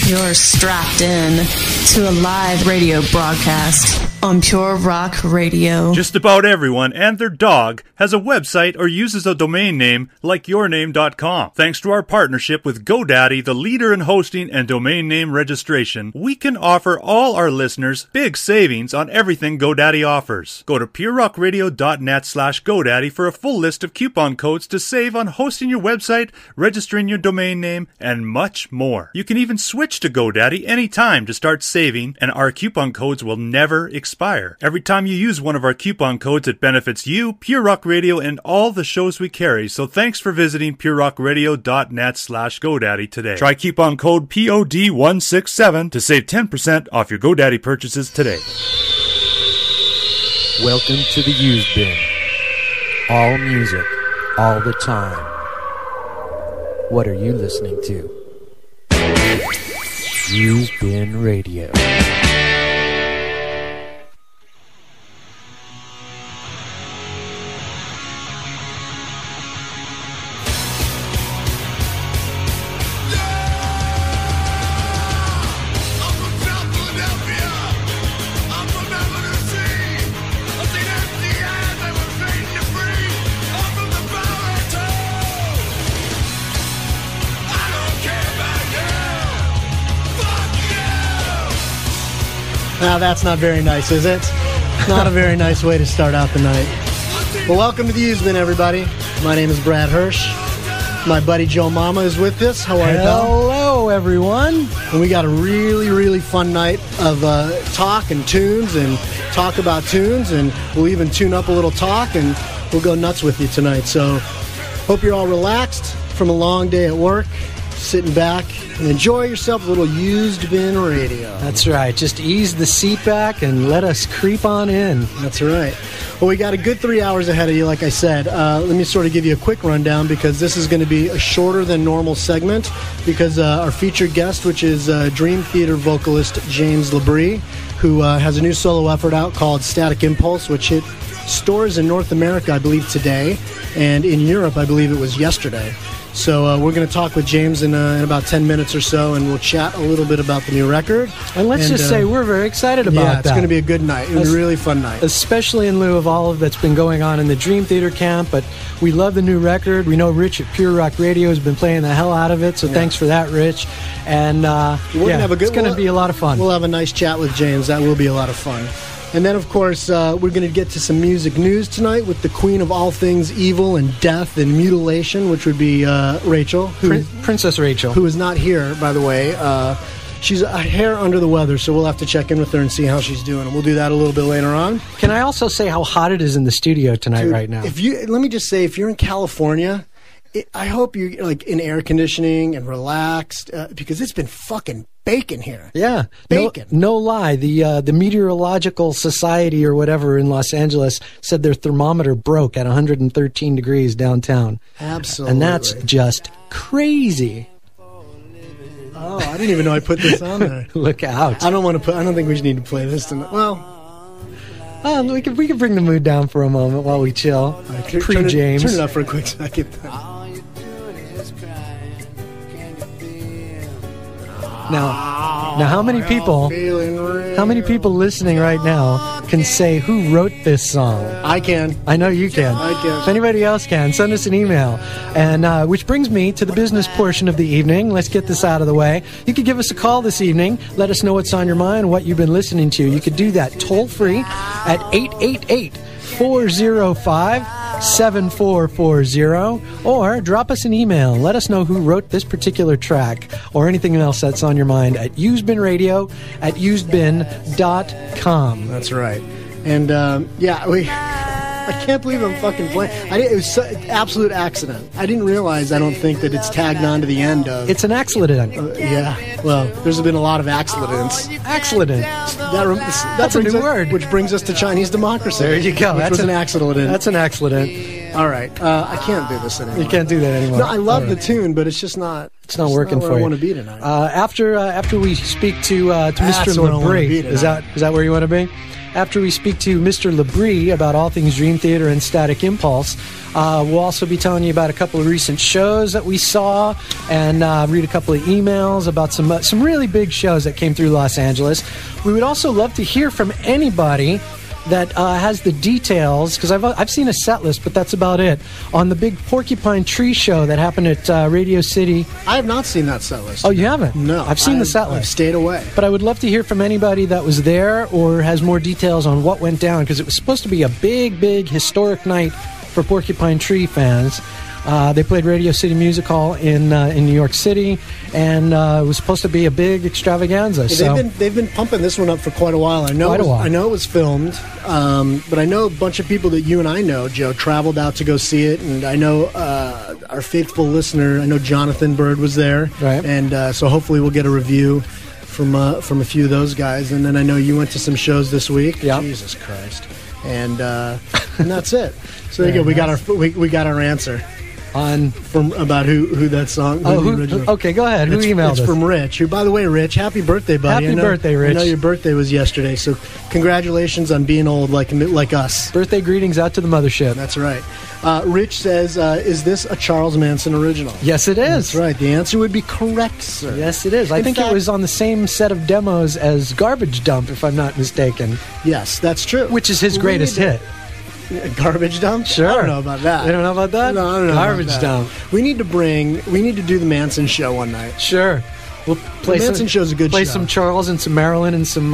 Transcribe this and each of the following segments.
You're strapped in to a live radio broadcast on Pure Rock Radio. Just about everyone and their dog has a website or uses a domain name like yourname.com. Thanks to our partnership with GoDaddy, the leader in hosting and domain name registration, we can offer all our listeners big savings on everything GoDaddy offers. Go to purerockradio.net/GoDaddy for a full list of coupon codes to save on hosting your website, registering your domain name, and much more. You can even switch to GoDaddy anytime to start saving, and our coupon codes will never expire. Every time you use one of our coupon codes, it benefits you, Pure Rock Radio, and all the shows we carry. So thanks for visiting purerockradio.net/GoDaddy today. Try coupon code POD167 to save 10% off your GoDaddy purchases today. Welcome to the Used Bin. All music, all the time. What are you listening to? Used Bin Radio. Now that's not very nice, is it? Not a very nice way to start out the night. Well, welcome to the Used Bin, everybody. My name is Brad Hirsch. My buddy Joe Mama is with us. How are you, pal? Hello, everyone. And we got a really, really fun night of talk and tunes and talk about tunes, and we'll even tune up a little talk, and we'll go nuts with you tonight. So hope you're all relaxed from a long day at work, sitting back and enjoy yourself a little Used Bin Radio. That's right. Just ease the seat back and let us creep on in. That's right. Well, we got a good 3 hours ahead of you, like I said. Let me sort of give you a quick rundown because this is going to be a shorter than normal segment because our featured guest, which is Dream Theater vocalist James LABRIE, who has a new solo effort out called Static Impulse, which hit stores in North America, I believe, today, and in Europe, I believe it was yesterday. So we're going to talk with James in about 10 minutes or so, and we'll chat a little bit about the new record. And let's just say we're very excited about that. It's going to be a good night. It's a really fun night. Especially in lieu of all of that's been going on in the Dream Theater camp, but we love the new record. We know Rich at Pure Rock Radio has been playing the hell out of it, so thanks for that, Rich. And it's going to be a lot of fun. We'll have a nice chat with James. That will be a lot of fun. And then, of course, we're going to get to some music news tonight with the queen of all things evil and death and mutilation, which would be Rachel. Princess Rachel. Who is not here, by the way. She's a hair under the weather, so we'll have to check in with her and see how she's doing. And we'll do that a little bit later on. Can I also say how hot it is in the studio tonight right now? Let me just say, if you're in California, I hope you're like in air conditioning and relaxed because it's been fucking baking here. Yeah, bacon. No lie. The Meteorological Society or whatever in Los Angeles said their thermometer broke at 113 degrees downtown. Absolutely, and that's just crazy. Oh, I didn't even know I put this on there. Look out! I don't think we need to play this tonight. Well. We can bring the mood down for a moment while we chill. Pre-James. Turn it up for a quick second. Now, how many people listening right now can say who wrote this song? I can. I know you can. I can. If anybody else can, send us an email. And which brings me to the business portion of the evening. Let's get this out of the way. You could give us a call this evening. Let us know what's on your mind, what you've been listening to. You could do that toll-free at 888-405-7440, or drop us an email and let us know who wrote this particular track or anything else that's on your mind at usedbinradio@usedbin.com. That's right. And I can't believe I'm fucking playing. It was an absolute accident. I didn't realize, I don't think, that it's tagged on to the end of... It's an accident. Yeah. Well, there's been a lot of accidents. Accident. That's a new word. Which brings us to Chinese democracy. There you go. That's an accident. That's an accident. All right. I can't do this anymore. You can't do that anymore. No, I love the tune, but it's just not. It's not working for you. I want to be tonight. After we speak to Mr. Labrie, is that where you want to be? After we speak to Mr. Labrie about all things Dream Theater and Static Impulse, we'll also be telling you about a couple of recent shows that we saw, and read a couple of emails about some really big shows that came through Los Angeles. We would also love to hear from anybody that has the details, because I've seen a set list, but that's about it, on the big Porcupine Tree show that happened at Radio City. I have not seen that set list. Oh, you haven't? No. I've seen the set list. I've stayed away. But I would love to hear from anybody that was there or has more details on what went down, because it was supposed to be a big, big historic night for Porcupine Tree fans. They played Radio City Music Hall in New York City, and it was supposed to be a big extravaganza. They've been pumping this one up for quite a while. I know it was filmed, but I know a bunch of people that you and I know, Joe, traveled out to go see it, and I know our faithful listener, I know Jonathan Bird was there, right? And so hopefully we'll get a review from a few of those guys, and then I know you went to some shows this week. Yep. Jesus Christ, and that's it. So there you go. We got our answer. From about who that song. Okay, go ahead. Who emailed us? It's from Rich. Who, by the way, Rich, happy birthday, buddy! Happy birthday, Rich! I know your birthday was yesterday, so congratulations on being old like us. Birthday greetings out to the mothership. That's right. Rich says, "Is this a Charles Manson original?" Yes, it is. That's right. The answer would be correct, sir. Yes, it is. I think it was on the same set of demos as Garbage Dump, if I'm not mistaken. Yes, that's true. Which is his greatest hit. Garbage Dump? Sure. I don't know about that. You don't know about that? No, I don't know Garbage about that. Dump. We need to do the Manson show one night. Sure. We'll play the Manson show's a good show. Play some Charles and some Marilyn and some...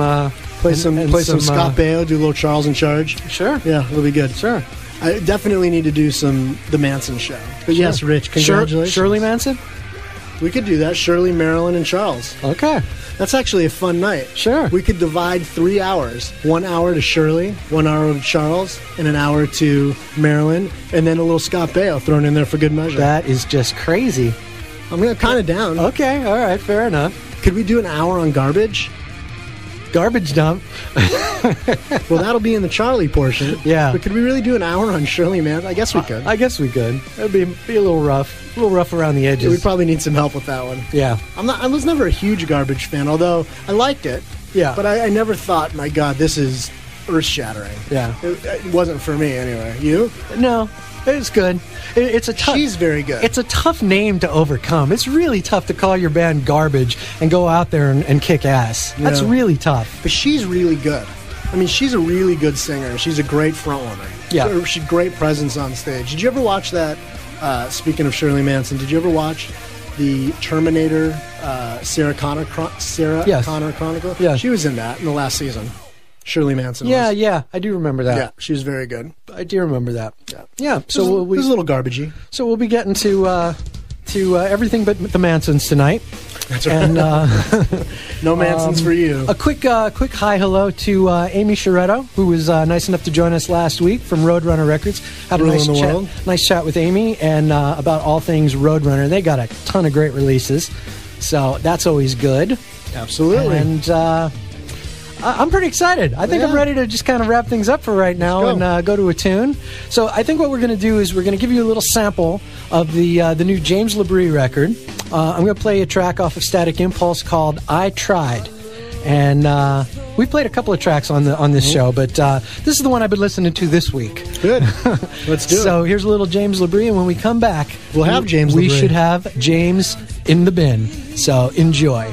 play some Scott Baio, do a little Charles in Charge. Sure. Yeah, it'll be good. Sure. I definitely need to do the Manson show. But sure. Yes, Rich, congratulations. Shirley Manson? We could do that. Shirley, Marilyn, and Charles. Okay. That's actually a fun night. Sure. We could divide 3 hours. 1 hour to Shirley, 1 hour to Charles, and an hour to Marilyn, and then a little Scott Baio thrown in there for good measure. That is just crazy. I'm kind of down. Okay, all right, fair enough. Could we do an hour on Garbage? Garbage Dump. Well, that'll be in the Charlie portion. Yeah. But could we really do an hour on Shirley Manson? I guess we could. I guess we could. It'd be a little rough. A little rough around the edges. Yeah, we probably need some help with that one. Yeah. I was never a huge Garbage fan, although I liked it. Yeah. But I never thought, my God, this is earth-shattering. Yeah. It wasn't for me, anyway. You? No. It's good. It's a tough. She's very good. It's a tough name to overcome. It's really tough to call your band Garbage and go out there and kick ass. Yeah. That's really tough. But she's really good. I mean, she's a really good singer. She's a great frontwoman. Yeah. She's great presence on stage. Did you ever watch that? Speaking of Shirley Manson, did you ever watch the Terminator Sarah Connor Chronicle? Yeah. She was in that in the last season. Shirley Manson. Yeah, I do remember that. Yeah, she was very good. I do remember that. Yeah. So it was a little garbagey. So we'll be getting to everything but the Mansons tonight. That's right. And no Mansons for you. A quick hi hello to Amy Chiretto, who was nice enough to join us last week from Roadrunner Records. Had a nice chat with Amy and about all things Roadrunner. They got a ton of great releases, so that's always good. Absolutely. And I'm pretty excited. I think I'm ready to just kind of wrap things up for right now and go to a tune. So I think what we're going to do is we're going to give you a little sample of the new James Labrie record. I'm going to play a track off of Static Impulse called I Tried. And we played a couple of tracks on this show, but this is the one I've been listening to this week. Good. Let's do it. So here's a little James Labrie, and when we come back, we'll have James Labrie. We should have James in the bin. So enjoy.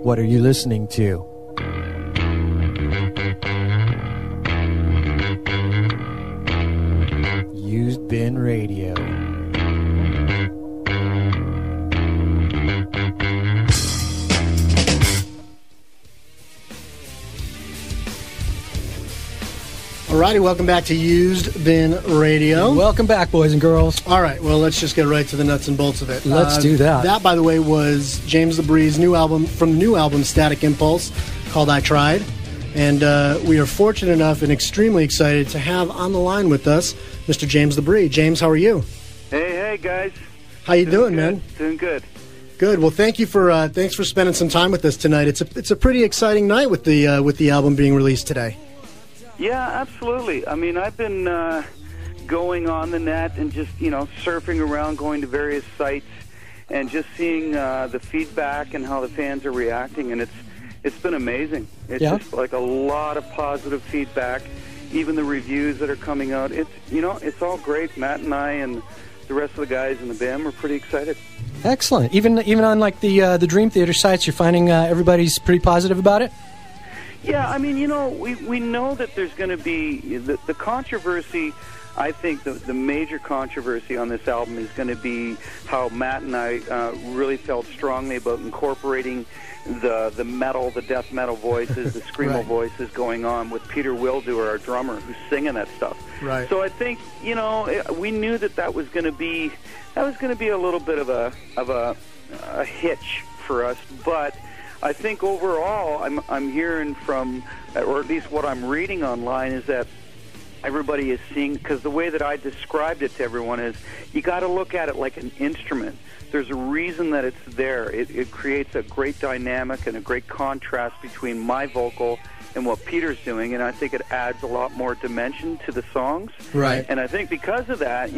What are you listening to? Used Bin Radio. Alrighty, welcome back to Used Bin Radio. Welcome back, boys and girls. All right, well, let's just get right to the nuts and bolts of it. Let's do that. That, by the way, was James Labrie's new album, from the new album Static Impulse, called I Tried. And we are fortunate enough and extremely excited to have on the line with us Mr. James Labrie. James, how are you? Hey, guys. How you doing, man? Doing good. Good. Well, thanks for spending some time with us tonight. It's a pretty exciting night with the album being released today. Yeah, absolutely. I mean, I've been going on the net and just, surfing around, going to various sites, and just seeing the feedback and how the fans are reacting, and it's been amazing. It's just like a lot of positive feedback. Even the reviews that are coming out, it's all great. Matt and I and the rest of the guys in the band were pretty excited. Excellent. Even on like the Dream Theater sites, you're finding everybody's pretty positive about it? Yeah, I mean, we know that there's going to be the controversy. I think the major controversy on this album is going to be how Matt and I really felt strongly about incorporating the metal, the death metal voices, the screamo voices going on with Peter Wildewer, our drummer, who's singing that stuff. Right. So I think we knew that was going to be a little bit of a hitch for us, but I think overall, I'm hearing from, or at least what I'm reading online, is that everybody is seeing, because the way that I described it to everyone is, you got to look at it like an instrument. There's a reason that it's there. It creates a great dynamic and a great contrast between my vocal and what Peter's doing, and I think it adds a lot more dimension to the songs. Right. And I think because of that,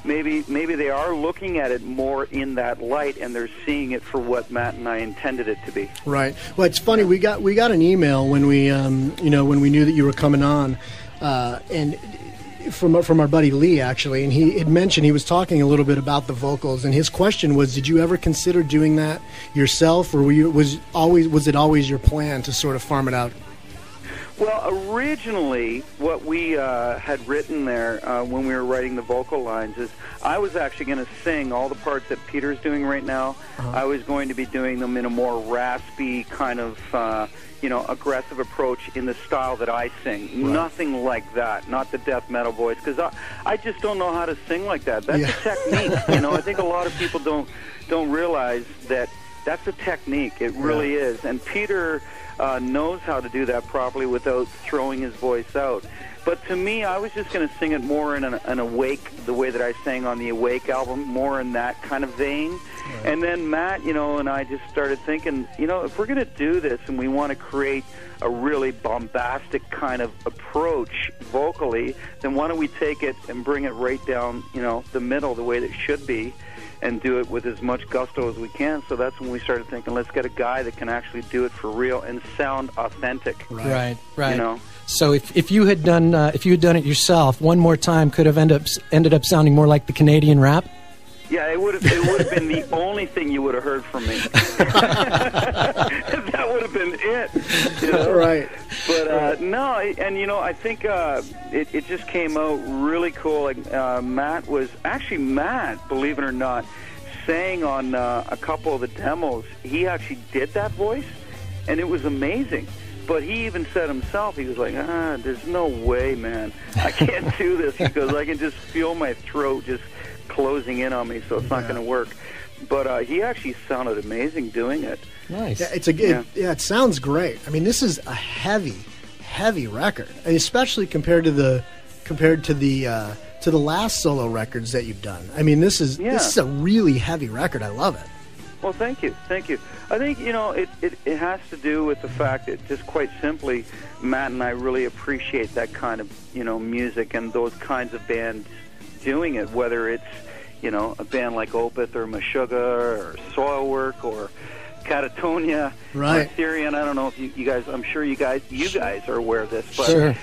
maybe they are looking at it more in that light, and they're seeing it for what Matt and I intended it to be. Right. Well, it's funny. We got an email when we when we knew that you were coming on, and from our buddy Lee, actually, and he had mentioned, he was talking a little bit about the vocals, and his question was, did you ever consider doing that yourself, or was it always your plan to sort of farm it out? Well, originally, what we had written there when we were writing the vocal lines is, I was actually going to sing all the parts that Peter's doing right now. I was going to be doing them in a more raspy kind of, aggressive approach in the style that I sing. Right. Nothing like that, not the death metal voice, because I just don't know how to sing like that. That's a technique. I think a lot of people don't realize that that's a technique. It really is. And Peter knows how to do that properly without throwing his voice out. But to me, I was just going to sing it more in an Awake, the way that I sang on the Awake album, more in that kind of vein. Right. And then Matt, and I just started thinking, if we're going to do this and we want to create a really bombastic kind of approach vocally, then why don't we take it and bring it right down, the middle, the way that it should be, and do it with as much gusto as we can. So that's when we started thinking, let's get a guy that can actually do it for real and sound authentic. Right. So if you had done it yourself one more time, could have ended up sounding more like the Canadian rap. Yeah, it would have been the only thing you would have heard from me. That would have been it. Right. But no, and I think it just came out really cool. Like Matt, believe it or not, sang on a couple of the demos. He actually did that voice, and it was amazing. But he even said himself, he was like, there's no way, man. I can't do this. He goes, I can just feel my throat just closing in on me, so it's not going to work. But he actually sounded amazing doing it. Nice. Yeah, it sounds great. I mean, this is a heavy record, and especially compared to the last solo records that you've done. I mean, this is a really heavy record. I love it. Well, thank you. I think, it has to do with the fact that, just quite simply, Matt and I really appreciate that kind of, music and those kinds of bands doing it, whether it's, a band like Opeth or Meshuggah or Soilwork or, Catatonia, right? Syrian. I don't know if you guys. I'm sure you guys are aware of this, but Sure.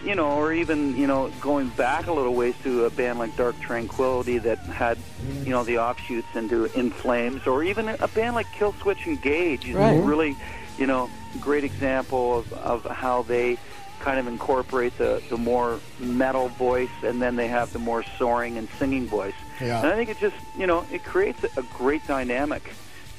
you know, or even going back a little ways to a band like Dark Tranquillity that had the offshoots into In Flames, or even a band like Killswitch Engage. Right. Really, great example of how they kind of incorporate the more metal voice, and then they have the more soaring and singing voice. Yeah. And I think it just it creates a great dynamic.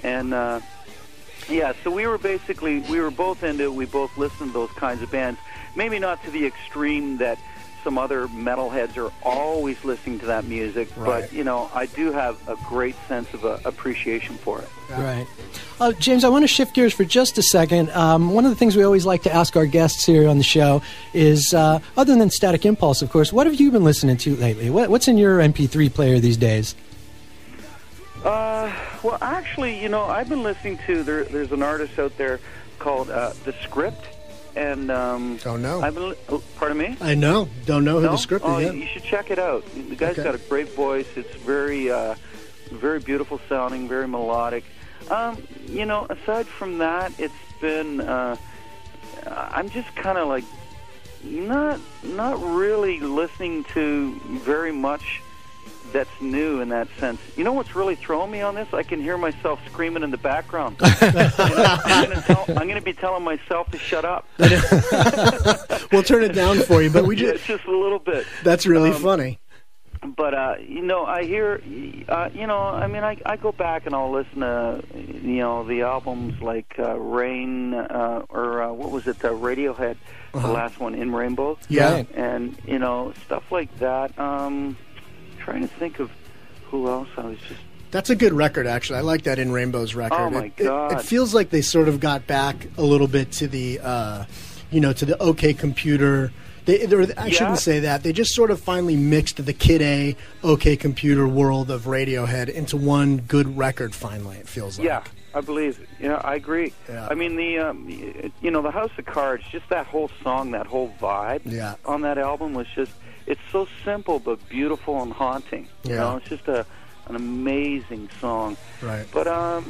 And so we were both into it. We both listened to those kinds of bands. Maybe not to the extreme that some other metalheads are always listening to that music, right. but I do have a great sense of appreciation for it. Right. James, I want to shift gears for just a second. One of the things we always like to ask our guests here on the show is, other than Static Impulse, of course, what have you been listening to lately? What's in your MP3 player these days? Well, actually, I've been listening to, there's an artist out there called The Script, and don't know. Pardon me? I know. Don't know who The Script is. You should check it out. The guy's got a great voice. It's very, very beautiful sounding, very melodic. Aside from that, it's been, I'm just kind of like not really listening to very much that's new in that sense. You know what's really throwing me on this? I can hear myself screaming in the background. I'm going to be telling myself to shut up. We'll turn it down for you, but we just just a little bit. That's really funny. But I hear, I go back and I'll listen to, the albums like Rain, or what was it, Radiohead, the last one, In Rainbows. Yeah. And, stuff like that. Trying to think of who else I was just... That's a good record, actually. I like that In Rainbows record. Oh, my God. It feels like they sort of got back a little bit to the, to the OK Computer... I shouldn't say that. They just sort of finally mixed the Kid A, OK Computer world of Radiohead into one good record, finally, it feels like. Yeah, I believe. Yeah, I agree. Yeah. I mean, the House of Cards, just that whole song, that whole vibe on that album was just... It's so simple but beautiful and haunting. Yeah. It's just an amazing song. Right. But I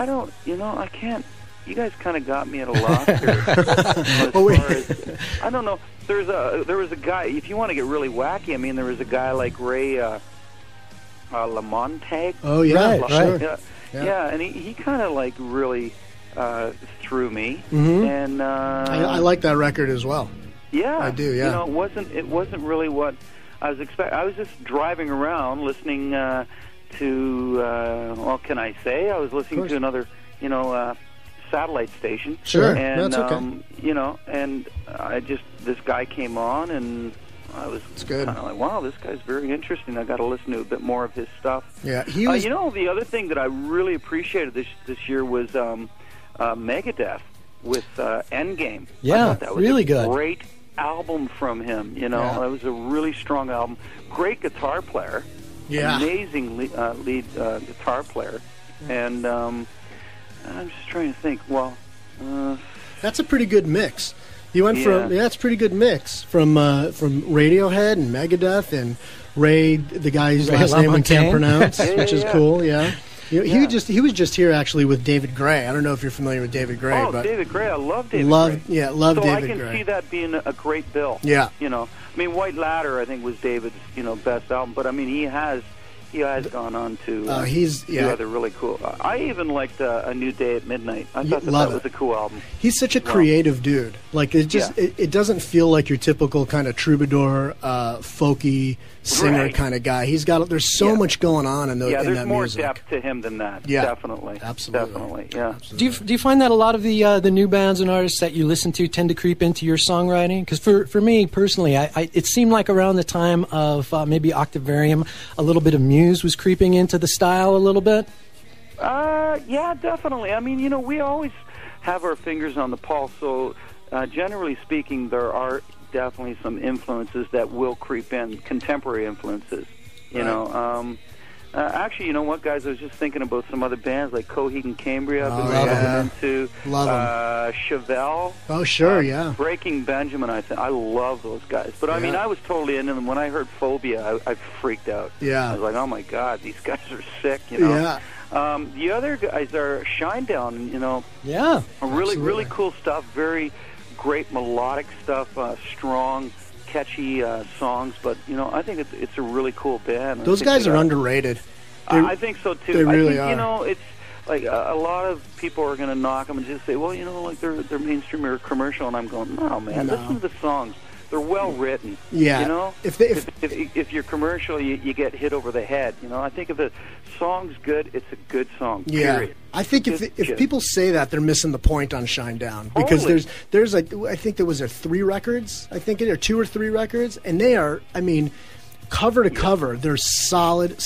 don't, I can't... You guys kind of got me at a loss here. I don't know. There was a guy. If you want to get really wacky, I mean, there was a guy like Ray LaMontagne. Oh yeah, right. Yeah, and he kind of like really threw me. Mm-hmm. And I like that record as well. Yeah, I do. Yeah, it wasn't really what I was expecting. I was just driving around listening to. What can I say? I was listening to another, satellite station. Sure, and, that's okay. And this guy came on, and I was kind of like, wow, this guy's very interesting. I got to listen to a bit more of his stuff. Yeah, he was. The other thing that I really appreciated this year was Megadeth with Endgame. Yeah, I thought that was really a good. Great album from him. That was a really strong album. Great guitar player. Yeah, amazing lead guitar player, and. I'm just trying to think. Well, that's a pretty good mix. You went from it's a pretty good mix from Radiohead and Megadeth and Ray, the guy whose last name we can't pronounce, which is cool. Yeah. He was just here actually with David Gray. I don't know if you're familiar with David Gray. Oh, David Gray! I love David Gray. Yeah, love so David Gray. So I can see that being a great bill. Yeah. I mean, White Ladder I think was David's best album, but I mean he has gone on to do other really cool. I even liked A New Day at Midnight. I thought that was a cool album. He's such a creative dude. Like it just it doesn't feel like your typical kind of troubadour, folky singer kind of guy. There's so much going on in that music. Yeah, there's more depth to him than that. Yeah, definitely, definitely. Yeah. Do you find that a lot of the new bands and artists that you listen to tend to creep into your songwriting? Because for me personally, it seemed like around the time of maybe Octavarium, a little bit of Muse was creeping into the style a little bit. Yeah, definitely. I mean, we always have our fingers on the pulse. So generally speaking, there are definitely some influences that will creep in, contemporary influences. Actually, you know what, guys? I was just thinking about some other bands like Coheed and Cambria. I've been really into Chevelle. Oh, sure, yeah. Breaking Benjamin. I love those guys. But I mean, I was totally into them. When I heard Phobia, I freaked out. Yeah. I was like, oh my God, these guys are sick. Yeah. The other guys are Shinedown, you know. Yeah. Really cool stuff. Very great melodic stuff, strong, catchy songs. But, you know, I think it's a really cool band. Those guys are underrated. I think so, too. They really are. are. You know, it's like a lot of people are going to knock them and just say, well, you know, like they're mainstream or commercial. And I'm going, no, man, listen to the songs. They're well written. Yeah. You know, if you're commercial, you get hit over the head. You know, I think if the song's good, it's a good song. Yeah. Period. I think if people say that, they're missing the point on Shinedown, because there's like, I think there was 3 records. I think there are 2 or 3 records, and they are, I mean, cover to cover, they're solid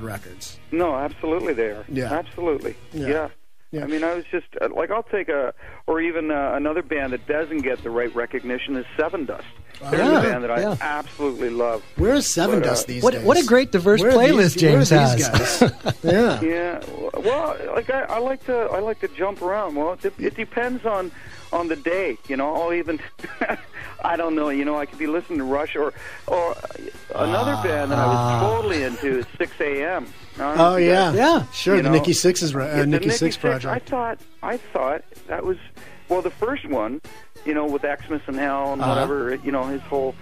records. No, absolutely they are. Yeah. Absolutely. Yeah. Yeah. I mean, I was just like, I'll take another band that doesn't get the right recognition is Seven Dust. They're a band that I absolutely love. Where is Seven Dust these days? What a great diverse playlist James has. Yeah. Yeah. Well, like I like to jump around. Well, it depends on the day. You know, I'll even I don't know. You know, I could be listening to Rush or another band that I was totally into is 6 a.m. Oh yeah, sure. The Nikki Sixx Nikki Sixx project. I thought that was the first one, you know, with Xmas and Hell and whatever, you know, his whole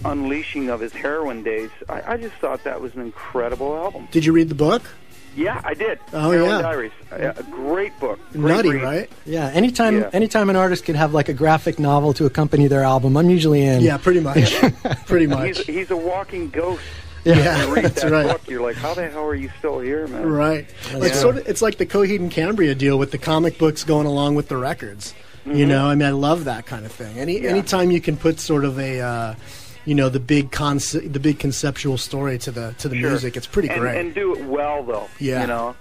unleashing of his heroin days. I just thought that was an incredible album. Did you read the book? Yeah, I did. Oh, Heroin Diaries. A great book. Great Nutty, read. right? Yeah. Anytime an artist could have like a graphic novel to accompany their album, I'm usually in. Yeah, pretty much. Pretty much. He's a walking ghost. Yeah, you read that's that right. book, you're like, how the hell are you still here, man? Right. It's like the Coheed and Cambria deal with the comic books going along with the records. Mm-hmm. You know, I mean, I love that kind of thing. Anytime you can put sort of a, the big conceptual story to the music, it's pretty great. And do it well, though. Yeah. You know,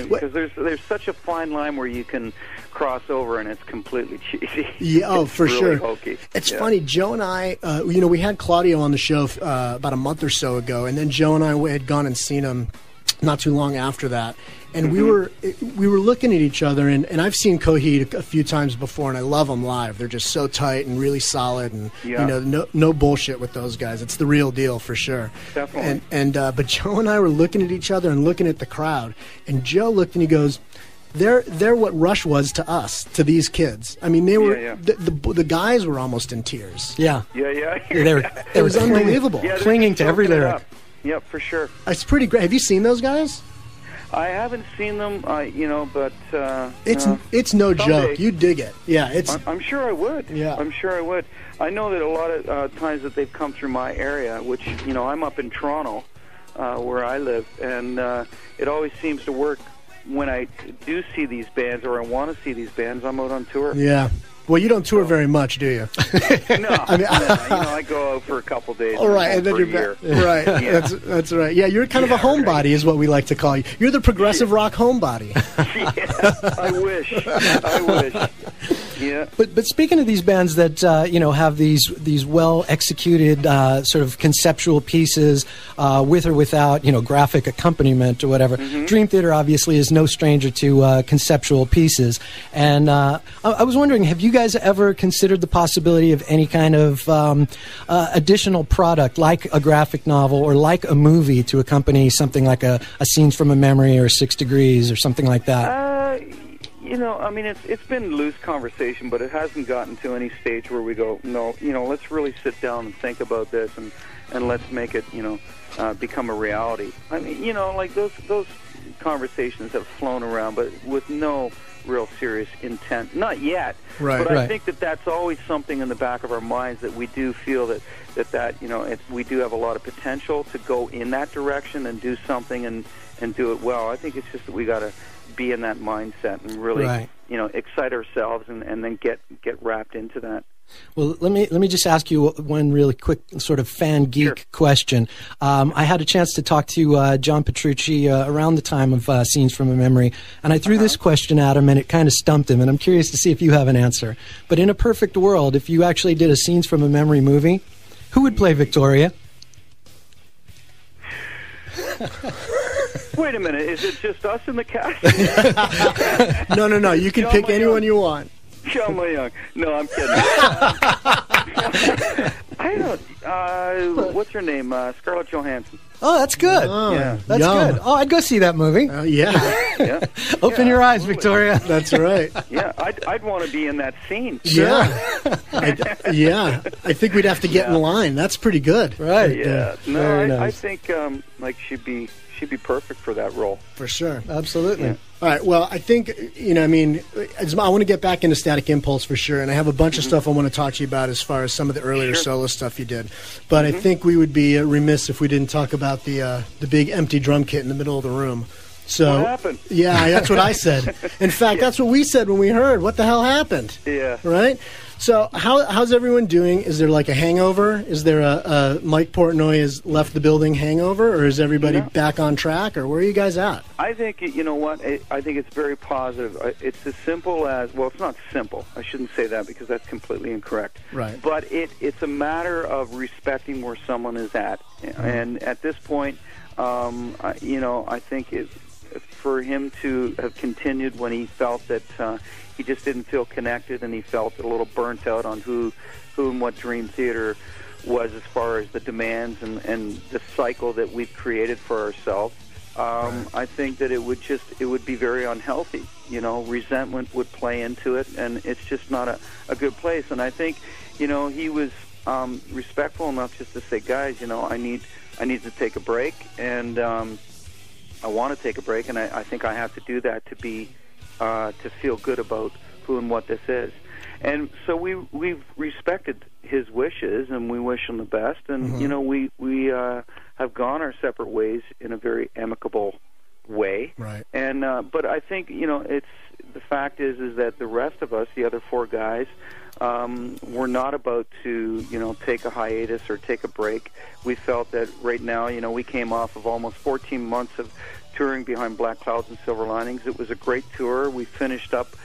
because there's such a fine line where you can cross over and it's completely cheesy. Yeah, for really sure. Hokey. It's funny. Joe and I, we had Claudio on the show about a month or so ago, and then Joe and I had gone and seen him not too long after that. And we were looking at each other, and I've seen Coheed a few times before, and I love them live. They're just so tight and really solid, and you know, no bullshit with those guys. It's the real deal for sure. Definitely. But Joe and I were looking at each other and looking at the crowd, and Joe looked and he goes, They're what Rush was to us, to these kids. I mean, they were the guys were almost in tears. Yeah. It was unbelievable. Clinging to every lyric. Yep, for sure. It's pretty great. Have you seen those guys? I haven't seen them, but it's no joke. You dig it. Yeah, I'm sure I would. Yeah, I'm sure I would. I know that a lot of times that they've come through my area, which I'm up in Toronto, where I live, and it always seems to work when I do see these bands or I want to see these bands. I'm out on tour. Yeah. Well, you don't tour very much, do you? No, I go out for a couple days. All right, and then you're back. Right, yeah. That's right. Yeah, you're kind of a homebody, is what we like to call you. You're the progressive rock homebody. Yeah, I wish. Yeah. But speaking of these bands that have these well executed sort of conceptual pieces with or without graphic accompaniment or whatever, Dream Theater obviously is no stranger to conceptual pieces. And I was wondering, have you guys ever considered the possibility of any kind of additional product, like a graphic novel or like a movie, to accompany something like a Scenes from a Memory or 6 Degrees or something like that? I mean, it's been loose conversation, but it hasn't gotten to any stage where we go, no, let's really sit down and think about this and let's make it, become a reality. I mean, like those conversations have flown around, but with no real serious intent. Not yet. Right. But I think that's always something in the back of our minds, that we do feel that we do have a lot of potential to go in that direction and do something and do it well. I think it's just that we got to be in that mindset and really, excite ourselves and then get wrapped into that. Well, let me just ask you one really quick sort of fan geek question. I had a chance to talk to John Petrucci around the time of Scenes from a Memory, and I threw this question at him, and it kind of stumped him, and I'm curious to see if you have an answer. But in a perfect world, if you actually did a Scenes from a Memory movie, who would play Victoria? Wait a minute, is it just us in the cast? No. You can pick anyone you want. Shelma Young. No, I'm kidding. I don't. What's her name? Scarlett Johansson. Oh, that's good. Oh, Yeah. That's yum. good. Oh, I'd go see that movie. Yeah. Yeah. Open your eyes, Victoria. That's right. Yeah, I'd want to be in that scene. Yeah. I think we'd have to get in line. That's pretty good. Right. Yeah. No, Very I nice. think like she'd be perfect for that role. For sure. Absolutely. Yeah. All right. Well, I think, I want to get back into Static Impulse for sure. And I have a bunch of stuff I want to talk to you about as far as some of the earlier solo stuff you did. But I think we would be remiss if we didn't talk about the big empty drum kit in the middle of the room. So, What happened? Yeah, that's what I said. In fact, that's what we said when we heard. What the hell happened? Yeah. Right? So how's everyone doing? Is there like a hangover? Is there a Mike Portnoy has left the building hangover? Or is everybody back on track? Or where are you guys at? I think, you know what, I think it's very positive. It's as simple as, well, it's not simple. I shouldn't say that because that's completely incorrect. Right. But it's a matter of respecting where someone is at. And at this point, I think for him to have continued when he felt that he just didn't feel connected and he felt a little burnt out on who and what Dream Theater was as far as the demands and the cycle that we've created for ourselves. I think that it would be very unhealthy. Resentment would play into it, and it's just not a good place. And I think, he was respectful enough just to say, guys, I need to take a break, and I want to take a break, and I think I have to do that to feel good about who and what this is. And so we've respected his wishes, and we wish him the best. And we have gone our separate ways in a very amicable way. Right. And but I think it's the fact is that the rest of us, the other four guys, we're not about to take a hiatus or take a break. We felt that right now, we came off of almost 14 months of touring behind Black Clouds and Silver Linings. It was a great tour. We finished up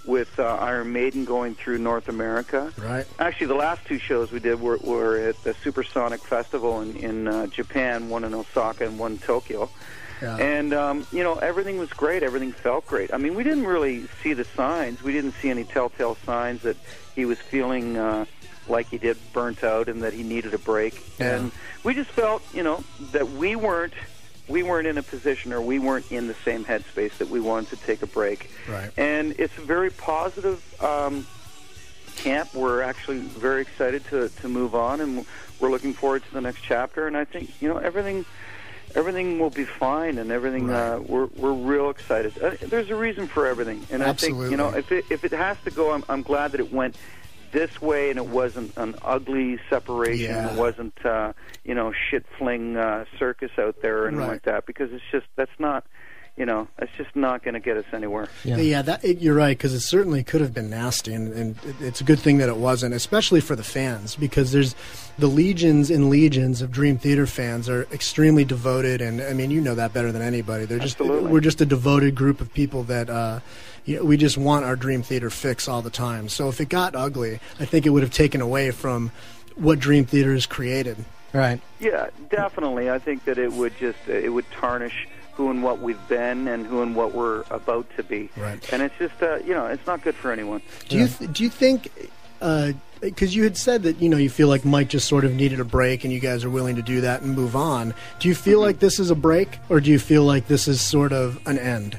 with Iron Maiden going through North America. Right. Actually, the last two shows we did were at the Supersonic Festival in Japan, one in Osaka and one in Tokyo. Yeah. And, everything was great. Everything felt great. I mean, we didn't really see the signs. We didn't see any telltale signs that he was feeling like he did burnt out and that he needed a break. Yeah. And we just felt, that we weren't in a position, or we weren't in the same headspace that we wanted to take a break. Right. And it's a very positive camp. We're actually very excited to move on, and we're looking forward to the next chapter. And I think everything will be fine, and everything. Right. We're real excited. There's a reason for everything, and Absolutely. I think if it has to go, I'm glad that it went this way, and it wasn't an ugly separation. Yeah. It wasn't shit fling circus out there or anything like that, because that's not going to get us anywhere. Yeah, you're right, because it certainly could have been nasty, and it's a good thing that it wasn't, especially for the fans, because there's the legions and legions of Dream Theater fans are extremely devoted, and I mean, you know that better than anybody. We're just a devoted group of people that we just want our Dream Theater fix all the time. So if it got ugly, I think it would have taken away from what Dream Theater has created. Right. Yeah, definitely. I think that it would tarnish who and what we've been and who and what we're about to be. Right. And it's just, it's not good for anyone. Do you think, because you had said that, you feel like Mike just sort of needed a break and you guys are willing to do that and move on. Do you feel like this is a break, or do you feel like this is sort of an end?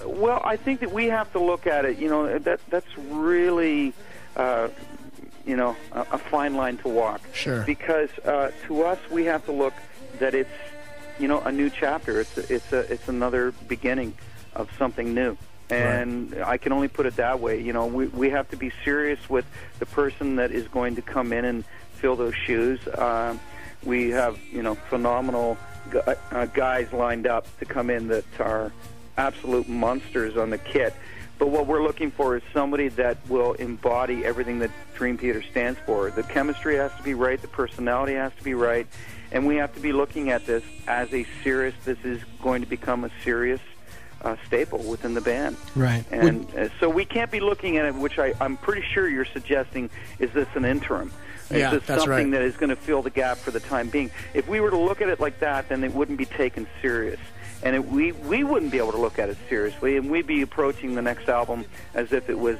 Well, I think that we have to look at it, that's really, a fine line to walk. Sure. Because to us, we have to look that it's, a new chapter. It's another beginning of something new. And right. I can only put it that way. We have to be serious with the person that is going to come in and fill those shoes. We have, phenomenal guys lined up to come in that are absolute monsters on the kit. But what we're looking for is somebody that will embody everything that Dream Theater stands for. The chemistry has to be right, the personality has to be right, and we have to be looking at this as this is going to become a serious staple within the band. Right. And so we can't be looking at it, which I'm pretty sure you're suggesting, is this an interim? Yeah, is this that's something right. that is going to fill the gap for the time being? If we were to look at it like that, then it wouldn't be taken serious. And we wouldn't be able to look at it seriously, and we'd be approaching the next album as if it was,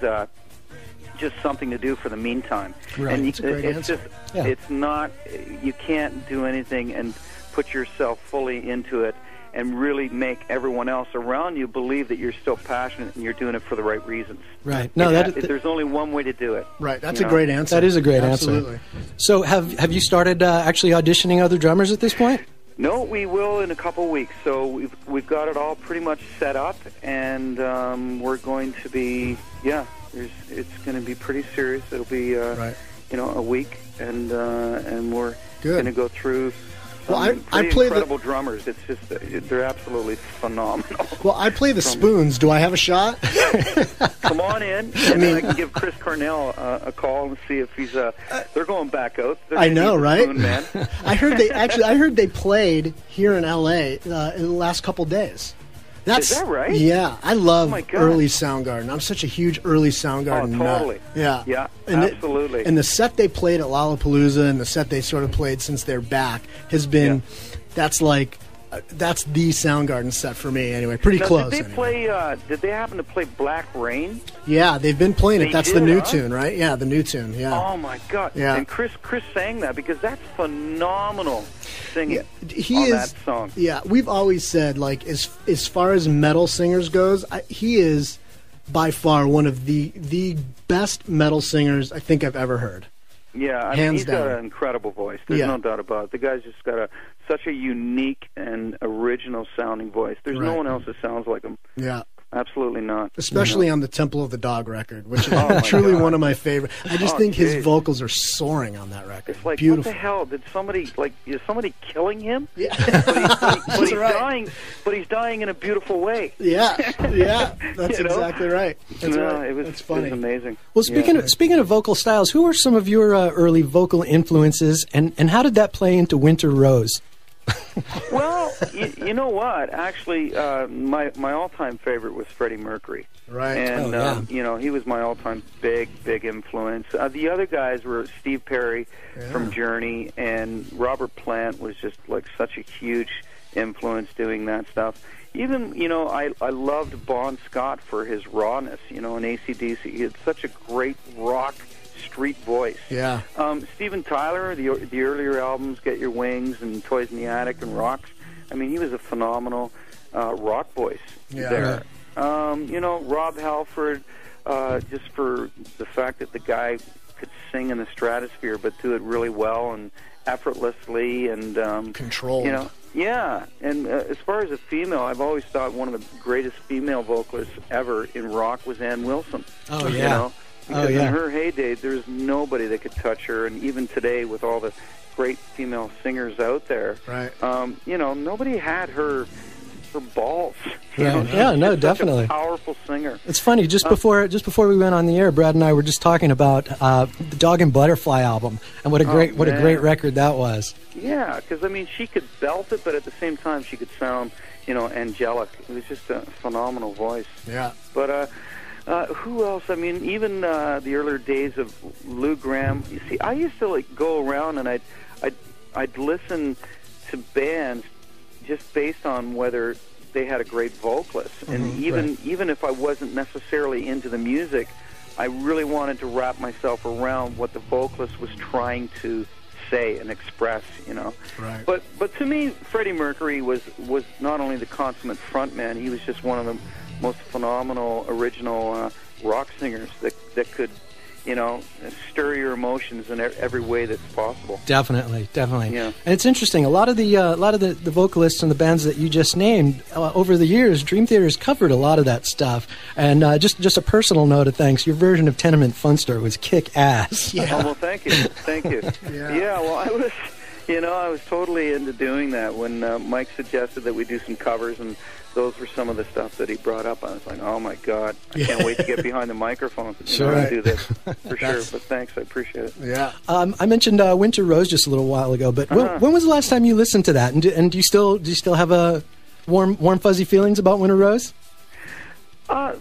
just something to do for the meantime. Right. And That's a great answer. It's not, you can't do anything and put yourself fully into it and really make everyone else around you believe that you're still passionate and you're doing it for the right reasons. Right. No, there's only one way to do it. Right. That's a great answer. That is a great Absolutely. answer. So have you started actually auditioning other drummers at this point? No, we will in a couple weeks. So we've got it all pretty much set up, and we're going to be it's going to be pretty serious. It'll be a week, and we're going to go through. Well, I play incredible drummers. It's just they're absolutely phenomenal. Well, I play the spoons. Do I have a shot? Come on in, and then I can give Chris Cornell a call and see if he's. They're going back out. I know, right? Spoon man. I heard they played here in L.A. In the last couple days. Is that right? Yeah, I love early Soundgarden. I'm such a huge early Soundgarden nut. Totally. Yeah, absolutely. And the set they played at Lollapalooza and the set they sort of played since they're back has been, that's the Soundgarden set for me anyway. Pretty close. Did they play? Did they happen to play Black Rain? Yeah, they've been playing it. That's the new tune, right? Yeah, the new tune. Yeah. Oh my God! Yeah. And Chris sang that because that's phenomenal singing that song. Yeah, we've always said as far as metal singers goes, he is by far one of the best metal singers I think I've ever heard. Yeah, I mean, he's got an incredible voice. There's no doubt about it. The guy's just got such a unique and original sounding voice. There's no one else that sounds like him. Yeah. Absolutely not. Especially on the Temple of the Dog record, which is truly one of my favorite. I just think his vocals are soaring on that record. It's like, beautiful. What the hell? Did somebody, is somebody killing him? Yeah. But he's dying. But he's dying in a beautiful way. Yeah. That's exactly right. It's funny. It was amazing. Well, speaking of vocal styles, who are some of your early vocal influences, and how did that play into Winter Rose? Well, you know what? Actually, my all-time favorite was Freddie Mercury. Right. And, he was my all-time big influence. The other guys were Steve Perry from Journey, and Robert Plant was just such a huge influence doing that stuff. Even, I loved Bon Scott for his rawness, in AC/DC. He had such a great rock street voice. Yeah. Steven Tyler, the earlier albums, Get Your Wings and Toys in the Attic and Rocks. I mean, he was a phenomenal rock voice there. Rob Halford, just for the fact that the guy could sing in the stratosphere but do it really well and effortlessly and controlled. Yeah, and as far as a female, I've always thought one of the greatest female vocalists ever in rock was Ann Wilson. Oh, yeah. Because in her heyday, there's nobody that could touch her, and even today, with all the great female singers out there, right? Nobody had her balls. Definitely. A powerful singer. It's funny. Just before we went on the air, Brad and I were just talking about the Dog and Butterfly album, and what a great record that was. Yeah, because she could belt it, but at the same time, she could sound angelic. It was just a phenomenal voice. Yeah. But who else? Even the earlier days of Lou Gramm. You see, I used to go around and I'd listen to bands just based on whether they had a great vocalist, and even if I wasn't necessarily into the music, I really wanted to wrap myself around what the vocalist was trying to say and express. Right. But to me, Freddie Mercury was not only the consummate frontman; he was just one of the most phenomenal original rock singers that could stir your emotions in every way that's possible. Definitely. Yeah. And it's interesting. A lot of the vocalists and the bands that you just named over the years, Dream Theater's covered a lot of that stuff. And just a personal note of thanks. Your version of Tenement Funster was kick ass. Yeah. Oh, well, thank you. Yeah. Well, I was totally into doing that when Mike suggested that we do some covers, and those were some of the stuff that he brought up. I was like, oh, my God. I can't wait to get behind the microphone and do this, for sure. But thanks. I appreciate it. Yeah. I mentioned Winter Rose just a little while ago, but when was the last time you listened to that? And do you still have a warm, fuzzy feelings about Winter Rose? The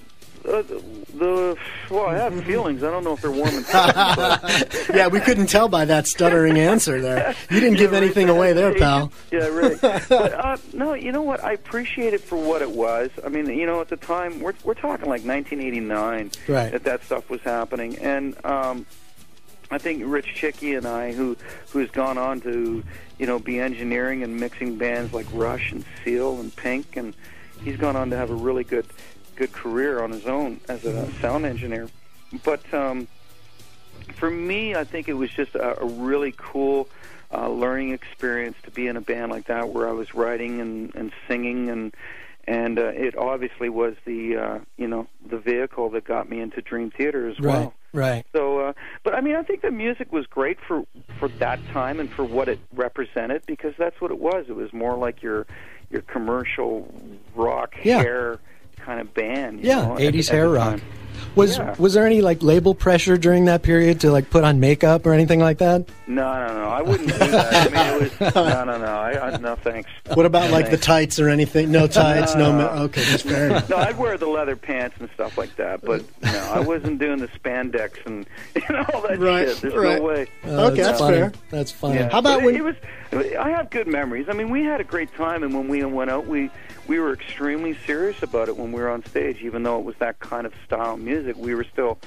Well, I have feelings. I don't know if they're warm and fuzzy, but... Yeah, we couldn't tell by that stuttering answer there. You didn't give anything away there, pal. Yeah, right. But, no, you know what? I appreciate it for what it was. I mean, you know, at the time, we're talking like 1989 right. that stuff was happening. And I think Rich Chicky and I, who's gone on to, you know, be engineering and mixing bands like Rush and Seal and Pink, and he's gone on to have a really good career on his own as a sound engineer. But for me, I think it was just a really cool learning experience to be in a band like that, where I was writing and singing, and it obviously was the you know, the vehicle that got me into Dream Theater as well. Right. So, but I mean, I think the music was great for that time and for what it represented, because that's what it was. It was more like your commercial rock hair kind of band. You know, 80s hair rock. Was there any like label pressure during that period to like put on makeup or anything like that? No. I wouldn't do that. I mean, it was no. No, thanks. What about like the tights or anything? No tights. Okay, that's fair enough. No, I'd wear the leather pants and stuff like that, but no, I wasn't doing the spandex and all that shit. There's no way. Okay, that's fair. That's funny. Yeah. How about I have good memories. I mean, we had a great time, and when we went out, we were extremely serious about it when we were on stage. Even though it was that kind of style music, we were still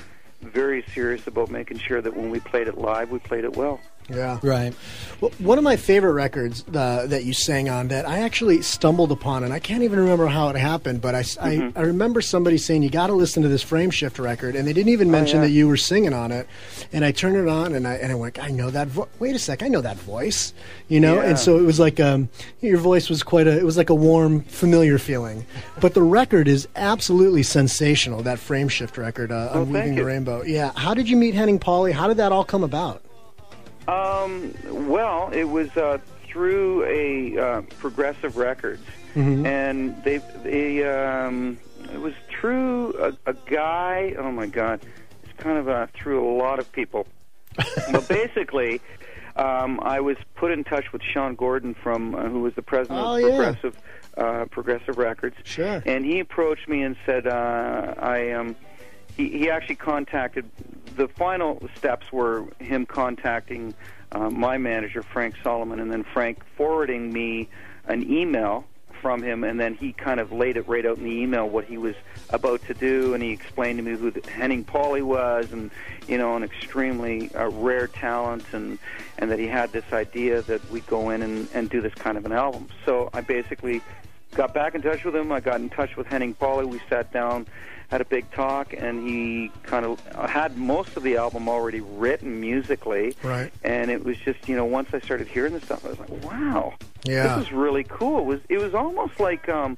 very serious about making sure that when we played it live, we played it well. Yeah. Right. Well, one of my favorite records that you sang on that I actually stumbled upon, and I can't even remember how it happened, but I remember somebody saying, you got to listen to this Frame Shift record, and they didn't even mention that you were singing on it. And I turned it on, and I went, I know that wait a sec, I know that voice, you know? Yeah. And so it was like, your voice was it was like a warm, familiar feeling. But the record is absolutely sensational, that Frame Shift record, on Weaving the Rainbow. Yeah. How did you meet Henning Pauly? How did that all come about? Well, it was through a Progressive Records, and they it was through a guy. Oh my God, it's kind of through a lot of people. But basically, I was put in touch with Sean Gordon from who was the president of Progressive Records. Sure. And he approached me and said, He actually contacted. The final steps were him contacting my manager, Frank Solomon, and then Frank forwarding me an email from him, and then he kind of laid it right out in the email what he was about to do, and he explained to me who Henning Pauly was, and you know, an extremely rare talent, and that he had this idea that we'd go in and do this kind of an album. So I basically got back in touch with him. I got in touch with Henning Pauly. We sat down, had a big talk, and he kind of had most of the album already written musically. Right. And it was just, you know, once I started hearing this stuff, I was like, wow, yeah, this is really cool. It was almost like, to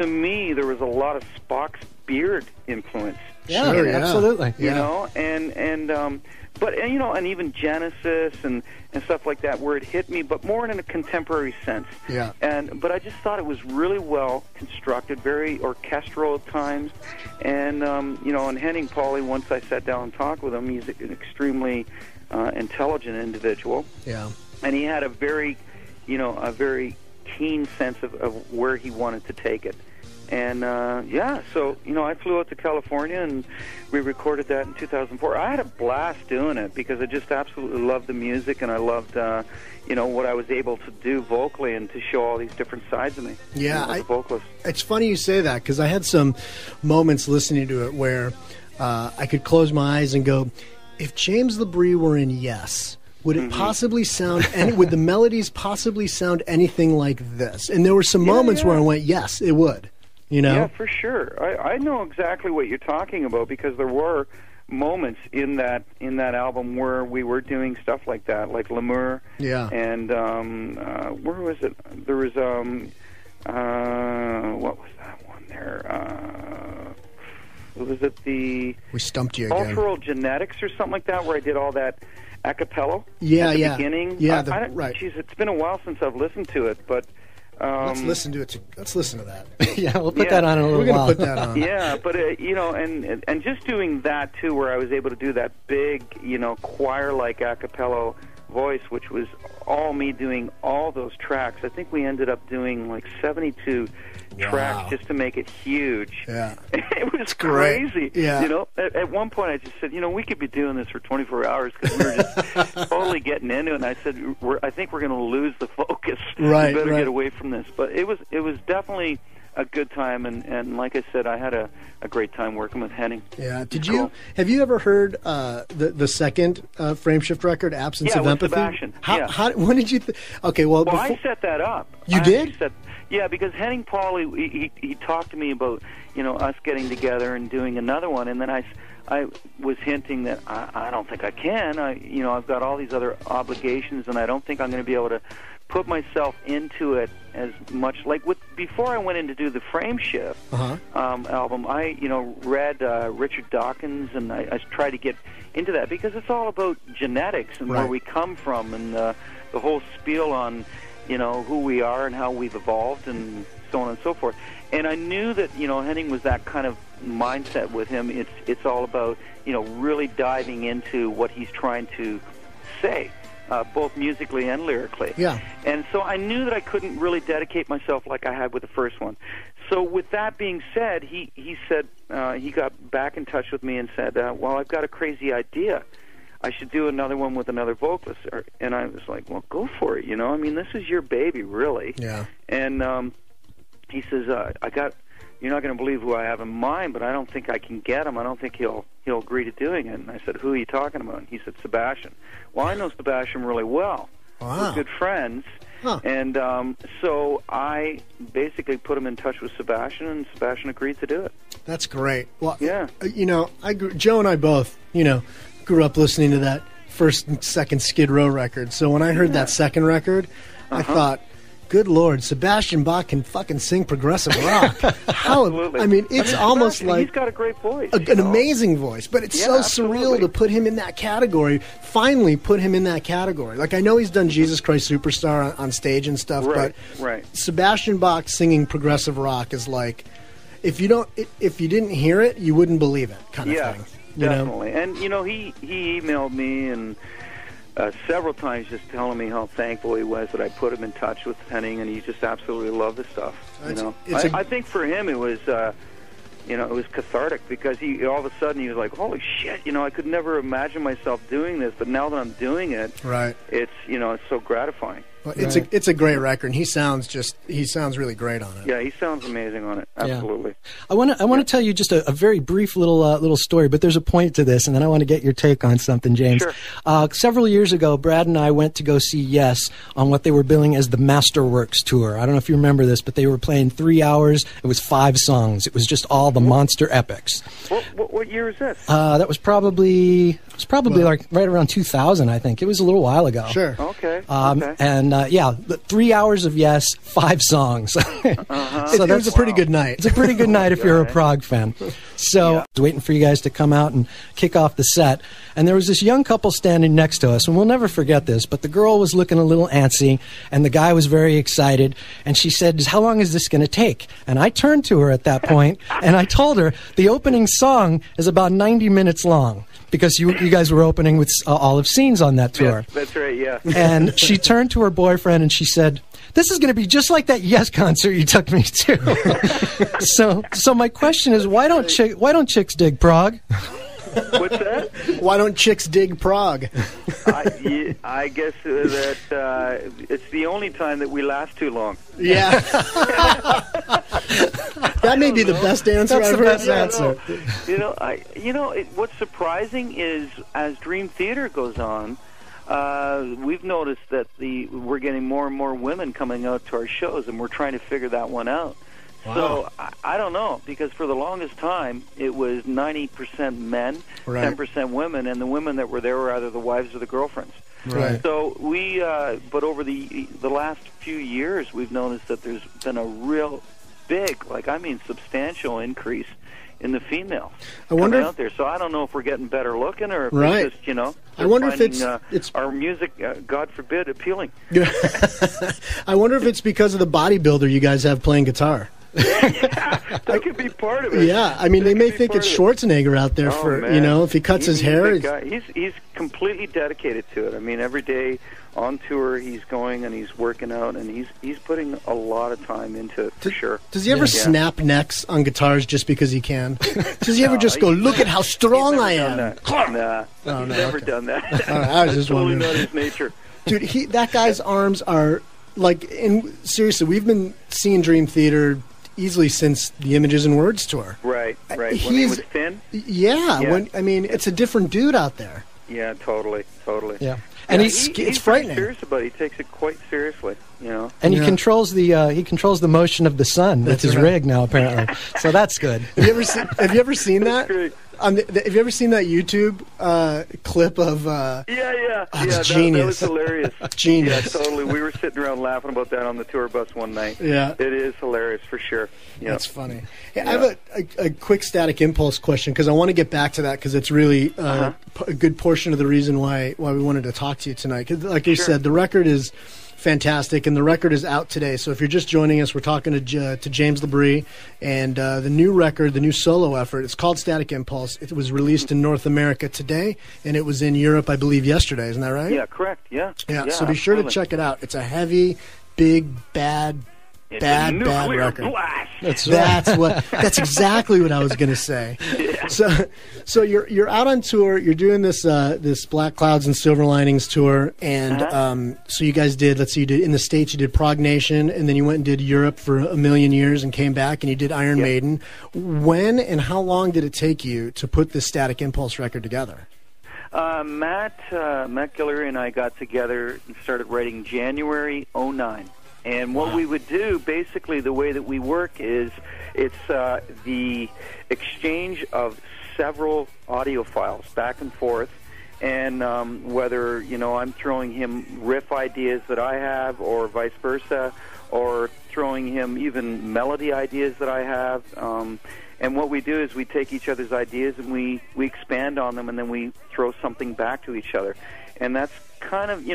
me, there was a lot of Spock's beard influence. Yeah, sure, absolutely. You know, but you know, and even Genesis and stuff like that, where it hit me, but more in a contemporary sense. Yeah. But I just thought it was really well constructed, very orchestral at times, and you know, and Henning Pauly, once I sat down and talked with him, he's an extremely intelligent individual. Yeah. And he had a very keen sense of where he wanted to take it. And, so, you know, I flew out to California, and we recorded that in 2004. I had a blast doing it because I just absolutely loved the music, and I loved, you know, what I was able to do vocally and to show all these different sides of me. Yeah, as a vocalist. It's funny you say that, because I had some moments listening to it where I could close my eyes and go, if James LaBrie were in Yes, would it possibly sound, would the melodies possibly sound anything like this? And there were some moments where I went, yes, it would. You know? Yeah, for sure. I know exactly what you're talking about, because there were moments in that album where we were doing stuff like that, like L'Amour. Yeah. And where was it? There was what was that one there? Was it the We stumped you again. Cultural Genetics or something like that, where I did all that a cappella at the beginning? Yeah, right. Geez, it's been a while since I've listened to it, but let's listen to it. Let's listen to that. Yeah, we'll put that on in a little while. We're going to put that on. Yeah, but you know, and just doing that too, where I was able to do that big, you know, choir-like a cappella voice, which was all me doing all those tracks. I think we ended up doing like 72 tracks just to make it huge. Yeah. It was great. crazy. Yeah. You know, at one point I just said, we could be doing this for 24 hours because we were just totally getting into it. And I said, I think we're going to lose the focus. Right. We better get away from this. But it was definitely a good time, and like I said, I had a great time working with Henning. Yeah. Have you ever heard the second Frameshift record, Absence of Empathy? Sebastian. When did you okay, well I set that up. You did? Yeah, because Henning Paul, he talked to me about, us getting together and doing another one, and then I was hinting that I don't think I can. I've got all these other obligations, and I don't think I'm going to be able to put myself into it as much. Like before I went in to do the Frameshift album, I read Richard Dawkins, and I tried to get into that because it's all about genetics and where we come from, and the whole spiel on who we are and how we've evolved and so on and so forth. And I knew that Henning was that kind of mindset with him. It's all about really diving into what he's trying to say. Both musically and lyrically. Yeah. And so I knew that I couldn't really dedicate myself like I had with the first one. So with that being said, he said, he got back in touch with me and said, well, I've got a crazy idea. I should do another one with another vocalist. And I was like, well, go for it, I mean, this is your baby, really. Yeah. And he says, you're not going to believe who I have in mind, but I don't think I can get him. I don't think he'll agree to doing it. And I said, who are you talking about? And he said, Sebastian. Well, I know Sebastian really well. Wow. We're good friends. Huh. And so I basically put him in touch with Sebastian, and Sebastian agreed to do it. That's great. Well, yeah. Joe and I both, grew up listening to that first and second Skid Row record. So when I heard that second record, I thought, good Lord, Sebastian Bach can fucking sing progressive rock. Absolutely. I mean, it's almost like... He's got a great voice. An amazing voice, but it's so surreal to put him in that category, finally put him in that category. Like, I know he's done Jesus Christ Superstar on stage and stuff, but Sebastian Bach singing progressive rock is like, if you didn't hear it, you wouldn't believe it kind of thing. Definitely. And, he emailed me and... several times just telling me how thankful he was that I put him in touch with Henning, and he just absolutely loved the stuff. I think for him it was, it was cathartic because he all of a sudden he was like, holy shit, I could never imagine myself doing this, but now that I'm doing it, it's it's so gratifying. Well, it's a great record, and he sounds really great on it. Yeah, he sounds amazing on it. Absolutely. Yeah. I want to tell you just a very brief little story, but there's a point to this, and then I want to get your take on something, James. Sure. Several years ago, Brad and I went to go see Yes on what they were billing as the Masterworks tour. I don't know if you remember this, but they were playing 3 hours. It was 5 songs. It was just all the monster epics. What year is this? That was probably like right around 2000, I think. It was a little while ago. Sure. Okay. And 3 hours of Yes, 5 songs. So it was a pretty good night. It's a pretty good night if you're a prog fan. So I was waiting for you guys to come out and kick off the set. And there was this young couple standing next to us, and we'll never forget this, but the girl was looking a little antsy, and the guy was very excited. And she said, how long is this going to take? And I turned to her at that point, and I told her the opening song is about 90 minutes long. Because you guys were opening with Olive Scenes on that tour. Yes, that's right, yeah. And she turned to her boyfriend and she said, this is going to be just like that Yes concert you took me to. So my question is, why don't chicks dig prog? What's that? Why don't chicks dig prog? I guess that it's the only time that we last too long. Yeah. That may be the best answer I've heard. That's the best answer. What's surprising is as Dream Theater goes on, we've noticed that we're getting more and more women coming out to our shows, and we're trying to figure that one out. Wow. So I don't know, because for the longest time it was 90% men, 10% women, and the women that were there were either the wives or the girlfriends. Right. So but over the last few years, we've noticed that there's been a real big, substantial increase in the female coming out there. So I don't know if we're getting better looking or if it's just, I wonder if it's our music, God forbid, appealing. I wonder if it's because of the bodybuilder you guys have playing guitar. Yeah, that could be part of it. Yeah, I mean, they may think it's Schwarzenegger out there if he cuts his hair. He's completely dedicated to it. I mean, every day on tour, he's going and he's working out, and he's putting a lot of time into it, for sure. Does he ever snap necks on guitars just because he can? Does he ever just go, look at how strong I am? Nah, he's never done that. All right, I was just totally wondering. not his nature. Dude, that guy's arms are, like, seriously, we've been seeing Dream Theater easily since the Images and Words tour. Right. When he was thin? Yeah. It's a different dude out there. Yeah, totally. Yeah. And it's frightening. Serious about it. He takes it quite seriously, you know. And he controls the motion of the sun with his rig now, apparently. So that's good. Have you ever seen that? Great. Have you ever seen that YouTube clip of? It's genius. That was hilarious. Genius. Yeah, totally. We were sitting around laughing about that on the tour bus one night. Yeah, it is hilarious for sure. Yeah. That's funny. Hey, I have a quick Static Impulse question because I want to get back to that because it's really a good portion of the reason why we wanted to talk to you tonight. 'Cause like you said, the record is fantastic, and the record is out today. So if you're just joining us, we're talking to James LaBrie, and the new record, the new solo effort, it's called Static Impulse. It was released in North America today, and it was in Europe, I believe, yesterday. Isn't that right? Yeah, correct. Yeah. So be sure to check it out. It's a heavy, big, bad record. Blast. That's exactly what I was going to say. Yeah. So you're out on tour. You're doing this Black Clouds and Silver Linings tour, and so you guys did. Let's see, you did in the States. You did Prog Nation, and then you went and did Europe for a million years, and came back and you did Iron Maiden. When and how long did it take you to put this Static Impulse record together? Matt Guillory and I got together and started writing January 2009. And what we would do, basically, the way that we work is it's the exchange of several audio files back and forth, and whether, I'm throwing him riff ideas that I have or vice versa, or throwing him even melody ideas that I have. And what we do is we take each other's ideas and we expand on them, and then we throw something back to each other. And that's kind of,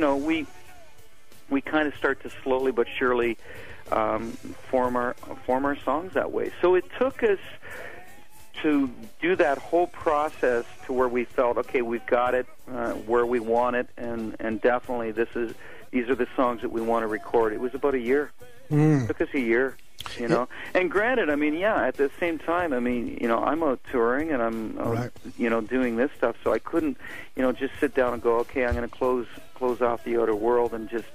we kind of start to slowly but surely form our songs that way. So it took us to do that whole process to where we felt, okay, we've got it where we want it, and definitely these are the songs that we want to record. It was about a year. It took us a year, And granted, at the same time, I'm out touring and I'm doing this stuff, so I couldn't, just sit down and go, okay, I'm going to close off the outer world and just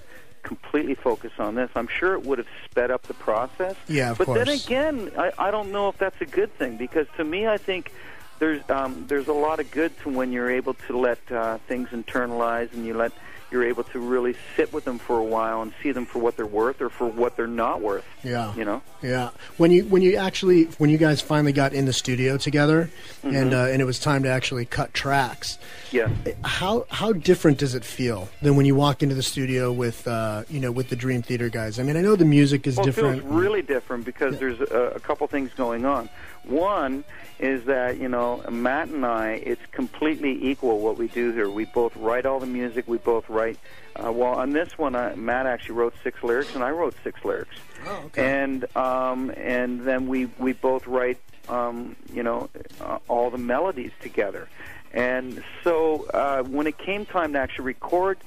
completely focus on this. I'm sure it would have sped up the process. Yeah, of course. But then again, I don't know if that's a good thing, because to me, I think there's a lot of good to when you're able to let things internalize, and you're able to really sit with them for a while and see them for what they're worth or for what they're not worth. Yeah. Yeah. When you guys finally got in the studio together, and it was time to actually cut tracks. Yeah. How different does it feel than when you walk into the studio with with the Dream Theater guys? I mean, I know the music is different. It feels really different because there's a couple things going on. One is that, Matt and I, it's completely equal what we do here. We both write all the music. We both write. On this one, Matt actually wrote 6 lyrics, and I wrote 6 lyrics. Oh, okay. And then we both write, all the melodies together. And so when it came time to actually record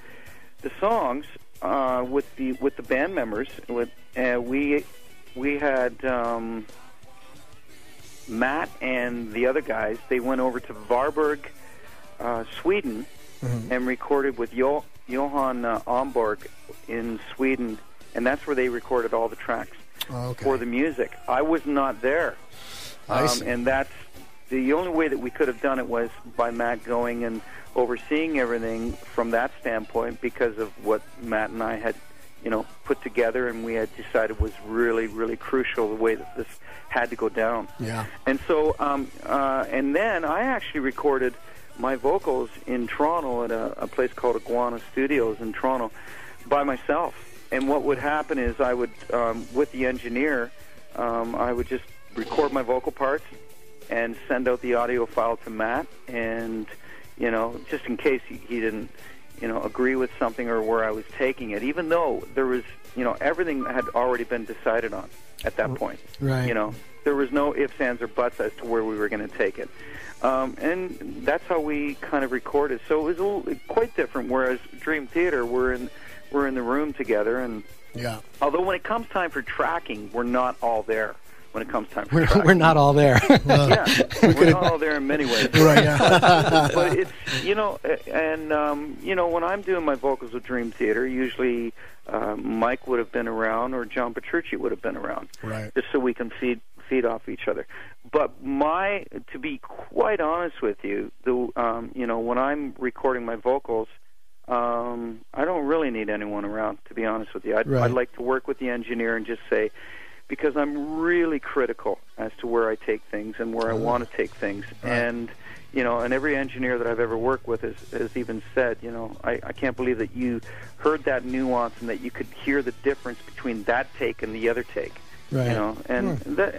the songs with the band members, we had. Matt and the other guys, they went over to Varberg, Sweden, and recorded with Johan Omborg in Sweden, and that's where they recorded all the tracks for the music. I was not there, and that's the only way that we could have done it was by Matt going and overseeing everything from that standpoint, because of what Matt and I had put together, and we had decided was really, really crucial, the way that this had to go down. Yeah. And so, and then I actually recorded my vocals in Toronto at a place called Iguana Studios in Toronto by myself. And what would happen is I would, with the engineer, I would just record my vocal parts and send out the audio file to Matt, and, just in case he didn't agree with something or where I was taking it, even though there was everything had already been decided on at that point. Right. There was no ifs, ands, or buts as to where we were going to take it. And that's how we kind of recorded. So it was quite different, whereas Dream Theater, we're in the room together. And although when it comes time for tracking, we're not all there. When it comes time for tracking. We're not all there. Yeah, we're not all there in many ways. Right, yeah. But it's, when I'm doing my vocals with Dream Theater, usually Mike would have been around or John Petrucci would have been around. Right. Just so we can feed off each other. But to be quite honest with you, when I'm recording my vocals, I don't really need anyone around, to be honest with you. I'd like to work with the engineer and just say, because I'm really critical as to where I take things and where I want to take things. Right. And every engineer that I've ever worked with has even said, I can't believe that you heard that nuance and that you could hear the difference between that take and the other take. Right. That,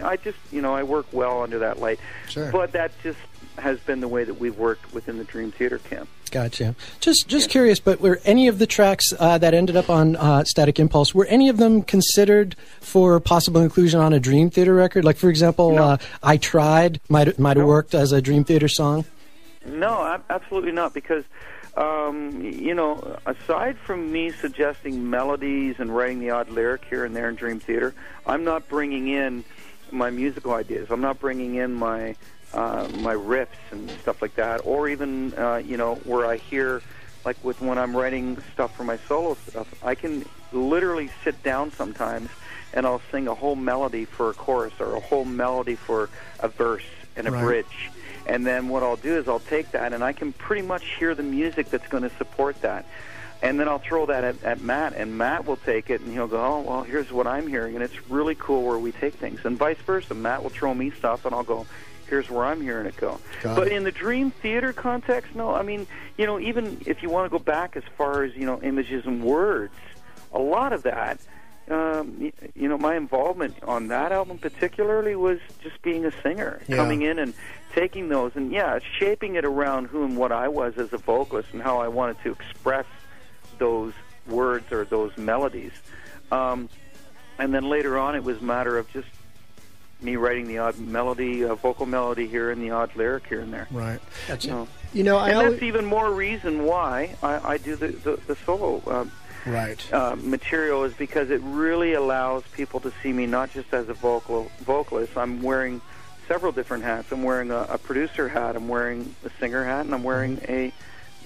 I work well under that light. Sure. But that just has been the way that we've worked within the Dream Theater camp. Gotcha. Just curious, but were any of the tracks that ended up on Static Impulse, were any of them considered for possible inclusion on a Dream Theater record? Like, for example, No. I Tried might have worked as a Dream Theater song? No, absolutely not, because aside from me suggesting melodies and writing the odd lyric here and there in Dream Theater, I'm not bringing in my musical ideas. I'm not bringing in my riffs and stuff like that, or even where I hear, like when I'm writing stuff for my solo stuff, I can literally sit down sometimes and I'll sing a whole melody for a chorus or a whole melody for a verse and a bridge. And then what I'll do is I'll take that and I can pretty much hear the music that's going to support that. And then I'll throw that at Matt, and Matt will take it and he'll go, oh, well, here's what I'm hearing. And it's really cool where we take things. And vice versa. Matt will throw me stuff and I'll go, here's where I'm hearing it go. But in the Dream Theater context, no. I mean, even if you want to go back as far as, images and words, a lot of that, my involvement on that album particularly was just being a singer, coming in and taking those and, shaping it around who and what I was as a vocalist and how I wanted to express those words or those melodies. And then later on, it was a matter of just me writing the odd melody, vocal melody here and the odd lyric here and there. Right. That's that's even more reason why I do the solo material, is because it really allows people to see me not just as a vocalist. I'm wearing several different hats. I'm wearing a producer hat, I'm wearing a singer hat, and I'm wearing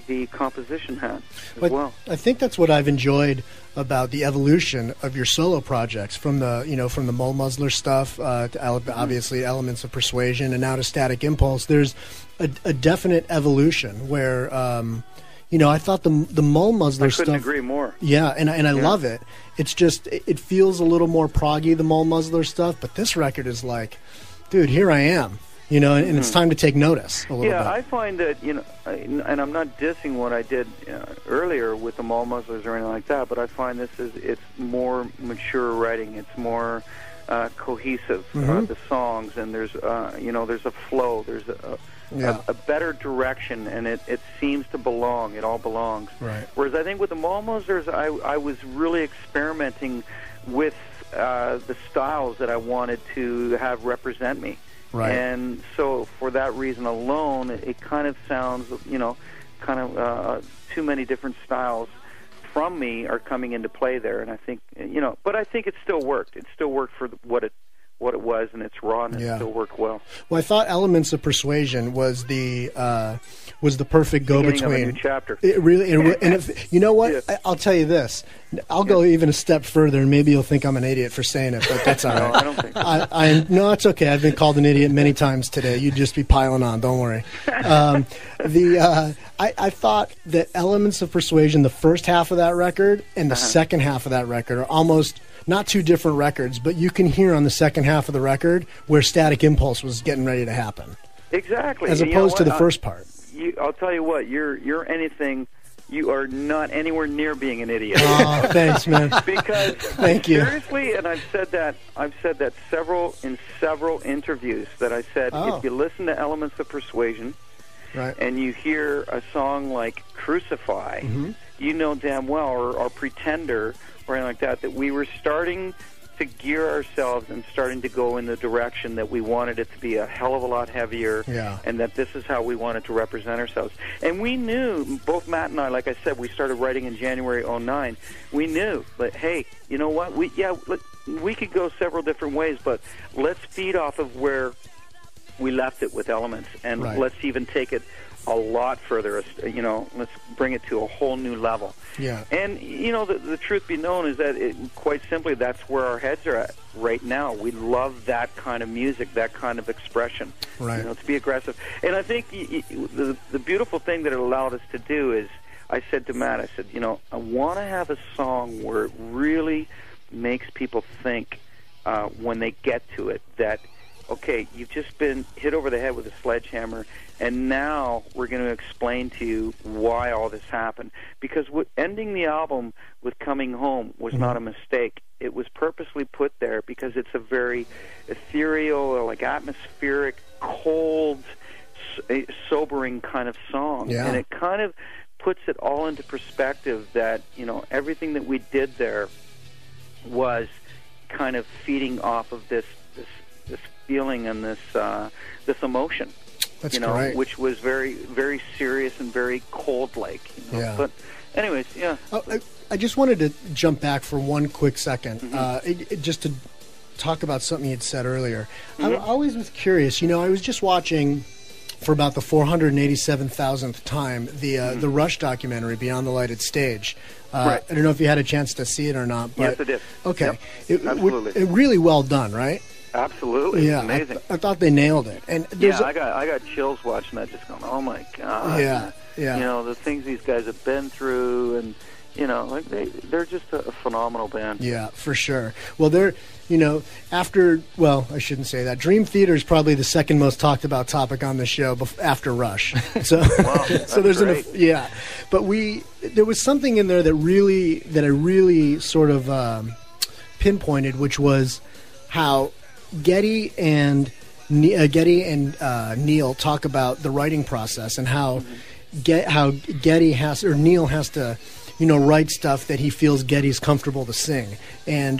the composition hat as well. I think that's what I've enjoyed about the evolution of your solo projects, from the Mole Muzzler stuff to obviously Elements of Persuasion, and now to Static Impulse. There's a definite evolution where I thought the Mole Muzzler stuff. I couldn't agree more. Yeah, and I love it. It's just it feels a little more proggy, the Mole Muzzler stuff, but this record is like, dude, here I am. And it's time to take notice a little bit. I find that, and I'm not dissing what I did earlier with the Mole Muzzlers or anything like that, but I find it's more mature writing. It's more cohesive, the songs, and there's a flow. There's a better direction, and it seems to belong. It all belongs. Right. Whereas I think with the Mole Muzzlers, I was really experimenting with the styles that I wanted to have represent me. Right. And so for that reason alone, it kind of sounds, too many different styles from me are coming into play there. And I think, but I think it still worked. It still worked for what it was, and its rawness still worked well. Well, I thought Elements of Persuasion was the perfect go-between. Of a new chapter. It really, and if, you know what? Yeah. I'll tell you this. I'll go even a step further, and maybe you'll think I'm an idiot for saying it, but that's all right. No, I don't think so. No, it's okay. I've been called an idiot many times today. You'd just be piling on. Don't worry. I thought that Elements of Persuasion, the first half of that record and the second half of that record, are almost not two different records, but you can hear on the second half of the record where Static Impulse was getting ready to happen. Exactly. As opposed to the first part. I'll tell you what, you're anything. You are not anywhere near being an idiot. Oh, thanks, man. Because thank you. Seriously, and I've said that in several interviews, that I said if you listen to Elements of Persuasion, and you hear a song like Crucify, you know damn well, or Pretender, or anything like that, that we were starting to gear ourselves and starting to go in the direction that we wanted it to be a hell of a lot heavier, and that this is how we wanted to represent ourselves. And we knew, both Matt and I, like I said, we started writing in January '09. We knew that, hey, you know what? We could go several different ways, but let's feed off of where we left it with Elements, and let's even take it a lot further. You know, let's bring it to a whole new level. Yeah. And you know, the truth be known is that quite simply, that's where our heads are at right now. We love that kind of music, that kind of expression. Right. You know, to be aggressive. And I think the beautiful thing that it allowed us to do is, I said to Matt, I said, you know, I want to have a song where it really makes people think when they get to it that, okay, you've just been hit over the head with a sledgehammer, and now we're going to explain to you why all this happened. Because ending the album with Coming Home was not a mistake. It was purposely put there because it's a very ethereal, like atmospheric, cold, sobering kind of song. Yeah. And it kind of puts it all into perspective that, you know, everything that we did there was kind of feeding off of this feeling and this emotion. That's great. Which was very, very serious and very cold-like. You know? Yeah. But, anyways, yeah. I just wanted to jump back for one quick second, just to talk about something you'd said earlier. I always was curious. You know, I was just watching for about the 487,000th time the Rush documentary, Beyond the Lighted Stage. Right. I don't know if you had a chance to see it or not. But, yes, I did. Okay. Yep. Absolutely. Really well done, right? Absolutely. Yeah, amazing. I thought they nailed it. And I got chills watching that, just going, oh my God. Yeah. You know, the things these guys have been through, and you know, like they're just a phenomenal band. Yeah, for sure. Well, they're, you know, I shouldn't say that. Dream Theater is probably the second most talked about topic on the show after Rush. So, so there's but there was something in there that I really sort of pinpointed, which was how Geddy and Neil talk about the writing process and how Neil has to, you know, write stuff that he feels Geddy's comfortable to sing,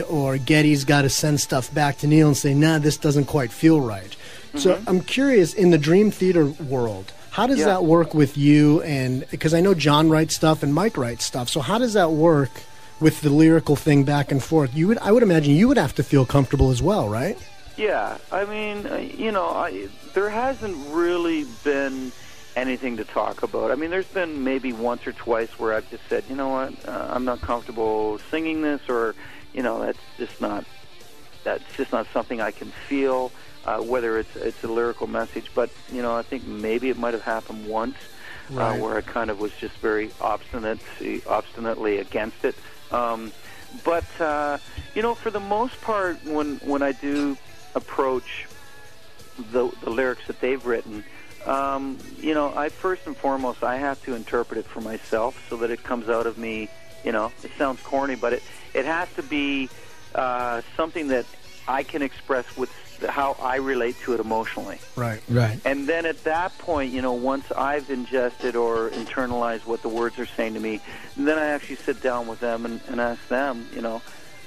or Geddy's got to send stuff back to Neil and say, nah, this doesn't quite feel right. So I'm curious, in the Dream Theater world, how does that work with you? And because I know John writes stuff and Mike writes stuff, so how does that work with the lyrical thing back and forth? I would imagine you would have to feel comfortable as well, right? Yeah, I mean, you know, there hasn't really been anything to talk about. I mean, there's been maybe once or twice where I've just said, you know what, I'm not comfortable singing this, or, you know, that's just not something I can feel, whether it's a lyrical message. But, you know, I think maybe it might have happened once, where I kind of was just very obstinately against it. But you know, for the most part, when I do approach the lyrics that they've written, you know, I first and foremost, I have to interpret it for myself so that it comes out of me. You know, it sounds corny, but it has to be something that I can express with how I relate to it emotionally. Right. And then at that point, you know, once I've ingested or internalized what the words are saying to me, then I actually sit down with them and ask them, you know,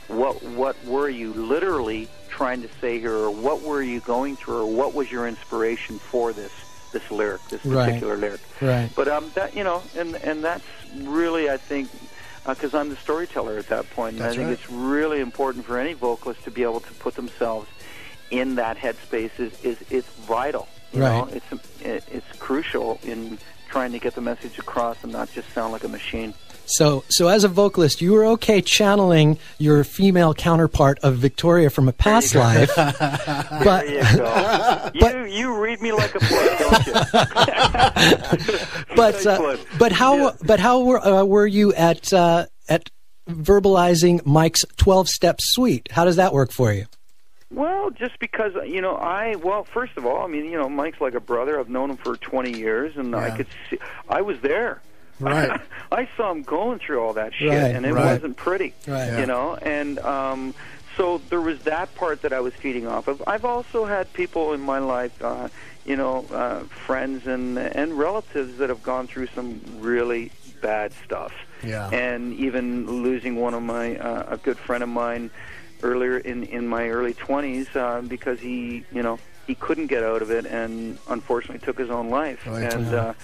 what were you literally trying to say here, or what were you going through, or what was your inspiration for this lyric, this particular lyric. Right. But that, you know, and that's really, I think, because I'm the storyteller at that point, and I think it's really important for any vocalist to be able to put themselves in that headspace. It's vital. You know? It's crucial in trying to get the message across and not just sound like a machine. So as a vocalist, you were okay channeling your female counterpart of Victoria from a past life. But there you go. You read me like a book, don't you? but how were you at verbalizing Mike's 12-step suite? How does that work for you? Well, just because, you know, first of all, I mean, you know, Mike's like a brother. I've known him for 20 years, and I could see, I was there. Right. I saw him going through all that shit, and it wasn't pretty, you know, and so there was that part that I was feeding off of. I've also had people in my life, you know, friends and relatives that have gone through some really bad stuff. Yeah. And even losing one of my a good friend of mine earlier in my early 20s because he couldn't get out of it and unfortunately took his own life. Right. And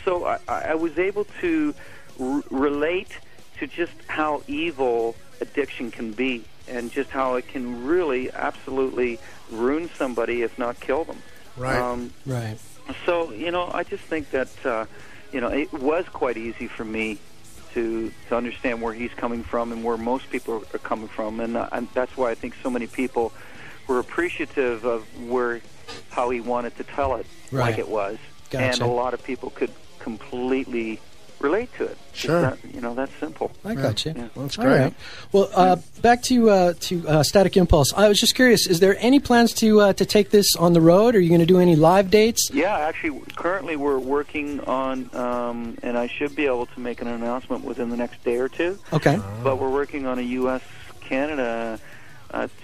so I was able to relate to just how evil addiction can be, and just how it can really absolutely ruin somebody, if not kill them. Right. Right. So, I just think that, it was quite easy for me to understand where he's coming from and where most people are coming from. And that's why I think so many people were appreciative of how he wanted to tell it like it was. Gotcha. And a lot of people could completely relate to it. Sure. That's simple. I got you. Yeah. Well, that's All great. right. Well, back to Static Impulse. I was just curious, is there any plans to take this on the road? Are you going to do any live dates? Yeah, actually, currently we're working on, and I should be able to make an announcement within the next day or two. Okay. But we're working on a U.S.-Canada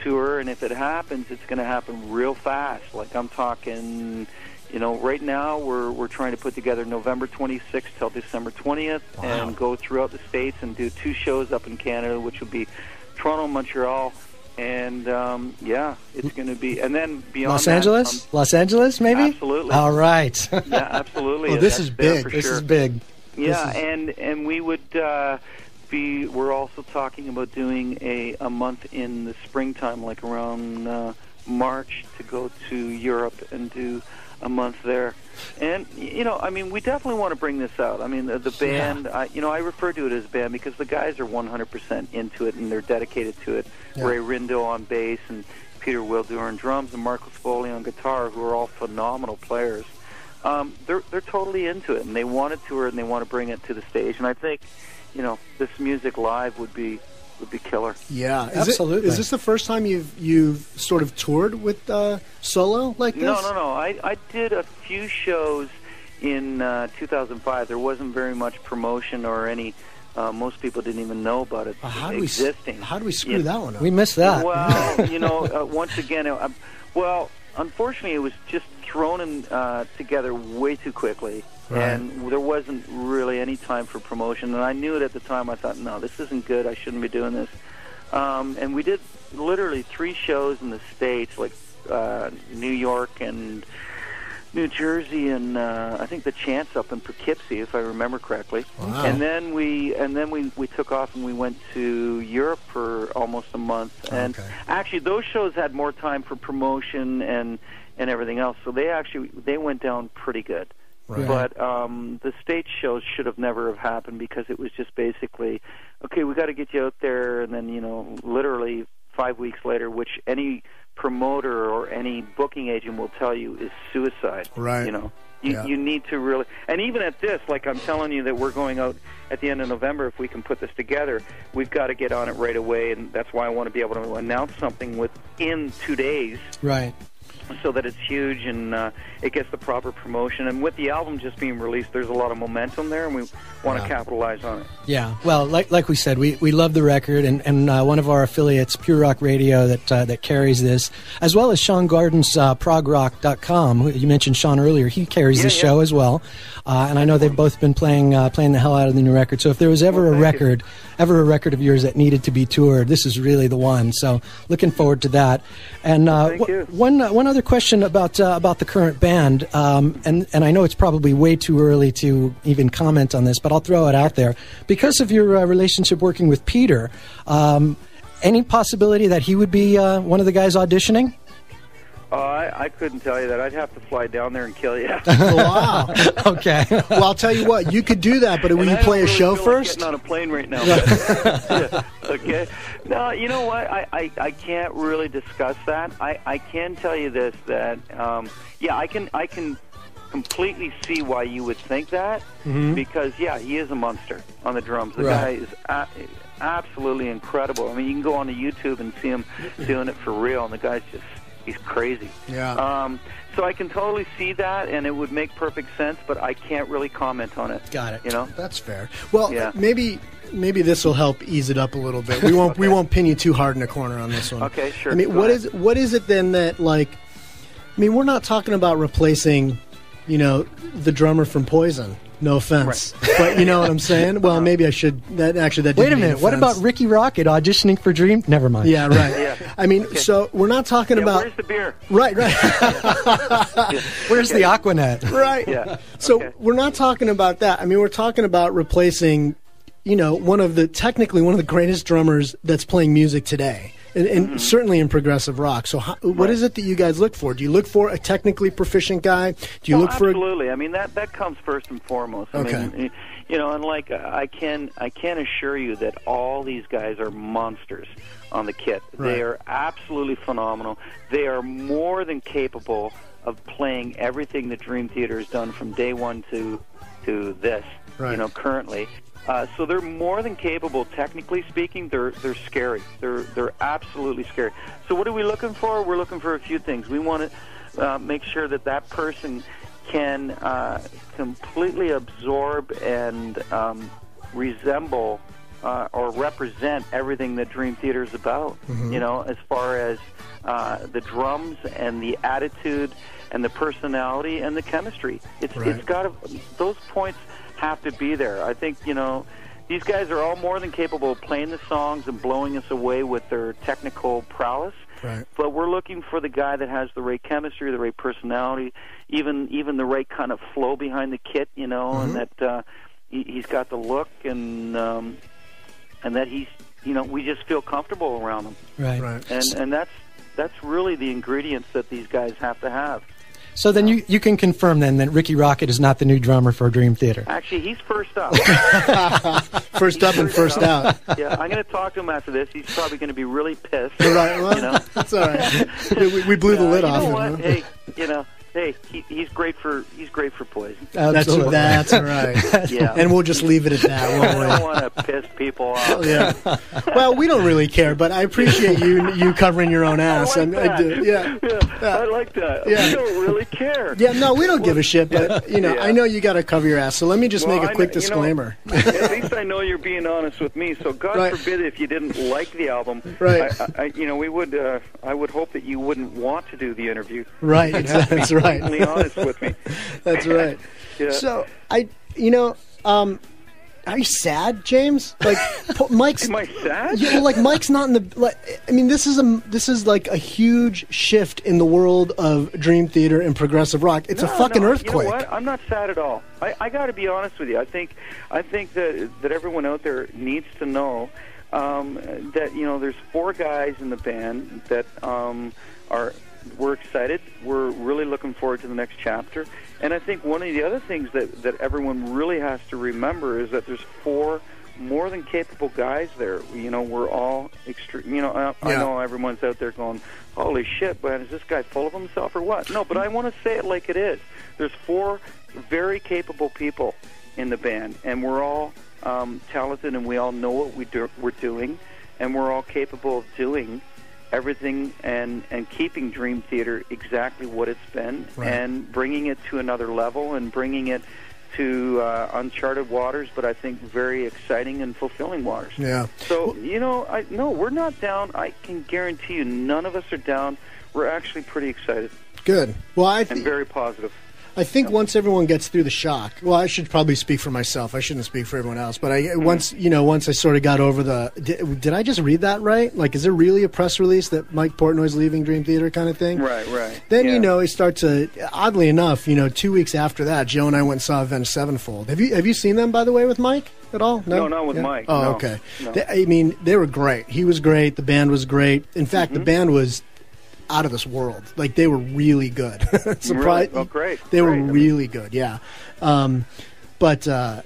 tour, and if it happens, it's going to happen real fast. Like, I'm talking... right now we're trying to put together November 26th till December 20th and go throughout the States and do 2 shows up in Canada, which will be Toronto, Montreal, and it's going to be, and then beyond Los Angeles, maybe? Absolutely. All right. Yeah, absolutely. Well, this is big. This is big. Yeah, and we would we're also talking about doing a month in the springtime, like around March, to go to Europe and do a month there. And, we definitely want to bring this out. I mean, the band, I refer to it as a band because the guys are 100% into it and they're dedicated to it. Yeah. Ray Rindo on bass and Peter Wildur on drums and Marco Spoli on guitar, who are all phenomenal players. They're totally into it, and they want to tour it and they want to bring it to the stage. And I think, this music live would be killer. Yeah, absolutely. Is this the first time you've sort of toured with solo like this? No. I did a few shows in 2005. There wasn't very much promotion or any. Most people didn't even know about it existing. How do we screw that one up? We missed that. Well, once again, unfortunately, it was just thrown in together way too quickly. Right. And there wasn't really any time for promotion. And I knew it at the time. I thought, no, this isn't good. I shouldn't be doing this. And we did literally 3 shows in the States, like New York and New Jersey, and I think the Chance up in Poughkeepsie, if I remember correctly. Wow. And then we took off and we went to Europe for almost a month. And actually, those shows had more time for promotion and everything else. So they went down pretty good. Right. But the stage shows should have never have happened because it was just basically, okay, we got to get you out there, and then literally 5 weeks later, which any promoter or any booking agent will tell you is suicide. Right. You need to really, and even at this, like I'm telling you that we're going out at the end of November. If we can put this together, we've got to get on it right away, and that's why I want to be able to announce something within 2 days. Right. So that it's huge and it gets the proper promotion. And with the album just being released, there's a lot of momentum there, and we want to capitalize on it. Yeah, well, like we said, we love the record, and one of our affiliates, Pure Rock Radio, that carries this, as well as Sean Garden's progrock.com. You mentioned Sean earlier; he carries this show as well, and I know they've both been playing the hell out of the new record. So if there was ever a record of yours that needed to be toured, this is really the one. So looking forward to that. And one other question about the current band, and I know it's probably way too early to even comment on this, but I'll throw it out there. Because of your relationship working with Peter, any possibility that he would be one of the guys auditioning? I couldn't tell you that. I'd have to fly down there and kill you. Wow. Okay. Well, I'll tell you what. You could do that, but will you play a show first? I'm getting on a plane right now. Okay. No, you know what? I can't really discuss that. I can tell you this, that I can completely see why you would think that, because he is a monster on the drums. The guy is absolutely incredible. I mean, you can go on to YouTube and see him doing it for real, and the guy's he's crazy. Yeah. So I can totally see that, and it would make perfect sense, but I can't really comment on it. Got it. That's fair. Well, maybe this will help ease it up a little bit. We won't we won't pin you too hard in a corner on this one. Okay, sure. I mean, what is it then that, like? I mean, we're not talking about replacing, the drummer from Poison. No offense, but you know what I'm saying. Well, maybe I should. That didn't Wait a mean minute. What offense. about Ricky Rocket auditioning for Dream? Never mind. Yeah, right. Yeah. I mean, so we're not talking about. Where's the beer? Right. Where's the Aquanet? Right. Yeah. So we're not talking about that. I mean, we're talking about replacing, one of the greatest drummers that's playing music today. And certainly in progressive rock. So what is it that you guys look for? Do you look for a technically proficient guy? Do you look for absolutely. I mean, that comes first and foremost. I mean, and like I can assure you that all these guys are monsters on the kit. Right. They are absolutely phenomenal. They are more than capable of playing everything that Dream Theater has done from day one to this. Right. Currently. So they're more than capable, technically speaking. They're scary. They're absolutely scary. So what are we looking for? We're looking for a few things. We want to make sure that person can completely absorb and resemble or represent everything that Dream Theater is about. As far as the drums and the attitude and the personality and the chemistry. It's got those points have to be there. I think, these guys are all more than capable of playing the songs and blowing us away with their technical prowess. Right. But we're looking for the guy that has the right chemistry, the right personality, even the right kind of flow behind the kit, and that he's got the look and that he's, we just feel comfortable around him. Right. And that's really the ingredients that these guys have to have. So then you can confirm then that Ricky Rocket is not the new drummer for Dream Theater. Actually, he's first up. First up and first out. Yeah, I'm going to talk to him after this. He's probably going to be really pissed. Right, well, that's all right. We blew the lid off You know him. what? Hey, he's great for Poison. Absolutely. That's right. Yeah. And we'll just leave it at that, I won't we? don't want to piss people off. Yeah. Well, we don't really care, but I appreciate you covering your own ass. I like that. I do. Yeah. I like that. Yeah. We don't really care. Yeah, no, we don't give a shit, but I know you got to cover your ass. So let me just make a quick disclaimer. At least I know you're being honest with me. So God forbid if you didn't like the album. Right. We would. I would hope that you wouldn't want to do the interview. Right. That's right. Completely honest with me. That's right. Yeah. So are you sad, James? Like Mike's. Am I sad? Yeah, well, Mike's not in the. This is like a huge shift in the world of Dream Theater and progressive rock. It's a fucking earthquake. You know what? I'm not sad at all. I got to be honest with you. I think that everyone out there needs to know that there's 4 guys in the band that we're excited. We're really looking forward to the next chapter. And I think one of the other things that everyone really has to remember is that there's 4 more than capable guys there. We're all extreme. I know everyone's out there going, "Holy shit, man, is this guy full of himself or what?" No, but I want to say it like it is. There's 4 very capable people in the band, and we're all talented, and we all know what we're doing, and we're all capable of doing everything and keeping Dream Theater exactly what it's been, and bringing it to another level and bringing it to uncharted waters, but I think very exciting and fulfilling waters. Yeah. So, no, we're not down. I can guarantee you none of us are down. We're actually pretty excited. Good. Well, and very positive. I think once everyone gets through the shock, well, I should probably speak for myself. I shouldn't speak for everyone else. But once I sort of got over did I just read that right? Like, is there really a press release that Mike Portnoy's leaving Dream Theater kind of thing? Right. Then, he starts to, oddly enough, 2 weeks after that, Joe and I went and saw Avenged Sevenfold. Have you seen them, by the way, with Mike at all? No, not with Mike. Oh, no. okay. No. They were great. He was great. The band was great. In fact, the band was out of this world. Like, they were really good. Surprised. Really? Oh, great. They were really good. Yeah. That's a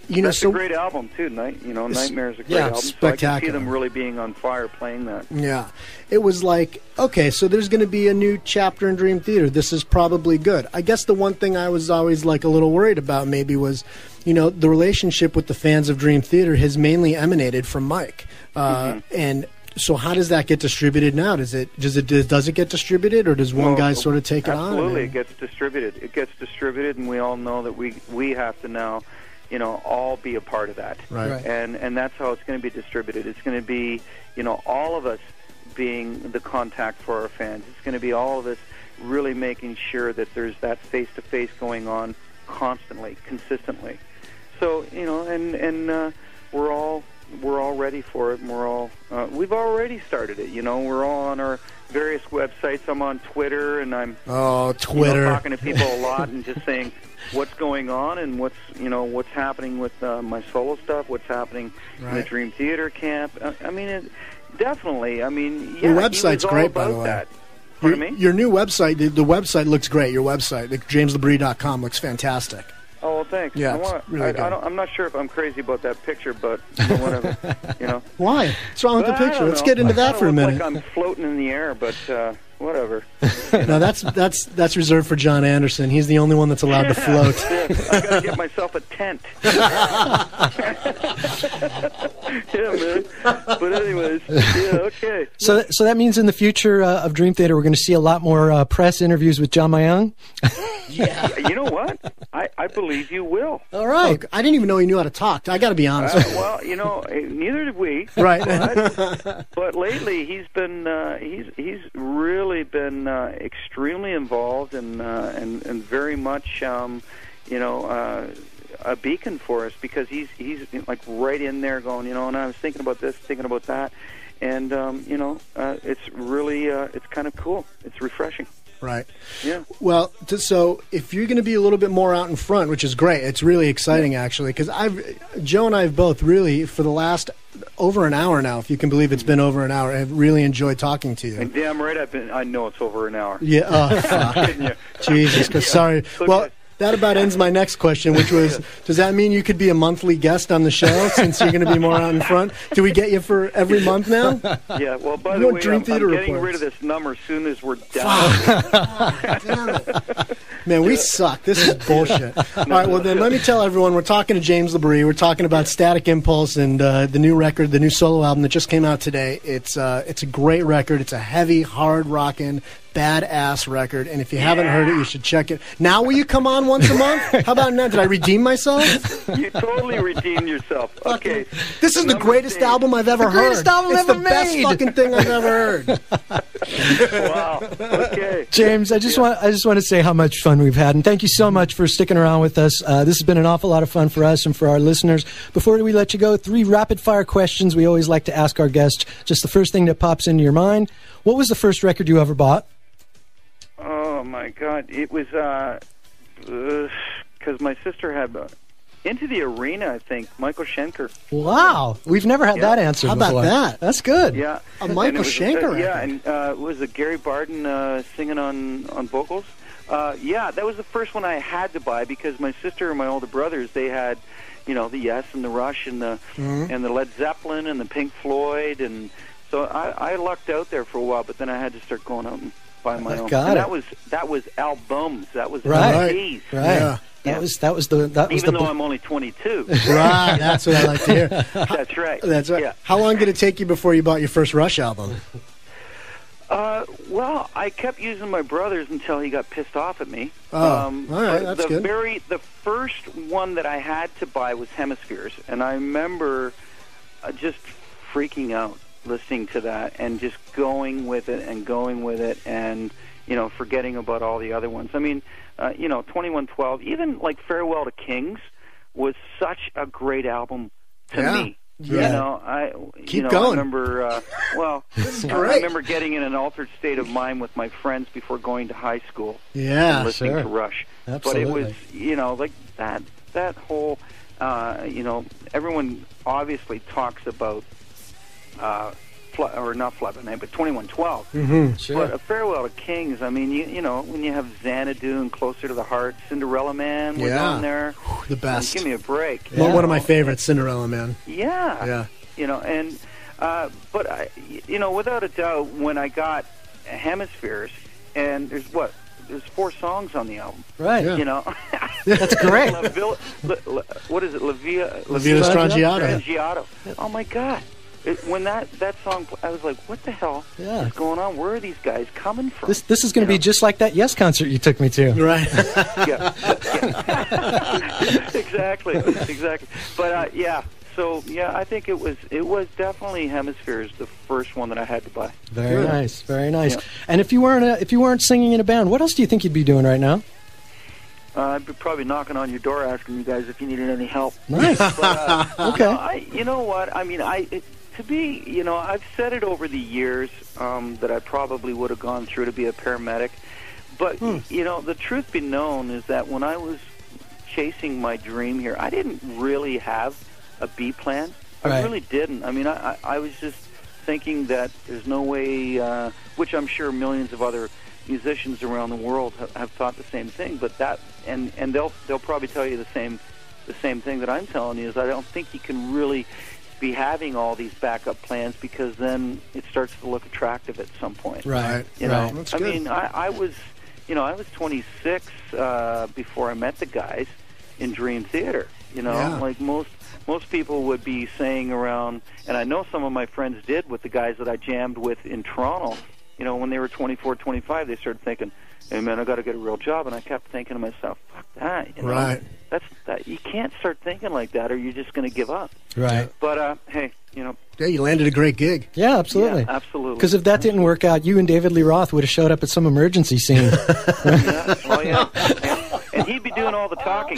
great album too. Nightmare's a great album. Spectacular. So I can see them really being on fire playing that. Yeah, it was like, okay, so there's going to be a new chapter in Dream Theater. This is probably good. I guess the one thing I was always like a little worried about maybe was, the relationship with the fans of Dream Theater has mainly emanated from Mike, and. So how does that get distributed now? Does it get distributed, or does one guy sort of take it on? Absolutely, it gets distributed. It gets distributed, and we all know that we have to now, all be a part of that. Right. And that's how it's going to be distributed. It's going to be, all of us being the contact for our fans. It's going to be all of us really making sure that there's that face-to-face going on constantly, consistently. So and we're all ready for it, and we've already started it. We're all on our various websites. I'm on Twitter, and I'm Twitter talking to people a lot and just saying what's going on and what's happening with my solo stuff, what's happening in the Dream Theater camp. Definitely. Your website's great, by the way. That. Pardon me? Your new website, the website looks great. Your website, JamesLabrie.com, looks fantastic. Oh, well, thanks. Yeah, I'm not sure if I'm crazy about that picture, but whatever. Why? What's wrong with the picture? Let's get into that for a minute. Like I'm floating in the air, but whatever. No, that's reserved for John Anderson. He's the only one that's allowed to float. I gotta get myself a tent. Yeah, man. But anyways, okay. So that means in the future of Dream Theater, we're going to see a lot more press interviews with John Mayung? Yeah. You know what? I believe you will. All right. Look, I didn't even know he knew how to talk. I got to be honest. Well, neither did we. Right. But lately, he's been he's really been extremely involved and very much a beacon for us, because he's like right in there going, and I was thinking about this, thinking about that, and it's really it's kind of cool. It's refreshing. Right. Yeah. Well, so if you're going to be a little bit more out in front, which is great, it's really exciting actually, because Joe and I have both really, for the last over an hour now, if you can believe it's been over an hour, I've really enjoyed talking to you. And damn right, I know it's over an hour. Yeah. Oh, fuck. Jesus, sorry. Well. That about ends my next question, which was, does that mean you could be a monthly guest on the show since you're going to be more out in front? Do we get you for every month now? Yeah, well, by the way, I'm getting rid of this number as soon as we're done. Damn it. Man, we suck. This is bullshit. All right, well, then let me tell everyone, we're talking to James Labrie. We're talking about Static Impulse and the new record, the new solo album that just came out today. It's a great record. It's a heavy, hard-rocking, badass record, and if you haven't heard it, you should check it. Now will you come on once a month? How about now? Did I redeem myself? You totally redeemed yourself. Okay. This is the greatest album I've ever heard. Greatest album it's ever the made. best fucking thing I've ever heard. Wow. Okay. James, I just want to say how much fun we've had, and thank you so much for sticking around with us. This has been an awful lot of fun for us and for our listeners. Before we let you go, 3 rapid-fire questions we always like to ask our guests. Just the first thing that pops into your mind. What was the first record you ever bought? Oh, my God. It was because my sister had Into the Arena, I think, Michael Schenker. Wow. We've never had that answer before. How about that? That's good. Yeah. A Michael Schenker record. Yeah, and was it Gary Barden singing on vocals? Yeah, that was the first one I had to buy because my sister and my older brothers, they had, the Yes and the Rush and the and the Led Zeppelin and the Pink Floyd, and so I lucked out there for a while, but then I had to start going out and by my own. Got and it. that was albums. That was LPs. Right. Yeah. That was the Even though I'm only 22. Right. That's what I like to hear. That's right. That's right. Yeah. How long did it take you before you bought your first Rush album? Well, I kept using my brother's until he got pissed off at me. Oh, all right, that's good. The first one that I had to buy was Hemispheres, and I remember just freaking out listening to that and just going with it and forgetting about all the other ones. I mean, 2112, even like Farewell to Kings was such a great album to me. Yeah. I going. I remember, this is great. I remember getting in an altered state of mind with my friends before going to high school. Yeah, and listening to Rush. Absolutely. But it was, like that whole, everyone obviously talks about, or not Fly By Night, but 2112. Mm-hmm. Sure. But A Farewell to Kings, I mean, when you have Xanadu and Closer to the Heart, Cinderella Man was on there. The best. Give me a break. Well, one of my favorites, Cinderella Man. Yeah. And but without a doubt, when I got Hemispheres, and there's 4 songs on the album. Right. Yeah. That's great. What is it? La Via Strangiato. Oh my God. When that song, I was like, what the hell is going on? Where are these guys coming from? This is going to be just like that Yes concert you took me to. Right. Yeah. Exactly. But so I think it was definitely Hemispheres, the first one that I had to buy. Very nice. Yeah. And if you weren't singing in a band, what else do you think you'd be doing right now? I'd be probably knocking on your door asking you guys if you needed any help. Nice. But, Okay. you know what? I mean, to be, I've said it over the years that I probably would have gone through to be a paramedic. But, the truth be known is that when I was chasing my dream here, I didn't really have a B plan. I really didn't. I mean, I was just thinking that there's no way, which I'm sure millions of other musicians around the world have thought the same thing, but that and they'll probably tell you the same thing that I'm telling you, is I don't think you can really be having all these backup plans, because then it starts to look attractive at some point. Right. That's good. I mean, I was 26 before I met the guys in Dream Theater. Like most people would be saying around, and I know some of my friends did with the guys that I jammed with in Toronto. When they were 24, 25, they started thinking, "Hey man, I got to get a real job." And I kept thinking to myself, "Fuck that!" Right. That's that. You can't start thinking like that, or you're just going to give up. Right. But hey, Yeah, you landed a great gig. Yeah, absolutely. Yeah, absolutely. Because if that didn't work out, you and David Lee Roth would have showed up at some emergency scene. Yeah. And he'd be doing all the talking.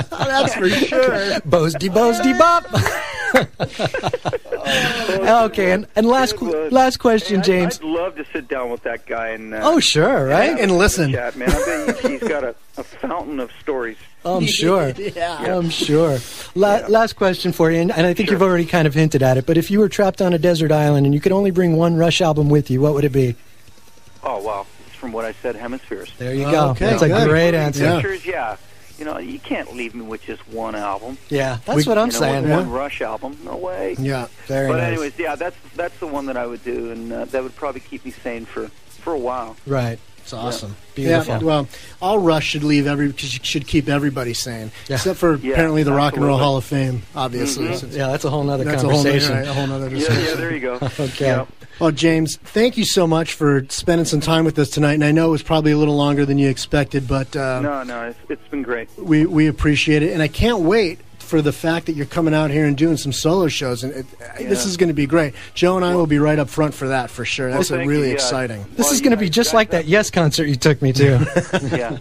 That's for sure. Bosdy bop. Okay, and last question, James. I'd love to sit down with that guy and sure, right? And listen. chat, man. I bet he's got a fountain of stories. I'm sure. Yeah. I'm sure. Last question for you, and I think you've already kind of hinted at it, but if you were trapped on a desert island and you could only bring one Rush album with you, what would it be? Oh, wow. It's from what I said, Hemispheres. There you go. Okay, That's a good. great answer. Yeah. Pictures, yeah. You can't leave me with just one album. Yeah, that's what I'm saying. With one Rush album. No way. Yeah. Very But nice. anyways, yeah, that's the one that I would do, and that would probably keep me sane for a while. Right. It's awesome. Beautiful. Yeah, well, all Rush should leave should keep everybody sane, Yeah. except for apparently the Rock and Roll absolutely. Hall of Fame, obviously. Mhm. Since Yeah, that's a whole nother that's conversation. a whole nother discussion. Yeah, there you go. Okay. Yeah. Well, James, thank you so much for spending some time with us tonight. And I know it was probably a little longer than you expected, but No, it's been great. we appreciate it. And I can't wait for the fact that you're coming out here and doing some solo shows. And this is going to be great. Joe and I will be right up front for that for sure. That's thank really you, yeah. exciting. This Well, is you going to be guys just got like that that. Yes concert you took me to. Yeah.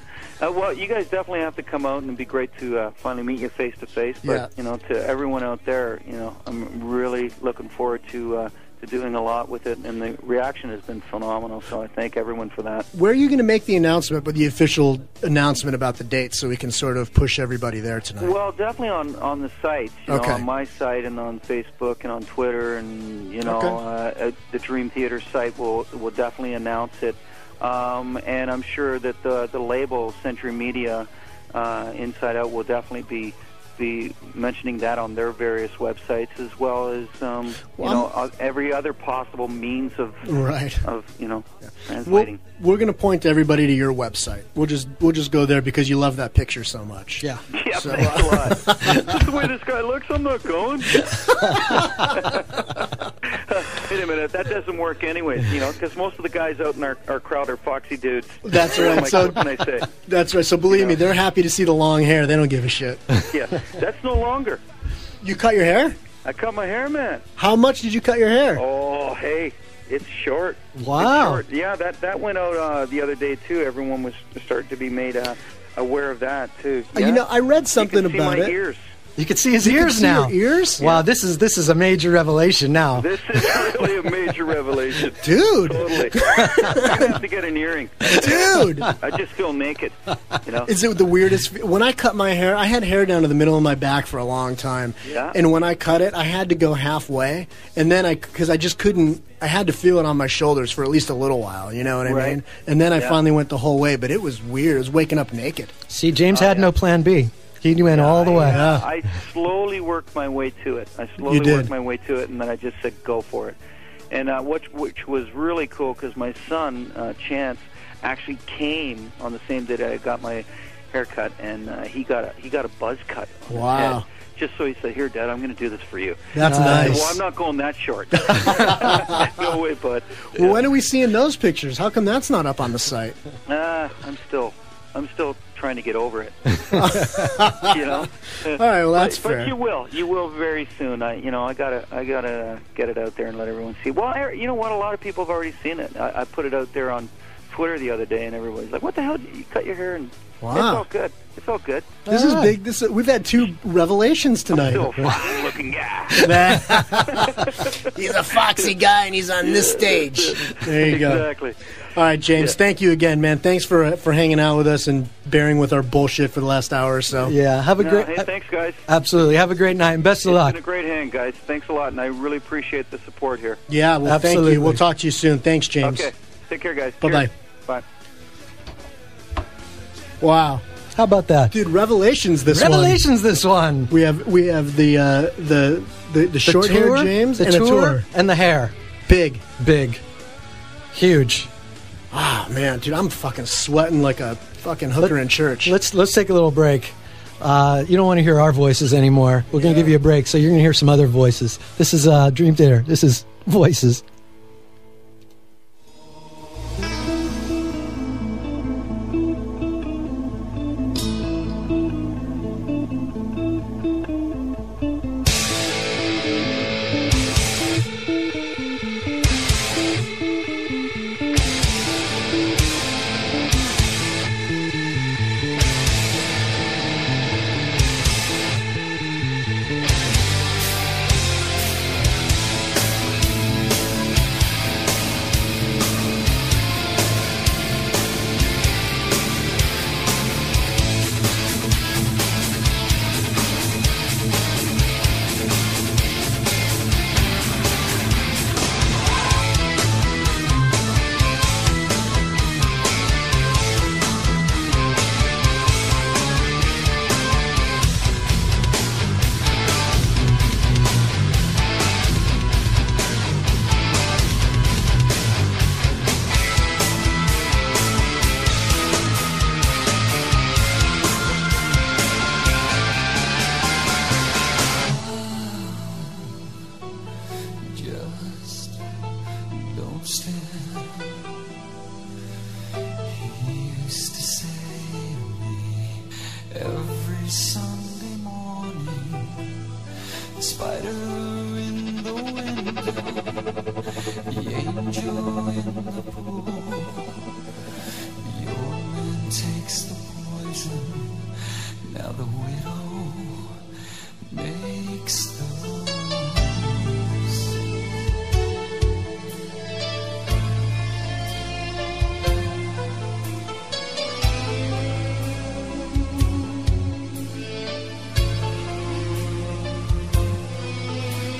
Well, you guys definitely have to come out, and it'd be great to finally meet you face to face. But to everyone out there, I'm really looking forward to doing a lot with it, and the reaction has been phenomenal. So I thank everyone for that. Where are you going to make the announcement, but the official announcement about the date, so we can sort of push everybody there tonight? Well, definitely on the site, on my site and on Facebook and on Twitter, and the Dream Theater site will definitely announce it. And I'm sure that the label Century Media, Inside Out, will definitely be mentioning that on their various websites, as well as every other possible means of translating. We're going to point everybody to your website. We'll just go there because you love that picture so much. Yeah. Yeah, thanks a lot. Just the way this guy looks, I'm not going. Wait a minute, that doesn't work anyways, because most of the guys out in our crowd are foxy dudes. That's right. So what can I say? That's right. So believe me, they're happy to see the long hair. They don't give a shit. Yeah, that's no longer. You cut your hair? I cut my hair, man. How much did you cut your hair? Oh, hey, it's short. Wow. It's short. Yeah, that went out the other day too. Everyone was starting to be made aware of that too. Yeah. I read something you can about see my it. Ears. You can see his You can ears see now. your ears? Wow, this is a major revelation now. This is really a major revelation. Dude. Totally. I have to get an earring. Dude. I just feel naked. Is it the weirdest? When I cut my hair, I had hair down to the middle of my back for a long time. Yeah. And when I cut it, I had to go halfway. And then because I just couldn't, I had to feel it on my shoulders for at least a little while. You know what I Right. mean? And then I finally went the whole way, but it was weird. It was waking up naked. See, James had no plan B. He went all the way. I slowly worked my way to it. You did. Worked my way to it, and then I just said, go for it. And which was really cool, because my son, Chance, actually came on the same day that I got my haircut, and he got a buzz cut on his head. Just so he said, "Here, Dad, I'm going to do this for you." That's I nice. said, well, I'm not going that short. No way, bud. Well, when are we seeing those pictures? How come that's not up on the site? I'm still trying to get over it. All right, well, that's fair. But you will very soon. I gotta get it out there and let everyone see. Well, you know what? A lot of people have already seen it. I put it out there on Twitter the other day, and everybody's like, "What the hell? Did you cut your hair?" And Wow. it's all good. It's all good. This is big. We've had 2 revelations tonight. Still a fine-looking guy. He's a foxy guy, and he's on this stage. There you go. Exactly. All right, James. Yeah. Thank you again, man. Thanks for hanging out with us and bearing with our bullshit for the last hour or so. Yeah, have a great... Hey, thanks, guys. Absolutely. Have a great night, and best of luck. It's been a great hang, guys. Thanks a lot, and I really appreciate the support here. Yeah, well, Absolutely. thank you. We'll talk to you soon. Thanks, James. Okay. Take care, guys. Bye-bye. Cheers. Bye. Wow. How about that? Dude, revelations this one. We have the short hair James the and tour, a tour. and the hair. Big. Huge. Ah, man, dude, I'm fucking sweating like a fucking hooker in church. Let's take a little break. You don't want to hear our voices anymore. We're going to give you a break, so you're going to hear some other voices. This is Dream Theater. This is Voices.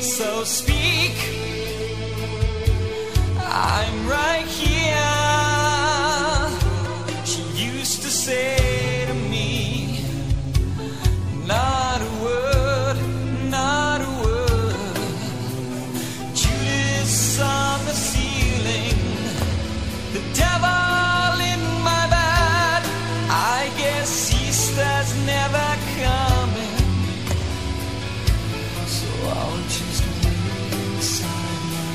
So speak, I'm right here. She used to say to me, not a word, not a word. Judas on the ceiling, the devil in my bed. I guess Easter's never coming. I'll choose to live inside my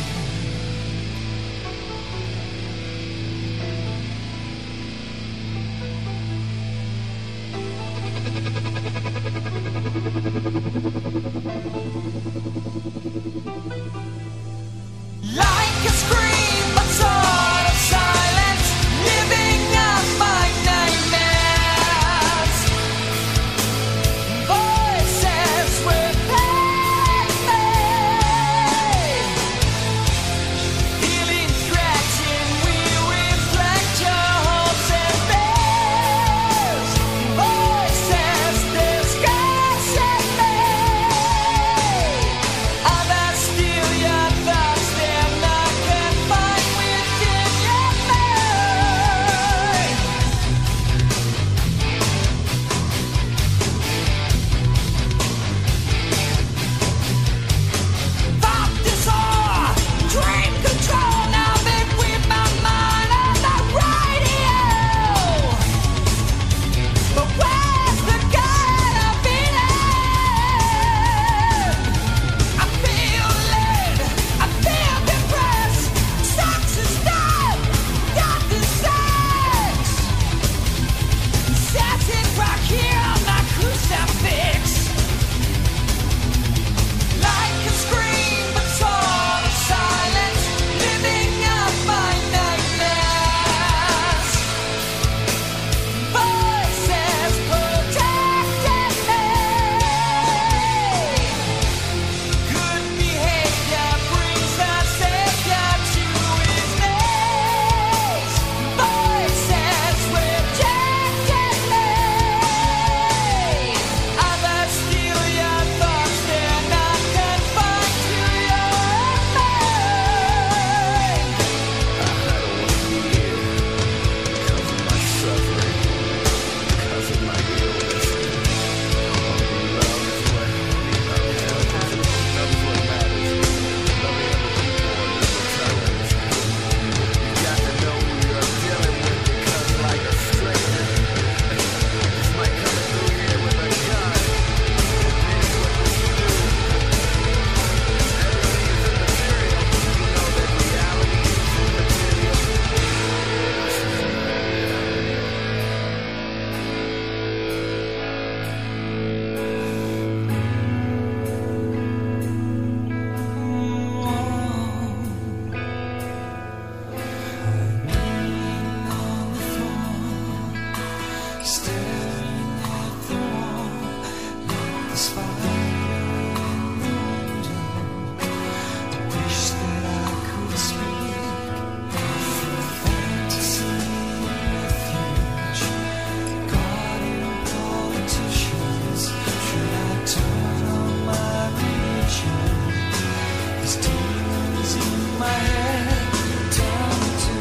head. staring at the wall like the spider in the window. I wish that I could speak fantasy refuge, guarding politicians. Should I turn on my religion? There's demons in my head, turn to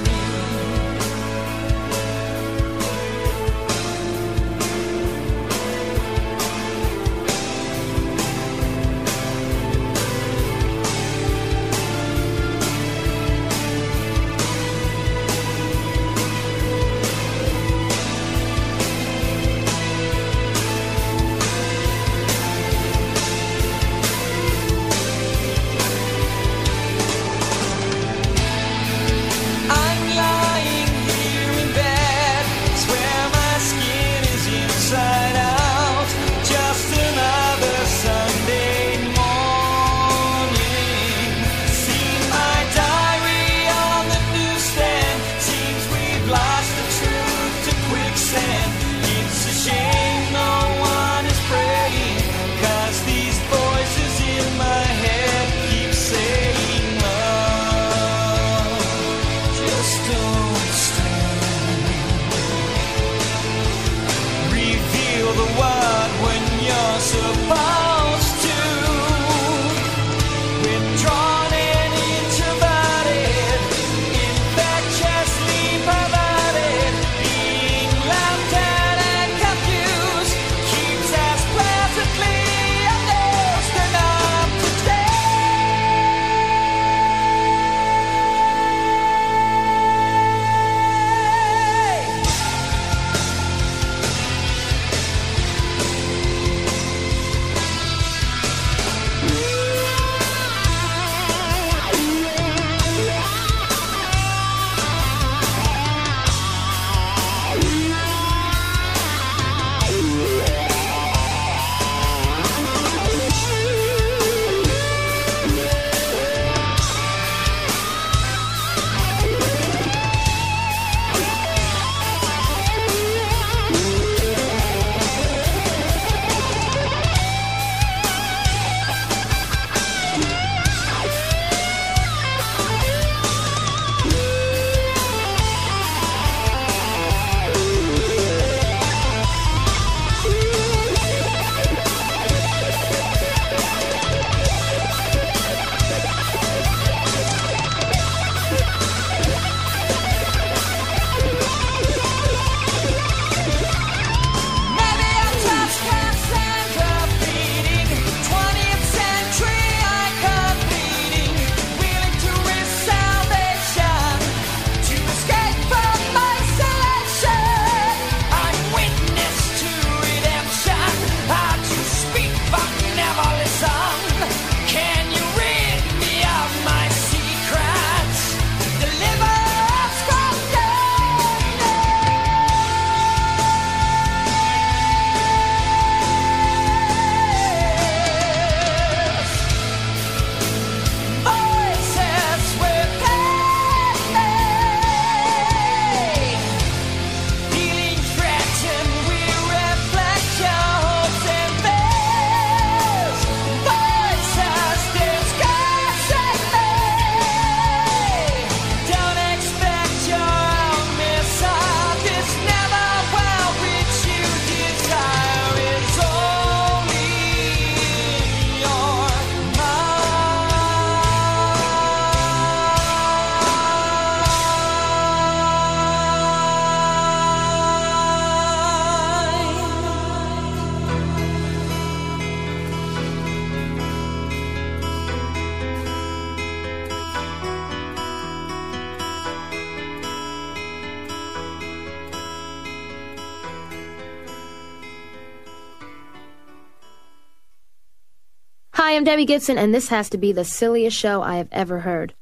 Hi, I'm Debbie Gibson, and this has to be the silliest show I have ever heard.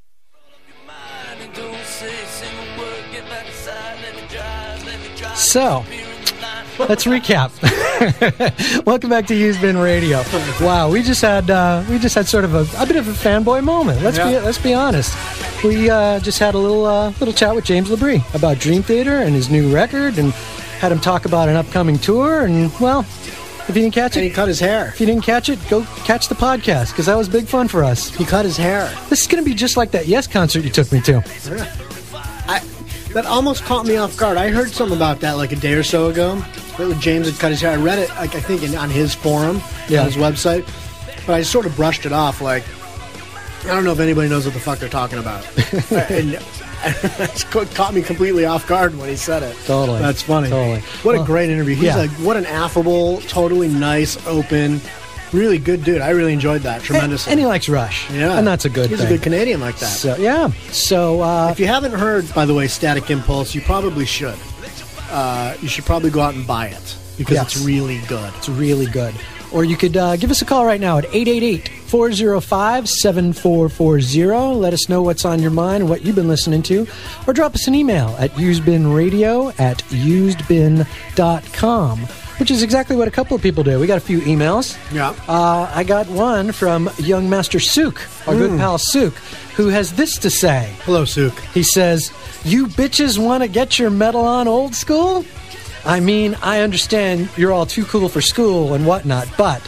So, let's recap. Welcome back to Used Bin Radio. Wow, we just had sort of a bit of a fanboy moment. Let's be honest. We just had a little chat with James LaBrie about Dream Theater and his new record and Had him talk about an upcoming tour, and, well, if you didn't catch it... And he cut his hair. If you didn't catch it, go catch the podcast, because that was big fun for us. He cut his hair. This is going to be just like that Yes concert you took me to. That almost caught me off guard. I heard something about that like a day or so ago. That James had cut his hair. I read it, like, I think, on his forum, on his website. But I sort of brushed it off, like, I don't know if anybody knows what the fuck they're talking about. And it caught me completely off guard when he said it. Totally. That's funny. Totally. What a great interview. He's like, what an affable, totally nice, open, really good dude. I really enjoyed that tremendously. And he likes Rush. Yeah. And that's a good thing. He's a good Canadian like that. So, yeah. So, if you haven't heard, by the way, Static Impulse, you probably should. You should probably go out and buy it because it's really good. It's really good. Or you could give us a call right now at 888-405-7440. Let us know what's on your mind and what you've been listening to. Or drop us an email at usedbinradio@usedbin.com, which is exactly what a couple of people do. We got a few emails. Yeah. I got one from young Master Sook, our good pal Sook, who has this to say. Hello, Sook. He says, "You bitches want to get your metal on old school? I mean, I understand you're all too cool for school and whatnot, but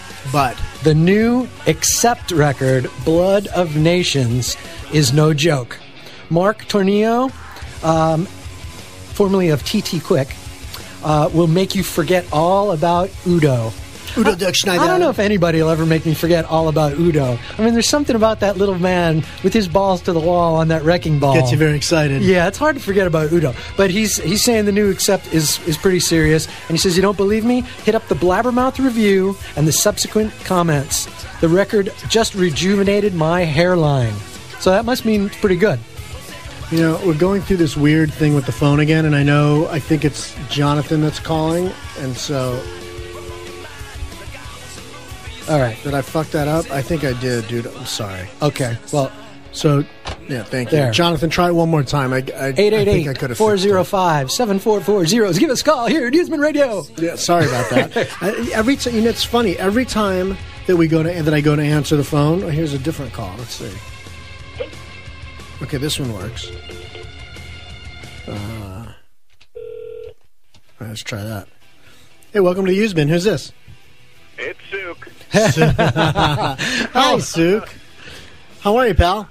the new Accept record, Blood of Nations, is no joke. Mark Tornillo, formerly of TT Quick, will make you forget all about Udo." Udo Dirkschneider. I don't know if anybody will ever make me forget all about Udo. I mean, there's something about that little man with his balls to the wall on that wrecking ball. Gets you very excited. Yeah, it's hard to forget about Udo. But he's saying the new Accept is pretty serious. And he says, you don't believe me? Hit up the Blabbermouth review and the subsequent comments. The record just rejuvenated my hairline. So that must mean it's pretty good. You know, we're going through this weird thing with the phone again, and I think it's Jonathan that's calling, and so... All right. Did I fuck that up? I think I did, dude. I'm sorry. Okay. Well, so, yeah, thank you. There. Jonathan, try it one more time. I think I could have 888-405-7440. Give us a call here at Newsman Radio. Yeah, sorry about that. Every time, it's funny. Every time that I go to answer the phone, here's a different call. Let's see. Okay, this one works. All right, let's try that. Hey, welcome to Usebin. Who's this? It's Sook. Hi, Sook. How are you, pal?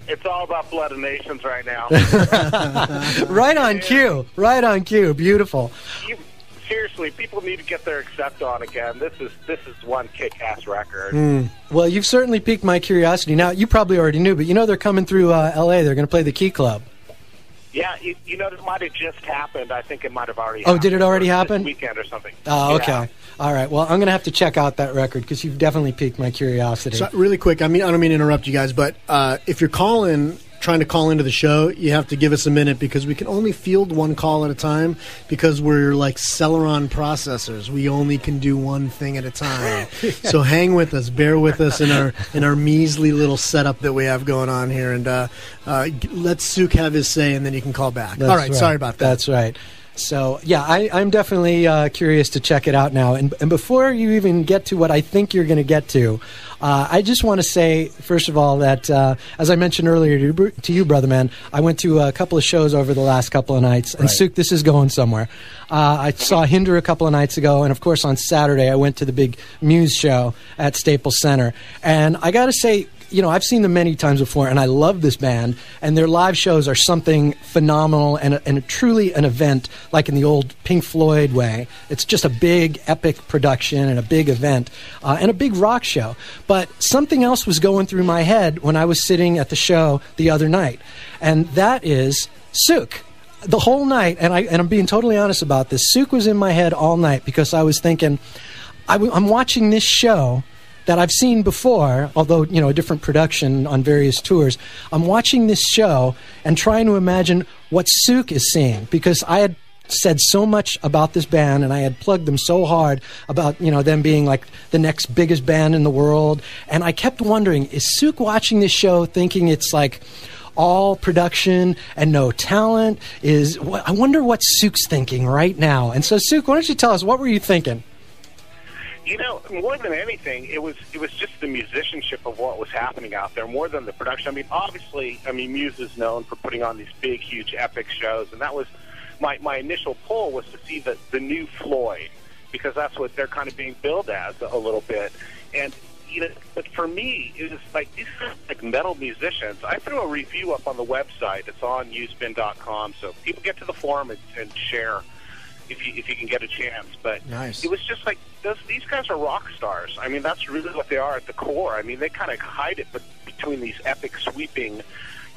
It's all about Blood of Nations right now. Right on cue. Right on cue. Beautiful. Seriously, people need to get their Accept on again. This is one kick-ass record. Well, you've certainly piqued my curiosity. Now, you probably already knew, but you know they're coming through L.A. They're going to play the Key Club. Yeah, you know, it might have just happened. I think it might have already happened. Oh, did it already happen? This weekend or something. Oh, okay. Yeah. All right. Well, I'm going to have to check out that record because you've definitely piqued my curiosity. So, really quick, I don't mean to interrupt you guys, but if you're trying to call into the show, you have to give us a minute because we can only field one call at a time because we're like Celeron processors. We only can do one thing at a time. So hang with us, bear with us in our measly little setup that we have going on here, and let Sook have his say, and then you can call back. That's all right, right. Sorry about that. That's right. So, yeah, I'm definitely curious to check it out now. And before you even get to what I think you're going to get to, I just want to say, first of all, that as I mentioned earlier to you, brother man, I went to a couple of shows over the last couple of nights. And, Sook, this is going somewhere. I saw Hinder a couple of nights ago. And, of course, on Saturday, I went to the big Muse show at Staples Center. And I got to say, you know, I've seen them many times before, and I love this band, and their live shows are something phenomenal and truly an event, like in the old Pink Floyd way. It's just a big, epic production and a big event and a big rock show. But something else was going through my head when I was sitting at the show the other night, and that is Sook. The whole night, and I'm being totally honest about this, Sook was in my head all night because I was thinking, I'm watching this show that I've seen before, although, you know, a different production on various tours. I'm watching this show and trying to imagine what Sook is seeing, because I had said so much about this band and I had plugged them so hard about, you know, them being like the next biggest band in the world. And I kept wondering, is Sook watching this show thinking it's like all production and no talent? I wonder what Sook's thinking right now. And so, Sook, why don't you tell us, what were you thinking? You know, more than anything, it was just the musicianship of what was happening out there, more than the production. I mean, obviously, Muse is known for putting on these big, huge, epic shows, and that was my initial pull was to see the new Floyd, because that's what they're kind of being billed as a little bit. And but for me, it was like these are like metal musicians. I threw a review up on the website. It's on usebin.com, so people get to the forum and share if you can get a chance. But nice. It was just like these guys are rock stars. I mean, that's really what they are at the core. I mean, they kind of hide it between these epic sweeping,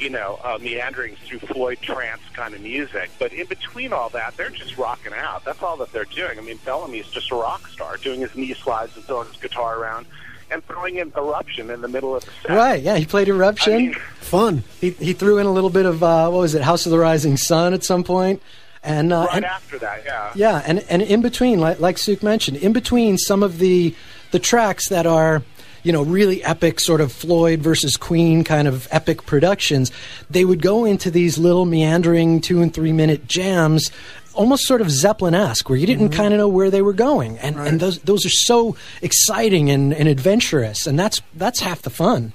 meanderings through Floyd trance kind of music. But in between all that, they're just rocking out. That's all that they're doing. I mean, Bellamy is just a rock star, doing his knee slides and throwing his guitar around and throwing in Eruption in the middle of the set. Right, yeah, he played Eruption. I mean, fun. He threw in a little bit of, House of the Rising Sun at some point. And after that, yeah. Yeah, and in between, like Suk mentioned, in between some of the tracks that are, really epic, sort of Floyd versus Queen kind of epic productions, they would go into these little meandering 2 and 3 minute jams, almost sort of Zeppelin-esque, where you didn't kind of know where they were going, and those are so exciting and adventurous, and that's half the fun.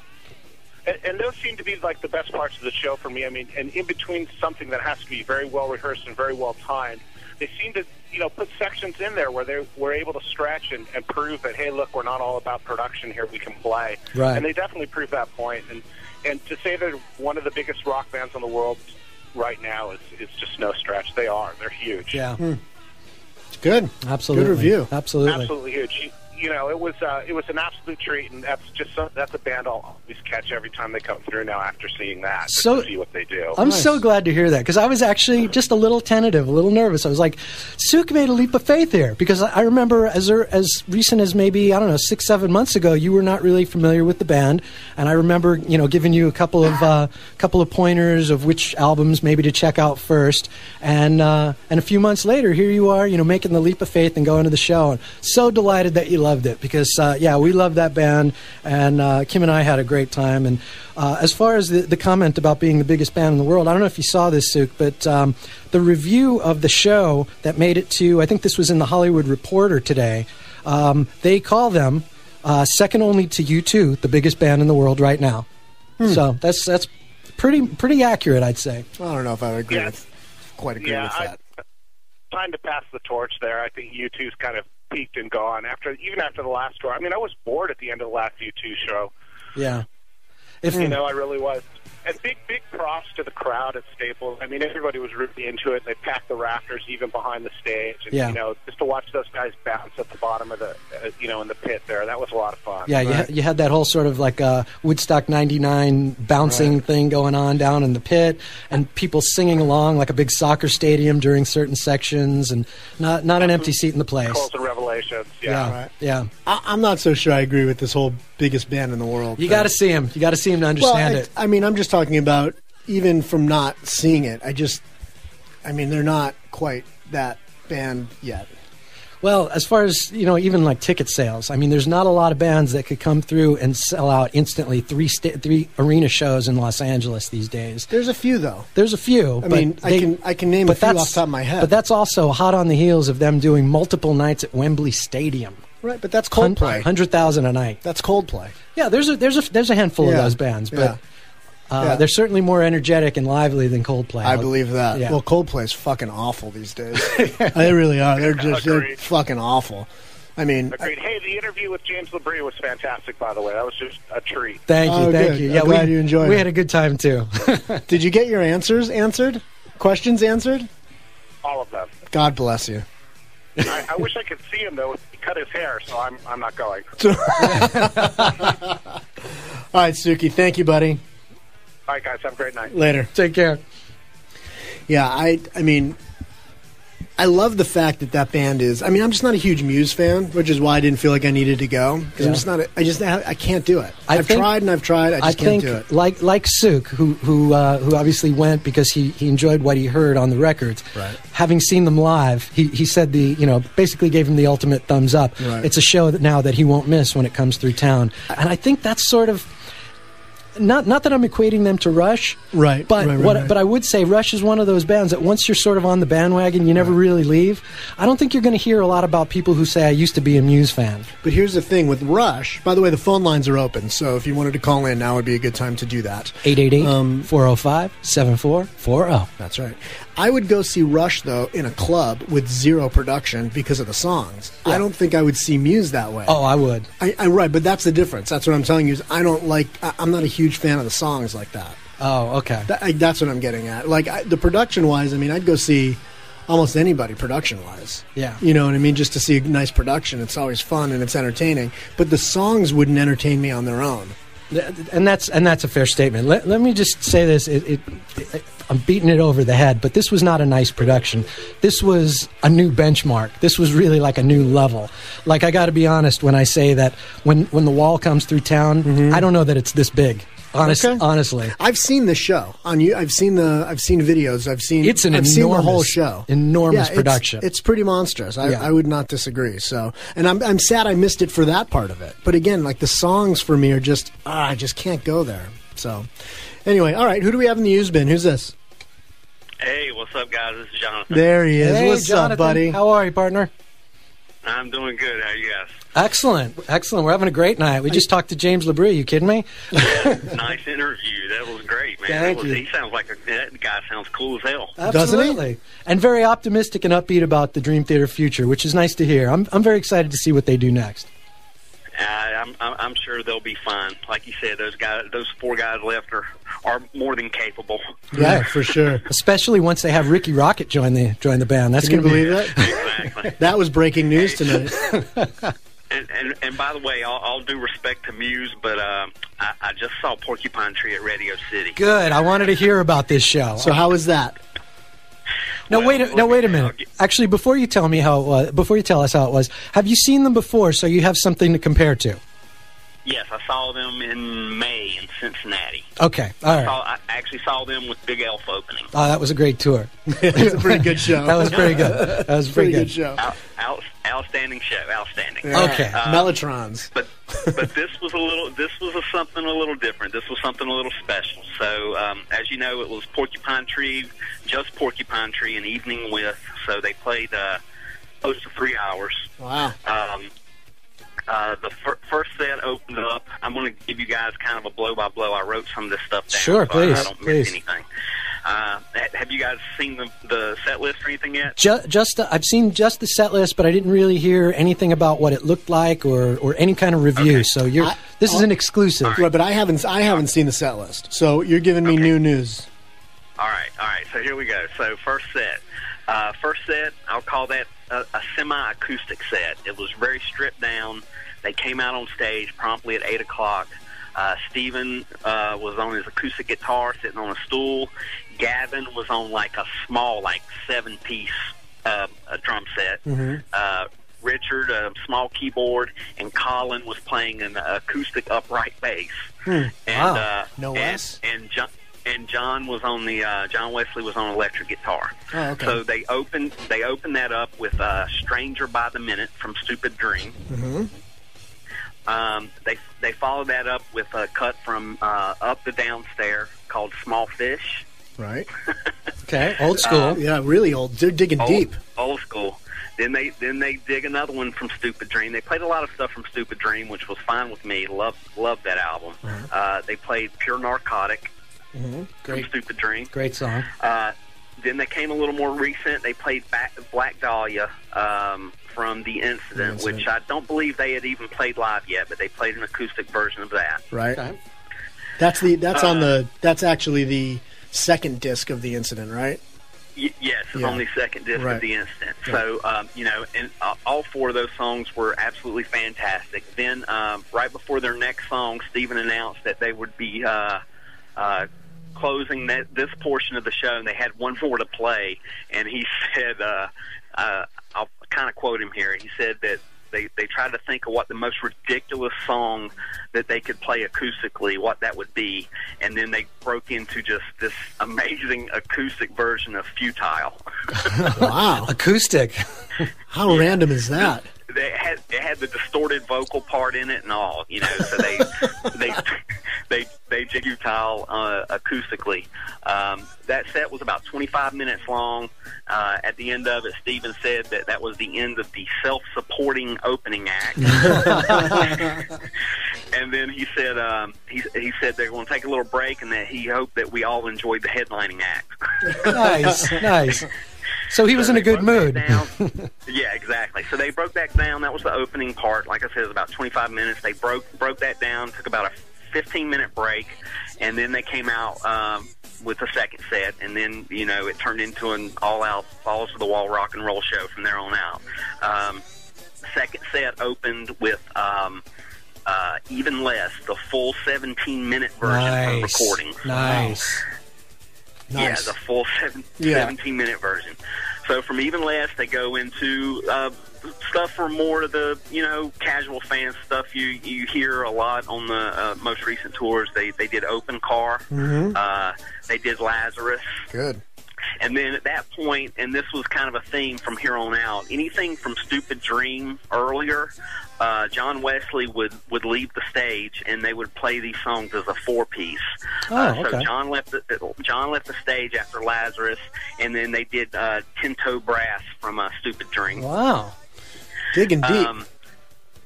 And those seem to be like the best parts of the show for me. I mean, and in between something that has to be very well rehearsed and very well timed, they seem to put sections in there where they were able to stretch and prove that, hey, look, we're not all about production here, we can play. Right. And they definitely prove that point. And to say they're one of the biggest rock bands in the world right now is just no stretch. They're huge. Yeah. It's good. Absolutely. Good review. Absolutely Huge. It was an absolute treat, and that's a band I'll always catch every time they come through now after seeing that, to see what they do. I'm so glad to hear that, because I was actually just a little tentative, a little nervous. I was like, Suk made a leap of faith here, because I remember as recent as maybe, 6-7 months ago, you were not really familiar with the band, and I remember, giving you a couple of pointers of which albums maybe to check out first, and a few months later, here you are, making the leap of faith and going to the show, and so delighted that you loved it, because we love that band, and Kim and I had a great time. And as far as the comment about being the biggest band in the world, I don't know if you saw this, Suk, but the review of the show that made it to, I think this was in the Hollywood Reporter today, they call them second only to U2, the biggest band in the world right now. So that's pretty accurate, I'd say. I don't know if I would agree with that. Time to pass the torch there. I think U2's kind of peaked and gone even after the last tour. I mean, I was bored at the end of the last U2 show. Yeah. I really was. And big props to the crowd at Staples. I mean, everybody was really into it. They packed the rafters even behind the stage. And, just to watch those guys bounce at the bottom of the, in the pit there, that was a lot of fun. Yeah, you had that whole sort of like Woodstock 99 bouncing thing going on down in the pit, and people singing along like a big soccer stadium during certain sections, and not an empty seat in the place. Calls and Revelations, yeah. I'm not so sure I agree with this whole biggest band in the world. You got to see him. You got to see him to understand it. I mean, I'm just talking about even from not seeing it. They're not quite that band yet. Well, as far as, even like ticket sales, there's not a lot of bands that could come through and sell out instantly three arena shows in Los Angeles these days. There's a few, though. There's a few. I can name a few off the top of my head. But that's also hot on the heels of them doing multiple nights at Wembley Stadium. Right, but that's Coldplay. 100,000 a night. That's Coldplay. Yeah, there's a handful of those bands, but they're certainly more energetic and lively than Coldplay. I believe that. Yeah. Well, Coldplay's fucking awful these days. They really are. They're fucking awful. Agreed. Hey, the interview with James Labrie was fantastic, by the way. That was just a treat. Thank you. Yeah, I'm glad you enjoyed it. We had a good time, too. Did you get your answers answered? Questions answered? All of them. God bless you. I wish I could see him, though. He cut his hair, so I'm not going. All right, Suki. Thank you, buddy. All right, guys. Have a great night. Later. Take care. Yeah, I love the fact that band is. I'm just not a huge Muse fan, which is why I didn't feel like I needed to go. Because I'm just not. I can't do it. I've tried. I just can't do it. Like Suk, who obviously went because he enjoyed what he heard on the records. Right. Having seen them live, he said basically gave him the ultimate thumbs up. Right. It's a show that he won't miss when it comes through town, and I think that's sort of. Not that I'm equating them to Rush, right? But right. But I would say Rush is one of those bands that once you're sort of on the bandwagon, you never really leave. I don't think you're going to hear a lot about people who say I used to be a Muse fan. But here's the thing with Rush. By the way, the phone lines are open, so if you wanted to call in, now would be a good time to do that. 888-405-7440. That's right. I would go see Rush, though, in a club with zero production because of the songs. Yeah. I don't think I would see Muse that way. Oh, I would. Right, but that's the difference. That's what I'm telling you. Is I'm not a huge fan of the songs like that. Oh, okay. That's what I'm getting at. The production-wise, I mean, I'd go see almost anybody production-wise. Yeah. You know what I mean? Just to see a nice production. It's always fun and it's entertaining. But the songs wouldn't entertain me on their own. And that's a fair statement. Let me just say this. I'm beating it over the head, but this was not a nice production. This was a new benchmark. This was really like a new level. Like, I got to be honest when I say that when the Wall comes through town, I don't know that it's this big. Honestly, I've seen the show on you. I've seen videos. I've seen the whole show. Enormous production. It's pretty monstrous. I would not disagree. So, and I'm sad I missed it for that part of it. But again, like the songs for me are just I just can't go there. So, anyway, all right. Who do we have in the used bin? Who's this? Hey, what's up, guys? This is Jonathan. There he is. Hey, what's Jonathan. up, buddy? How are you, partner? I'm doing good. How are you guys? Excellent. We're having a great night. We just talked to James Labrie. You kidding me? Yeah, nice interview. That was great, man. Thank you. He sounds like that guy sounds cool as hell. Absolutely. Doesn't he? And very optimistic and upbeat about the Dream Theater future, which is nice to hear. I'm very excited to see what they do next. I'm sure they'll be fine. Like you said, those 4 guys left are more than capable. Yeah, for sure. Especially once they have Ricky Rocket join the band. That's Can you going to believe that? Exactly. That was breaking news tonight. And by the way, all due respect to Muse, but I just saw Porcupine Tree at Radio City. Good. I wanted to hear about this show. So how was that? Now wait a minute. Actually, before you tell us how it was, have you seen them before? So you have something to compare to. Yes, I saw them in May in Cincinnati. Okay, all right. I actually saw them with Big Elf opening. Oh, that was a great tour. It's a pretty good show. That was pretty good. That was pretty good show. Outstanding show. Outstanding. Yeah. Okay. Mellotrons. But this was something a little different. This was something a little special. So as you know, it was Porcupine Tree, just Porcupine Tree, an evening with. So they played close to 3 hours. Wow. The first set opened up. I'm going to give you guys kind of a blow-by-blow. I wrote some of this stuff down Sure, so please. I don't miss anything. Have you guys seen the set list or anything yet? I've seen just the set list, but I didn't really hear anything about what it looked like or any kind of review. Okay. So this is an exclusive. Right, but I haven't seen the set list. So you're giving me new news. All right. So here we go. So first set, I'll call that a semi-acoustic set. It was very stripped down. They came out on stage promptly at 8 o'clock. Stephen was on his acoustic guitar sitting on a stool. Gavin was on like a small, 7-piece drum set. Mm-hmm. Richard, a small keyboard, and Colin was playing an acoustic upright bass. And, wow. No less? And John was on John Wesley was on electric guitar. Oh, okay. So they opened that up with "Stranger by the Minute" from Stupid Dream. Mm-hmm. They followed that up with a cut from Up the Downstairs called "Small Fish." Right. Okay. Old school. Yeah, really old. They're digging deep. Old school. Then they dig another one from Stupid Dream. They played a lot of stuff from Stupid Dream, which was fine with me. Loved that album. Mm-hmm. They played Pure Narcotic from Stupid Dream. Great song. Then they came a little more recent. They played Black Dahlia from The Incident, which I don't believe they had even played live yet, but they played an acoustic version of that. Right. Okay. That's actually the second disc of The Incident, right? Yes, it's on the second disc of The Incident. So, and all 4 of those songs were absolutely fantastic. Then, right before their next song, Stephen announced that they would be closing this portion of the show, and they had one more to play. And he said, I'll kind of quote him here. He said that they tried to think of what the most ridiculous song that they could play acoustically, what that would be, and then they broke into just this amazing acoustic version of Futile. Wow. Acoustic. How random is that? It had the distorted vocal part in it and all, So they jiggy-tile acoustically. That set was about 25 minutes long. At the end of it, Steven said that was the end of the self-supporting opening act. And then he said he said they're going to take a little break, and that he hoped that we all enjoyed the headlining act. Nice. So he was in a good mood. Yeah, exactly. So they broke that down. That was the opening part. Like I said, it was about 25 minutes. They broke that down, took about a 15-minute break, and then they came out with the second set, and then, it turned into an all-out, balls-to-the-wall rock and roll show from there on out. Second set opened with Even Less, the full 17-minute version from recording. Nice. Yeah, the full 17-minute version. So from Even Less, they go into stuff for more of the, casual fan stuff you hear a lot on the most recent tours. They did Open Car. They did Lazarus. Good. And then at that point, and this was kind of a theme from here on out, anything from Stupid Dream earlier, John Wesley would leave the stage, and they would play these songs as a four-piece. So John left the stage after Lazarus, and then they did Tin Toe Brass from Stupid Dream. Wow. Digging deep.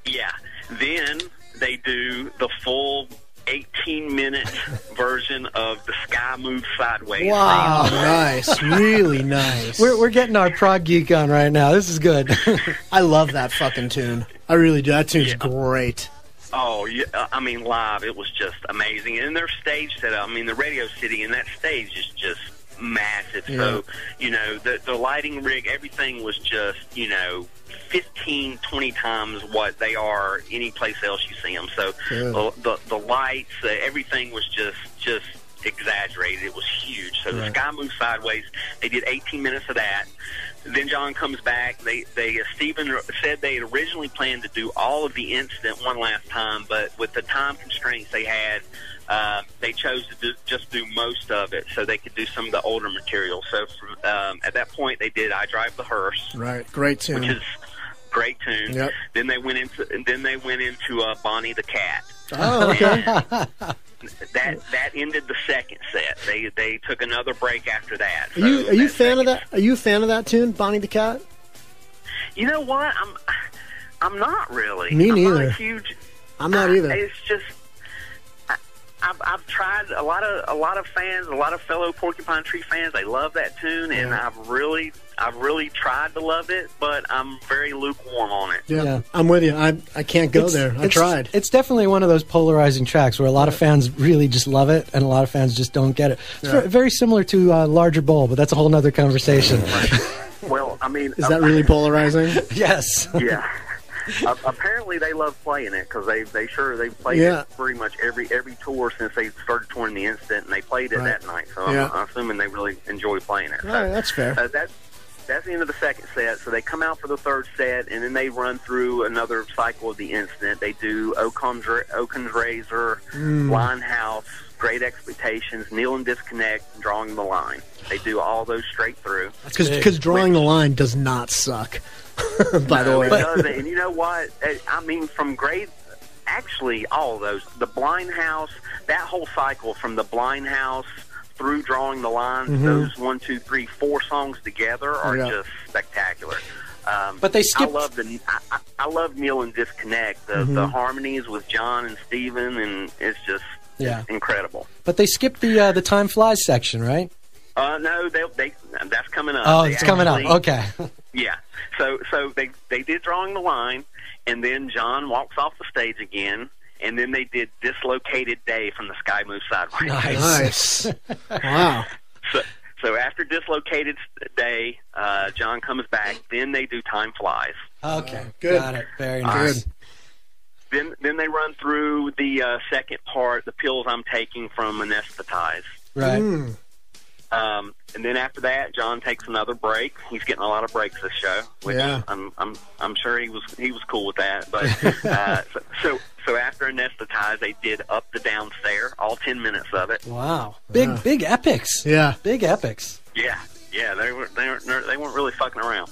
Yeah. Then they do the full 18-minute version of The Sky Moves Sideways. Wow, nice. Really nice. We're getting our prog geek on right now. This is good. I love that fucking tune. I really do. That tune's great. Oh, yeah. Live, it was just amazing. And their stage setup, the Radio City, and that stage is just massive. Yeah. So, the lighting rig, everything was just, 15, 20 times what they are any place else you see them. So the lights, everything was just exaggerated. It was huge. So the Sky Moves Sideways, they did 18 minutes of that. Then John comes back. Stephen said they had originally planned to do all of the incident one last time, but with the time constraints they had, they chose to just do most of it so they could do some of the older material. So at that point, they did I Drive the Hearse. Right, great tune. Which is great tune. Yep. Then they went into Bonnie the Cat. Oh, okay. That ended the second set. They took another break after that. Are you a fan of that? Are you a fan of that tune, Bonnie the Cat? You know what? I'm not really. Me neither. I'm not huge. I'm not either. It's just I've tried a lot of fans, a lot of fellow Porcupine Tree fans. They love that tune, and I've really tried to love it, but I'm very lukewarm on it. Yeah. I'm with you. I can't go there. I tried. It's definitely one of those polarizing tracks where a lot of fans really just love it, and a lot of fans just don't get it. It's very similar to Larger Bowl, but that's a whole other conversation. Well, is that really polarizing? Yes. Yeah. Apparently they love playing it because they've played it pretty much every tour since they started touring the Instant, and they played it that night. So I'm assuming they really enjoy playing it. All right, that's fair. That's the end of the second set. So they come out for the third set, and then they run through another cycle of the Instant. They do Oaken's Razor, Limehouse, Great Expectations, Kneel and Disconnect, and Drawing the Line. They do all those straight through. Because Drawing the Line does not suck. By the way, it doesn't. And you know what? From Great, actually, all of those. The Blind House, that whole cycle from the Blind House through Drawing the Line, those 1, 2, 3, 4 songs together are just spectacular. But they skipped. I love Kneel and Disconnect. The harmonies with John and Steven, and it's just incredible. But they skipped the Time Flies section, right? No, that's coming up. Oh, it's coming up. Okay. Yeah. So they did Drawing the Line, and then John walks off the stage again, and then they did Dislocated Day from the Sky Moves Sideways. Nice. Wow. So after Dislocated Day, John comes back. Then they do Time Flies. Okay. Good. Got it. Very nice. Then they run through the second part, The Pills I'm Taking from Anesthetize. Right. And then after that, John takes another break. He's getting a lot of breaks this show, which I'm sure he was cool with that. But so after Anesthetize, they did Up the Down Stair, all 10 minutes of it. Wow, big epics. Yeah, big epics. Yeah, they weren't really fucking around.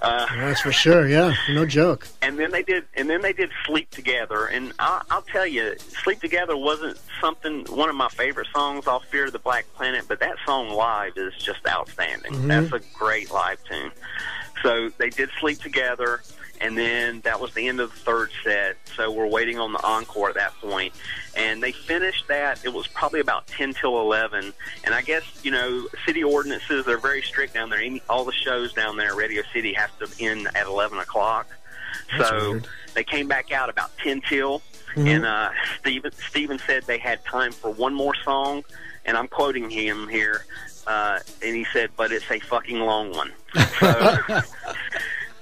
That's for sure. Yeah, no joke. And then they did Sleep Together, and I'll tell you, Sleep Together wasn't one of my favorite songs off Fear of the Black Planet, but that song live is just outstanding. Mm-hmm. That's a great live tune. So they did Sleep Together, and then that was the end of the third set, so we're waiting on the encore at that point. And they finished that, it was probably about 10 till 11, and I guess, city ordinances, they're very strict down there. All the shows down there at Radio City have to end at 11 o'clock. That's so weird. They came back out about 10 till, and Steven said they had time for one more song, and I'm quoting him here, and he said, but it's a fucking long one.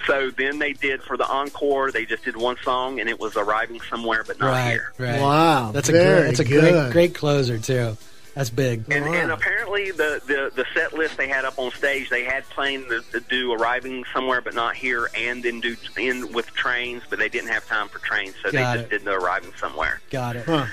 So then they did, for the encore, they just did one song, and it was Arriving Somewhere But Not Here. Right. Wow, that's a great closer, too. That's big. And apparently the set list they had up on stage, they had planned to do Arriving Somewhere But Not Here and then do End with Trains, but they didn't have time for Trains, so they just did the Arriving Somewhere. Got it. Huh.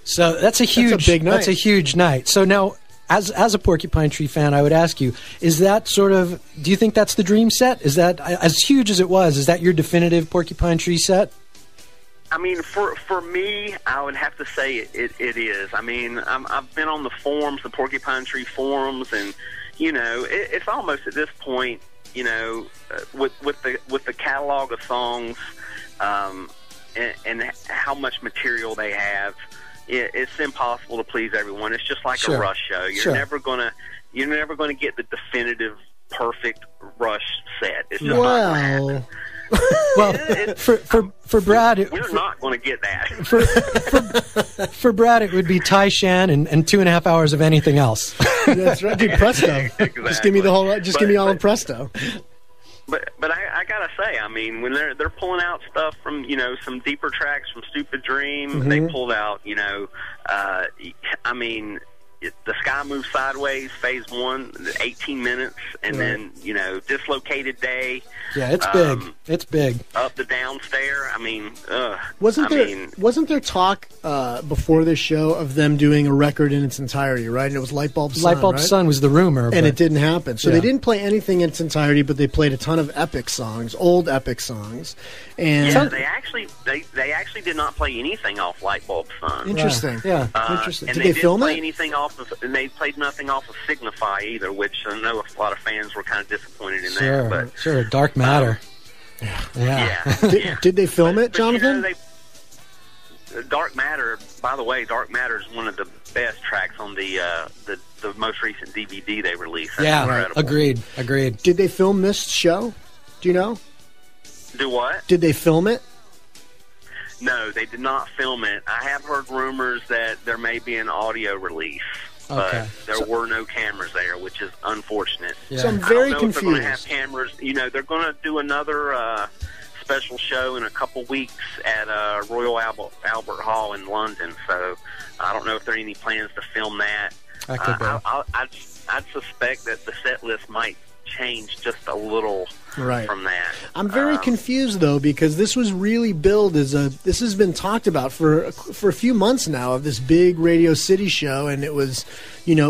So that's a big night. That's a huge night. So now, as a Porcupine Tree fan, I would ask you, is that do you think that's the dream set? Is that, as huge as it was, is that your definitive Porcupine Tree set? I mean, for me, I would have to say it is. I mean, I've been on the forums, the Porcupine Tree forums, and, it's almost at this point, with the catalog of songs and how much material they have, it's impossible to please everyone. It's just like a Rush show. You're never gonna get the definitive, perfect Rush set. It's just not gonna happen. Well, for Brad, you're not going to get that. For Brad, it would be Tai Shan and 2.5 hours of anything else. That's right, dude. Presto. Exactly. Just give me the whole. Give me all of Presto. But I gotta say, I mean, when they're pulling out stuff from some deeper tracks from Stupid Dream, they pulled out I mean, The Sky Moves Sideways, Phase 1, 18 minutes, and then Dislocated Day. Yeah, it's big. It's big. Up the Down Stair. I mean, wasn't there talk before this show of them doing a record in its entirety, right? And it was Light Bulb Sun. Light Bulb Sun was the rumor, and it didn't happen. So they didn't play anything in its entirety, but they played a ton of epic songs, old epic songs. And they actually did not play anything off Light Bulb Sun. Interesting. Yeah. Interesting. And did they film play it? Anything off of, and they played nothing off of Signify either, which I know a lot of fans were kind of disappointed in that. But Dark Matter. Did they film it, Jonathan? Dark Matter. By the way, Dark Matter is one of the best tracks on the most recent DVD they released. That's incredible. Agreed. Did they film this show? Do you know? Do what? Did they film it? No, they did not film it. I have heard rumors that there may be an audio release, but there were no cameras there, which is unfortunate. Yeah. So I'm very confused. If they're going to have cameras. They're going to do another special show in a couple weeks at Royal Albert Hall in London. So I don't know if there are any plans to film that. I'd suspect that the set list might change just a little from that. I'm very confused though, because this was really billed as this has been talked about for a few months now, of this big Radio City show, and it was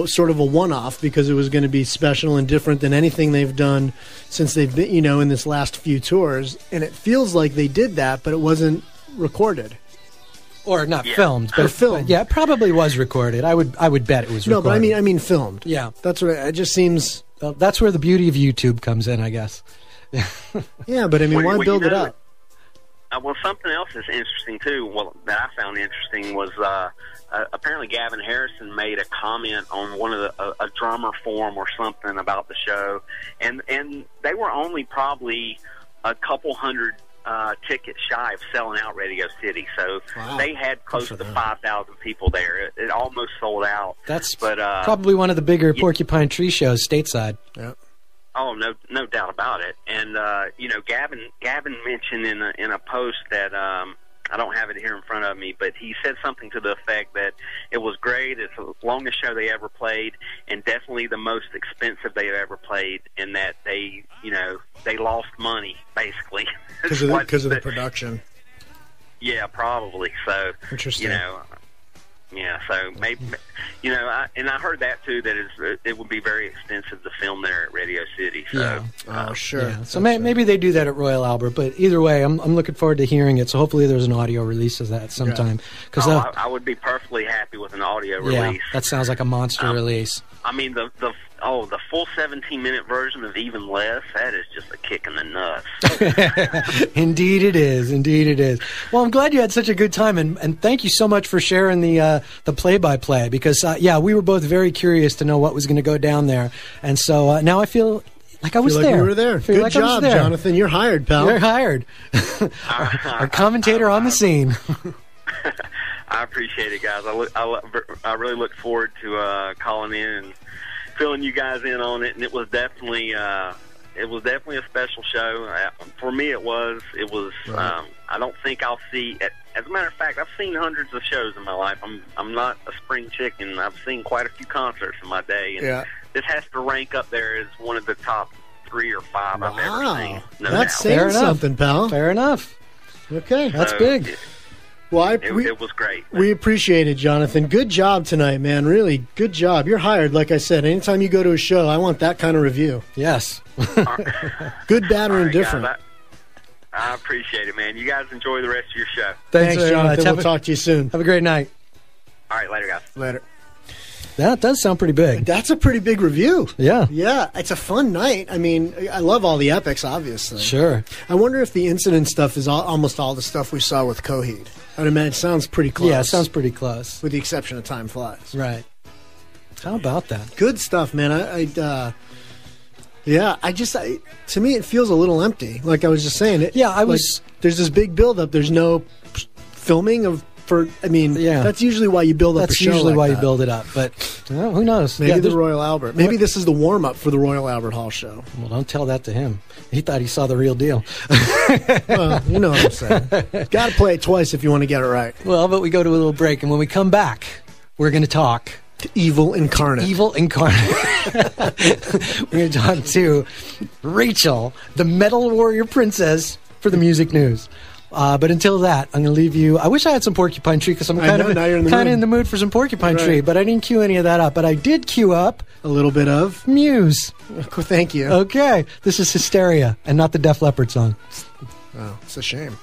sort of a one-off because it was going to be special and different than anything they've done since they've been in this last few tours, and it feels like they did that, but it wasn't recorded. Or not filmed, but filmed. Yeah, it probably was recorded. I would bet it was recorded. No, but I mean filmed. Yeah, that's what it just seems. Well, that's where the beauty of YouTube comes in, I guess. Yeah, but I mean, why build it up? Well, something else that's interesting too. Well, that I found interesting was apparently Gavin Harrison made a comment on one of a drummer forum or something about the show, and they were only probably a couple hundred tickets shy of selling out Radio City, so they had close to 5,000 people there. It almost sold out. That's probably one of the bigger Porcupine Tree shows stateside. Yeah. Oh, no doubt about it. And Gavin mentioned in a post that I don't have it here in front of me, but he said something to the effect that it was great. It's the longest show they ever played, and definitely the most expensive they've ever played. And that they lost money basically because of the production. Yeah, probably. So interesting. Yeah, so maybe, you know, I heard that too, that it would be very expensive to film there at Radio City. So, yeah. Sure. Yeah. So maybe they do that at Royal Albert, but either way, I'm looking forward to hearing it. So hopefully there's an audio release of that sometime. Cause I would be perfectly happy with an audio release. That sounds like a monster release. I mean, the full 17-minute version of Even Less, that is just a kick in the nuts. Indeed it is. Indeed it is. Well, I'm glad you had such a good time, and thank you so much for sharing the play-by-play, because, we were both very curious to know what was going to go down there. And so now I feel like I was there. You were there. Good job, Jonathan. You're hired, pal. You're hired. Our commentator on the scene. I appreciate it, guys. I really look forward to calling in and filling you guys in on it, and it was definitely a special show. For me, it was. Right. I don't think I'll see. As a matter of fact, I've seen hundreds of shows in my life. I'm not a spring chicken. I've seen quite a few concerts in my day, and this has to rank up there as one of the top 3 or 5 I've ever seen. No That's doubt. saying something, pal. Fair enough. Okay, that's big. Well, it was great. We appreciate it, Jonathan. Good job tonight, man. Really, good job. You're hired, like I said. Anytime you go to a show, I want that kind of review. Yes. Good, bad, or indifferent. Guys, I appreciate it, man. You guys enjoy the rest of your show. Thanks Jonathan. We'll talk to you soon. Have a great night. All right, later, guys. Later. That does sound pretty big. That's a pretty big review. Yeah. Yeah, it's a fun night. I mean, I love all the epics, obviously. Sure. I wonder if the incident stuff is almost all the stuff we saw with Coheed. I'd imagine it sounds pretty close. Yeah, it sounds pretty close. With the exception of Time Flies. Right. How about that? Good stuff, man. To me, it feels a little empty. Like I was just saying. There's this big buildup. There's no filming that's usually why you build up a show. That's usually why that. You build it up. But who knows? Maybe the Royal Albert. Maybe this is the warm-up for the Royal Albert Hall show. Well, don't tell that to him. He thought he saw the real deal. Well, you know what I'm saying. Got to play it twice if you want to get it right. Well, but we go to a little break, and when we come back, we're going to talk to Evil Incarnate. Evil Incarnate. We're going to talk to Rachel, the Metal Warrior Princess, for the music news. But until that, I'm going to leave you. I wish I had some Porcupine Tree, because I'm kind of in the mood for some Porcupine Tree, but I didn't cue any of that up. But I did cue up a little bit of Muse. Thank you. Okay. This is Hysteria, and not the Def Leppard song. Oh, it's a shame.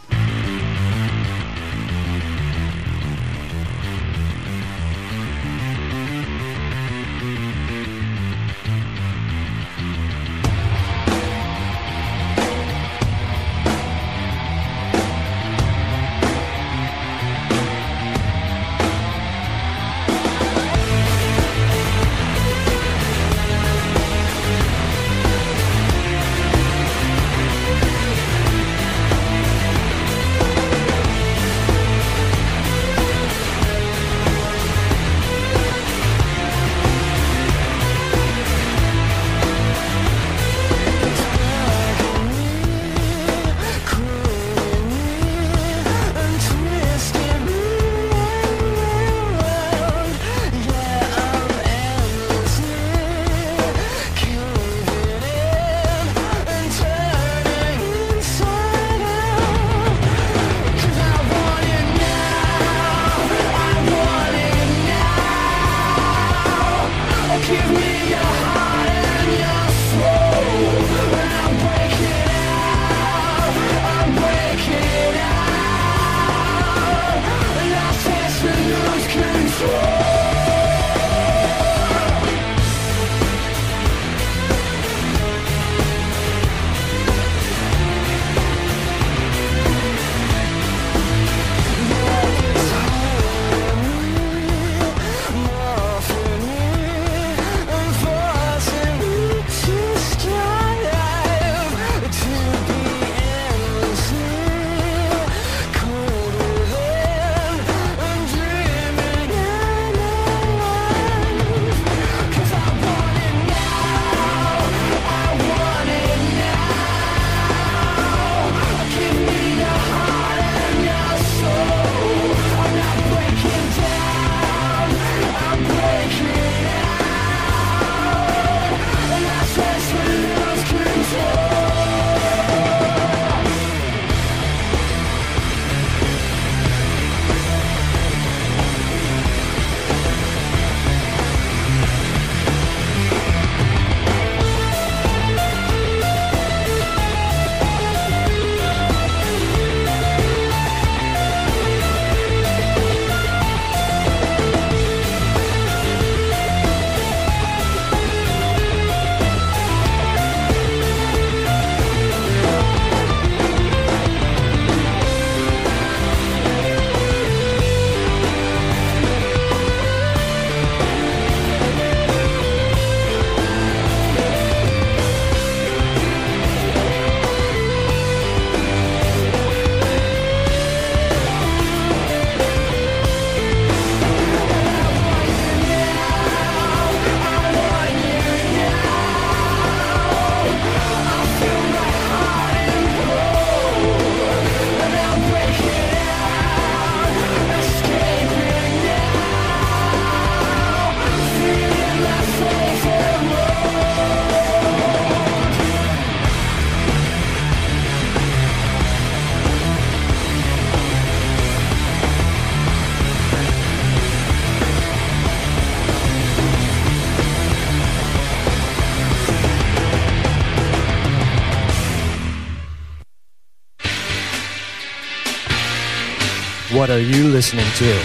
What are you listening to?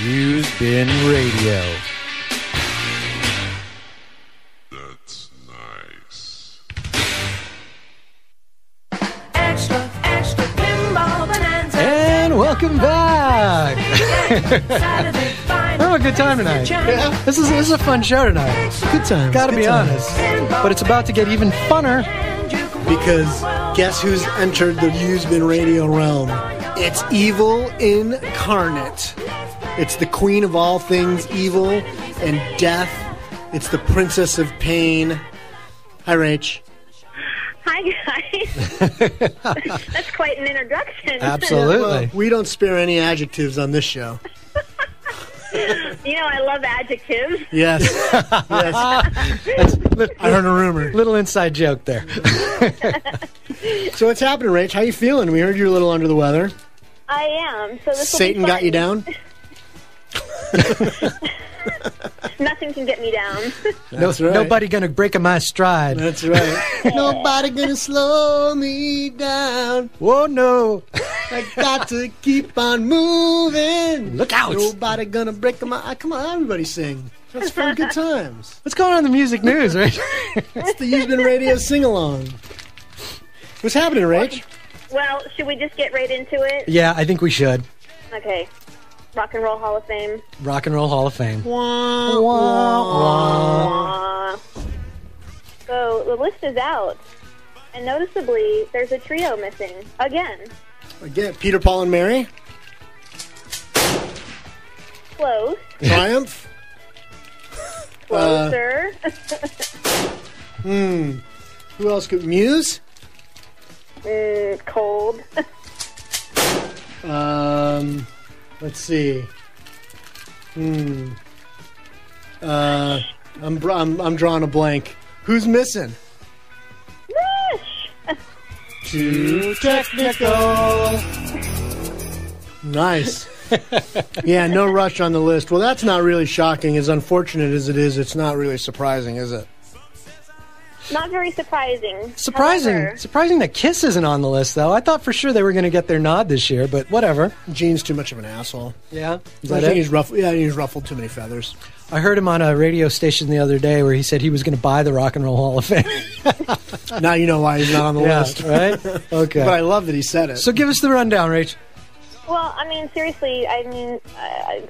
Used Bin Radio. That's nice. Extra, extra pinball bonanza. And welcome back. We're having a good time tonight. Yeah. This is a fun show tonight. Good time. Gotta be honest. But it's about to get even funner. Because guess who's entered the Used Bin Radio realm? It's evil incarnate. It's the queen of all things evil and death. It's the princess of pain. Hi, Rach. Hi, guys. That's quite an introduction. Absolutely. Well, we don't spare any adjectives on this show. You know, I love adjectives. Yes. Yes. I heard a rumor. Little inside joke there. So what's happening, Rach? How you feeling? We heard you're a little under the weather. I am. So this Satan got you down? Nothing can get me down. That's right. Nobody gonna break my stride. That's right. Nobody gonna slow me down. Whoa, no. I got to keep on moving. Look out. Nobody gonna break my... Come on, everybody sing. That's fun, good times. What's going on in the music news, right? It's the Used Bin Radio sing-along. What's happening, Rach? Well, should we just get right into it? Yeah, I think we should. Okay. Rock and Roll Hall of Fame. Rock and Roll Hall of Fame. Wah, wah, wah. So the list is out. And noticeably, there's a trio missing. Again. Peter, Paul, and Mary? Close. Triumph? Closer. Who else could... Muse? Cold. Let's see. I'm drawing a blank. Who's missing? Rush. Too technical. Nice. Yeah, no Rush on the list. Well, that's not really shocking. As unfortunate as it is, it's not really surprising, is it? Not very surprising. Surprising that Kiss isn't on the list, though. I thought for sure they were going to get their nod this year, but whatever. Gene's too much of an asshole. Yeah? Is I that think it? he's ruffled too many feathers. I heard him on a radio station the other day where he said he was going to buy the Rock and Roll Hall of Fame. Now you know why he's not on the list. Right? Okay. But I love that he said it. So give us the rundown, Rach. Well, I mean, seriously, I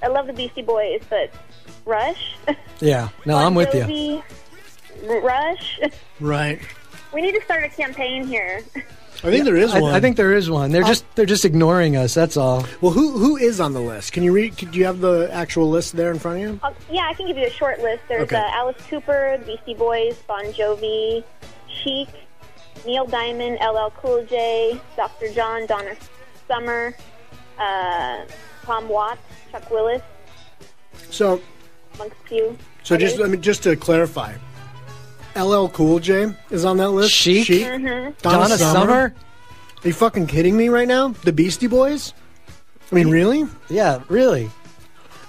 love the Beastie Boys, but Rush? Yeah. No, I'm with you. Rush? Right. We need to start a campaign here. I think there is one. I think there is one. They're just ignoring us. That's all. Well, who is on the list? Can you read? Do you have the actual list there in front of you? Yeah, I can give you a short list. There's Okay. Alice Cooper, Beastie Boys, Bon Jovi, Chic, Neil Diamond, LL Cool J, Dr. John, Donna Summer, Tom Watts, Chuck Willis. So, amongst a few. So just to clarify, LL Cool J is on that list. Chic? Mm-hmm. Donna Summer? Are you fucking kidding me right now? The Beastie Boys? I mean, really? Yeah, really.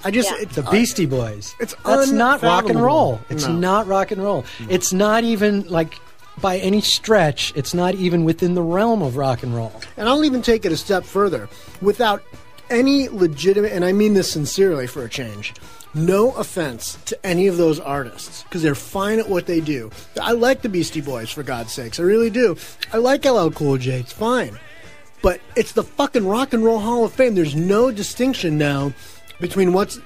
The Beastie Boys. That's not rock and roll. It's No. not rock and roll. It's not even like by any stretch. It's not even within the realm of rock and roll. And I'll even take it a step further. Without any legitimate, and I mean this sincerely for a change, no offense to any of those artists, because they're fine at what they do. I like the Beastie Boys, for God's sakes. I really do. I like LL Cool J. It's fine. But it's the fucking Rock and Roll Hall of Fame. There's no distinction now between what's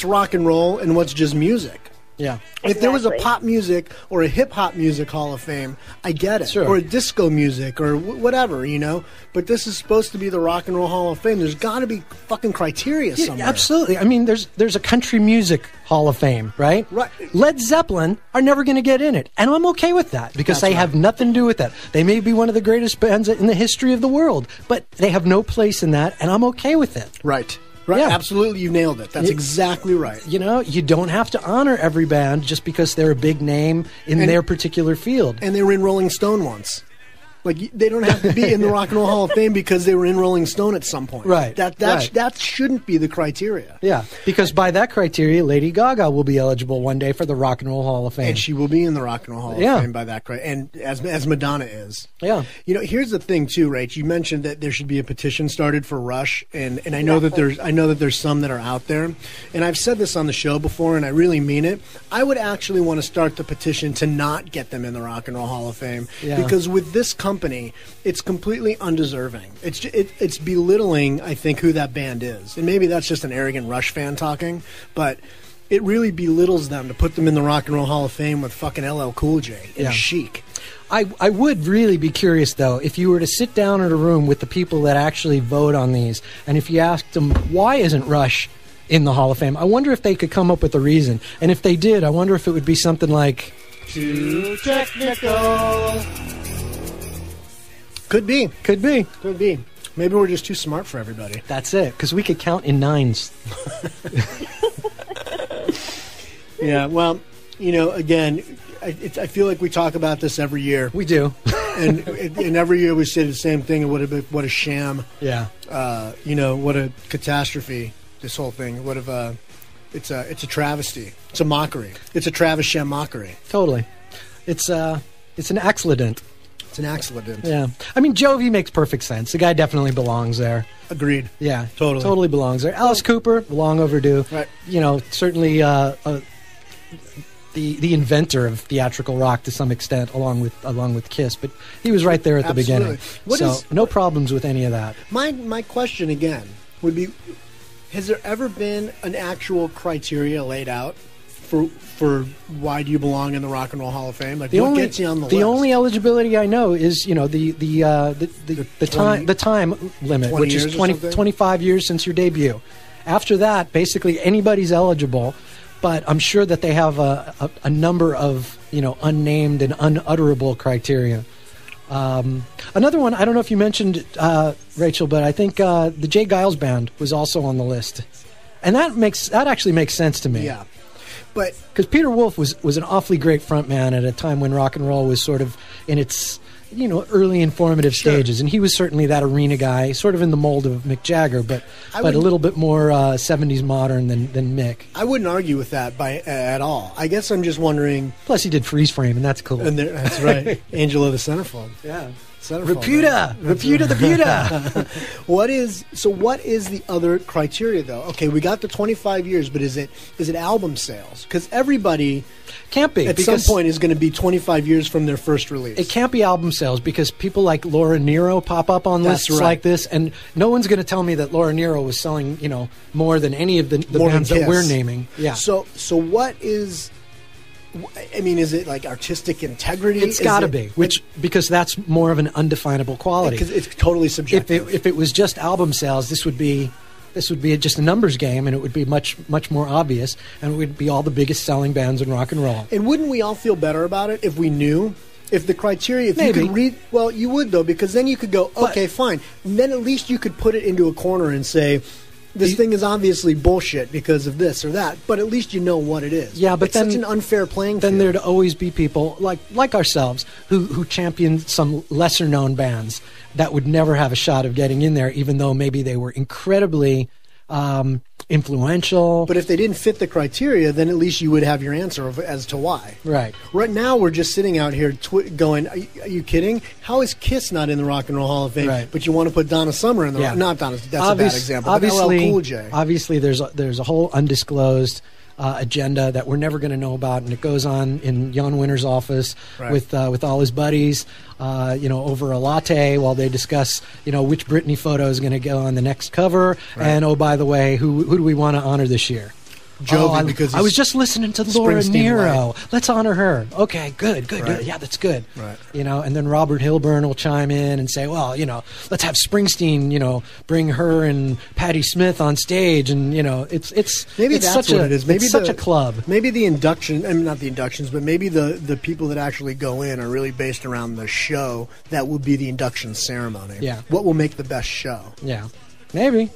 rock and roll and what's just music. Yeah. If there was a pop music or a hip-hop music Hall of Fame, I get it. Sure. Or a disco music or whatever, you know? But this is supposed to be the Rock and Roll Hall of Fame. There's got to be fucking criteria somewhere. Yeah, absolutely. I mean, there's a country music Hall of Fame, right? Right. Led Zeppelin are never going to get in it. And I'm okay with that because they have nothing to do with that. They may be one of the greatest bands in the history of the world, but they have no place in that, and I'm okay with it. Right. Right, Yeah. absolutely, you nailed it. That's exactly right. You know, you don't have to honor every band just because they're a big name in their particular field. And they were in Rolling Stone once. Like, they don't have to be in the Rock and Roll Hall of Fame because they were in Rolling Stone at some point. Right. That shouldn't be the criteria. Yeah, because by that criteria, Lady Gaga will be eligible one day for the Rock and Roll Hall of Fame. And she will be in the Rock and Roll Hall of Fame by that criteria. And as Madonna is. Yeah. You know, here's the thing too, Rach. You mentioned that there should be a petition started for Rush, and I know that there's some that are out there. And I've said this on the show before, and I really mean it. I would actually want to start the petition to not get them in the Rock and Roll Hall of Fame, because with this company, it's completely undeserving. It's belittling, I think, who that band is. And maybe that's just an arrogant Rush fan talking, but it really belittles them to put them in the Rock and Roll Hall of Fame with fucking LL Cool J and Chic. I would really be curious, though, if you were to sit down in a room with the people that actually vote on these, and if you asked them, why isn't Rush in the Hall of Fame? I wonder if they could come up with a reason. And if they did, I wonder if it would be something like... Too technical. Could be. Maybe we're just too smart for everybody. That's it, because we could count in nines. Yeah, well, you know, again, I feel like we talk about this every year. We do. and every year we say the same thing, and what a sham. Yeah. You know, what a catastrophe, this whole thing. It's a travesty. It's a mockery. It's a Travis Sham mockery. Totally. It's an accident. It's an accident. Yeah. I mean, Jovi makes perfect sense. The guy definitely belongs there. Agreed. Yeah. Totally. Totally belongs there. Alice Cooper, long overdue. Right. You know, certainly the inventor of theatrical rock to some extent, along with Kiss, but he was right there at the beginning. No problems with any of that. My question again would be, has there ever been an actual criteria laid out for why do you belong in the Rock and Roll Hall of Fame? Like, what gets you on the list? The only eligibility I know is, you know, the time limit, which is 25 years since your debut. After that, basically anybody's eligible, but I'm sure that they have a number of, you know, unnamed and unutterable criteria. Another one, I don't know if you mentioned, Rachel, but I think the Jay Giles Band was also on the list, and that actually makes sense to me. Yeah, but because Peter Wolf was an awfully great frontman at a time when rock and roll was sort of in its, you know, early informative stages, and he was certainly that arena guy, sort of in the mold of Mick Jagger, but a little bit more 70s modern than Mick. I wouldn't argue with that at all. I guess I'm just wondering. Plus, he did Freeze Frame, and that's cool. And that's right, Angel of the Centerfold. Yeah. Reputa the Buta. What is the other criteria though? Okay, we got the 25 years, but is it album sales? Because everybody can't be at some point is going to be 25 years from their first release. It can't be album sales because people like Laura Nyro pop up on lists like this, and no one's going to tell me that Laura Nyro was selling, you know, more than any of the bands that we're naming. Yeah. So what is? I mean, is it like artistic integrity? It's got to be, because that's more of an undefinable quality. Because it's totally subjective. If it was just album sales, this would be just a numbers game, and it would be much more obvious, and it would be all the biggest selling bands in rock and roll. And wouldn't we all feel better about it if we knew? If the criteria, if Maybe. you could read, well, you would though, because then you could go, okay, fine. And then at least you could put it into a corner and say, this thing is obviously bullshit because of this or that, but at least you know what it is. Yeah, but it's such an unfair playing field. Then there'd always be people like ourselves who champion some lesser known bands that would never have a shot of getting in there, even though maybe they were incredibly influential. But if they didn't fit the criteria, then at least you would have your answer as to why. Right. Right now, we're just sitting out here going, are you kidding? How is Kiss not in the Rock and Roll Hall of Fame? Right. But you want to put Donna Summer in the not Donna. That's a bad example. Obviously, but LL Cool J. Obviously, there's a whole undisclosed agenda that we're never going to know about, and it goes on in Jan Winter's office with all his buddies, over a latte while they discuss, which Britney photo is going to go on the next cover, and oh, by the way, who do we want to honor this year? Jovi, because I was just listening to Laura Nyro. Light. Let's honor her. Okay, good. Right. Yeah, that's good. Right. And then Robert Hilburn will chime in and say, well, let's have Springsteen, bring her and Patti Smith on stage, and it's maybe it's that's such what it is. Maybe it's such a club. Maybe the induction, not the inductions, but maybe the people that actually go in are really based around the show that will be the induction ceremony. Yeah. What will make the best show? Yeah. Maybe.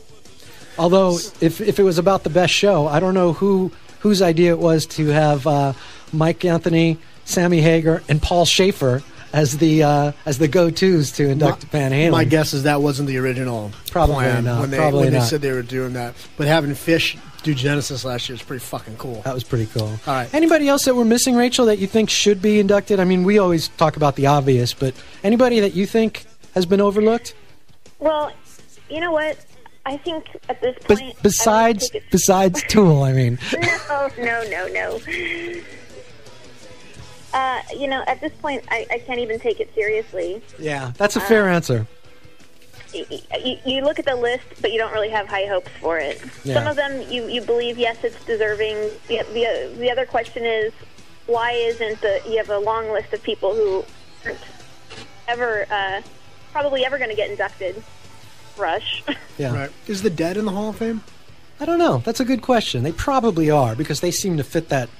Although, if it was about the best show, I don't know whose idea it was to have Mike Anthony, Sammy Hagar, and Paul Schaefer as the go-tos to induct Van Halen. My guess is that wasn't the original Probably plan not. when they said they were doing that. But having Fish do Genesis last year is pretty fucking cool. That was pretty cool. All right. Anybody else that we're missing, Rachel, that you think should be inducted? I mean, we always talk about the obvious, but anybody that you think has been overlooked? Well, you know what? I think at this point... Besides Tool, I mean. No. You know, at this point, I can't even take it seriously. Yeah, that's a fair answer. You look at the list, but you don't really have high hopes for it. Yeah. Some of them, you believe, yes, it's deserving. The other question is, why isn't you have a long list of people who aren't probably ever going to get inducted? Rush. Yeah. Right. Is the Dead in the Hall of Fame? I don't know. That's a good question. They probably are, because they seem to fit that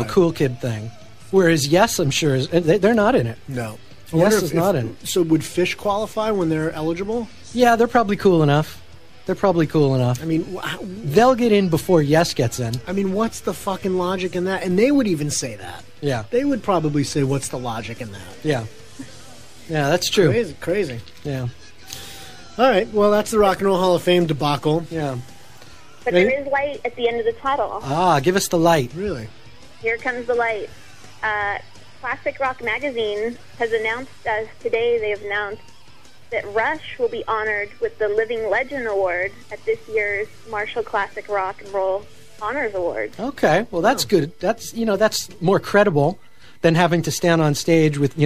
cool kid thing. Whereas Yes, I'm sure, they're not in it. No. Yes is not in it. So would Fish qualify when they're eligible? Yeah, they're probably cool enough. I mean, they'll get in before Yes gets in. I mean, what's the fucking logic in that? And they would even say that. Yeah. They would probably say, what's the logic in that? Yeah. Yeah, that's true. Crazy. Yeah. All right, well, that's the Rock and Roll Hall of Fame debacle. Yeah. But there is light at the end of the tunnel. Give us the light. Really? Here comes the light. Classic Rock Magazine has announced, today they've announced that Rush will be honored with the Living Legend Award at this year's Marshall Classic Rock and Roll Honors Award. Okay, well, that's good. That's more credible than having to stand on stage with,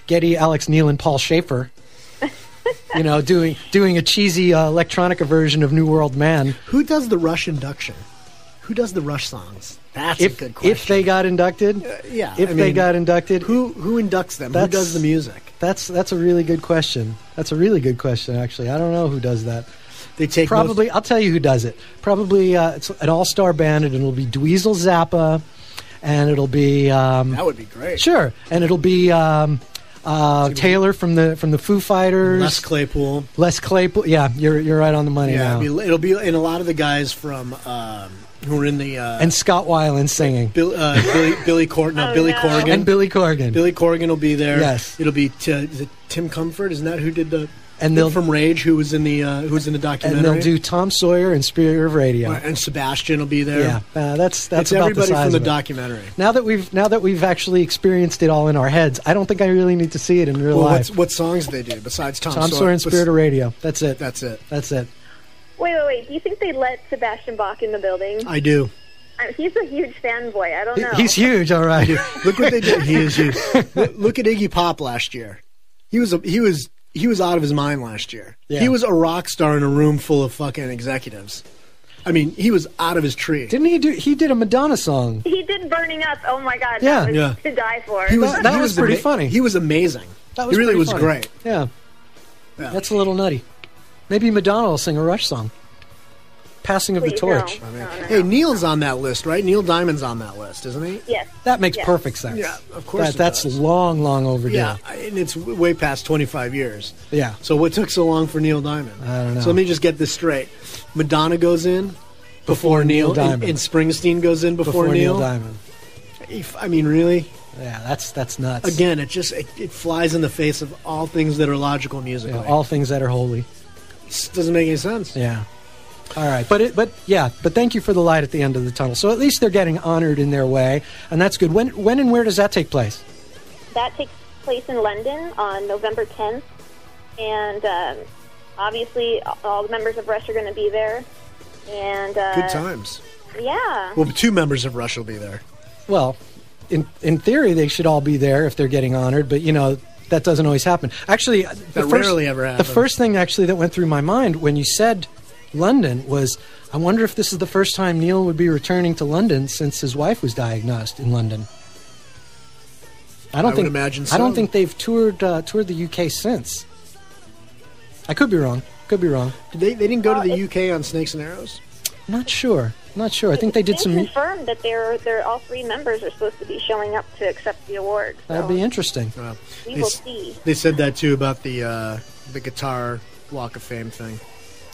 Geddy, Alex Neal, and Paul Schaefer, doing a cheesy electronica version of New World Man. Who does the Rush induction? Who does the Rush songs? That's a good question. If they got inducted? Yeah. They got inducted? Who inducts them? Who does the music? That's a really good question. That's a really good question, actually. I don't know who does that. They take probably. I'll tell you who does it. Probably it's an all-star band, and it'll be Dweezil Zappa, and it'll be that would be great. Sure, and it'll be Taylor from the Foo Fighters. Les Claypool. Yeah, you're right on the money now. It'll be and a lot of the guys from who are in the and Scott Weiland singing. Billy Corgan. Billy Corgan. Billy Corgan will be there. Yes, it'll be is it Tim Comfort? Isn't that who did the? And they'll from Rage, who was in the documentary. And they'll do Tom Sawyer and Spirit of Radio. And Sebastian will be there. Yeah, that's it's about everybody the size from the of it. documentary. Now that we've actually experienced it all in our heads, I don't think I really need to see it in real life. What songs do they do besides Tom Sawyer and Spirit of Radio? That's it. That's it. Wait. Do you think they let Sebastian Bach in the building? I do. He's a huge fanboy. I don't know. He's huge, all right. Look what they did. He is huge. Look at Iggy Pop last year. He was out of his mind last year. Yeah. He was a rock star in a room full of fucking executives. I mean, he was out of his tree. Didn't he do? He did a Madonna song. He did "Burning Up." Oh my God, Yeah. that was Yeah. to die for. That was pretty funny. He was amazing. That was he really pretty was funny. great. Yeah, that's a little nutty. Maybe Madonna will sing a Rush song. Passing of the torch. No. Hey, Neil's on that list, right? Neil Diamond's on that list, isn't he? Yes. That makes perfect sense. Yeah, of course. That's long overdue. Yeah, and it's way past 25 years. Yeah. So what took so long for Neil Diamond? I don't know. So let me just get this straight. Madonna goes in before Neil Diamond. and Springsteen goes in before Neil Diamond. I mean, really? Yeah, that's nuts. Again, it flies in the face of all things that are logical musically. Yeah, all things that are holy. It doesn't make any sense. Yeah. All right, but thank you for the light at the end of the tunnel. So at least they're getting honored in their way, and that's good. When and where does that take place? That takes place in London on November 10th, and obviously all the members of Rush are going to be there. And good times. Yeah. Well, 2 members of Rush will be there. Well, in theory, they should all be there if they're getting honored, but that doesn't always happen. Actually, rarely ever happens. The first thing actually that went through my mind when you said London was, I wonder if this is the first time Neil would be returning to London since his wife was diagnosed in London. I would imagine so. I don't think they've toured the UK since. I could be wrong. They didn't go to the UK on Snakes and Arrows? Not sure. I think they did some. They confirmed that they're all 3 members are supposed to be showing up to accept the award. So that'd be interesting. We will see. They said that too about the guitar Walk of Fame thing.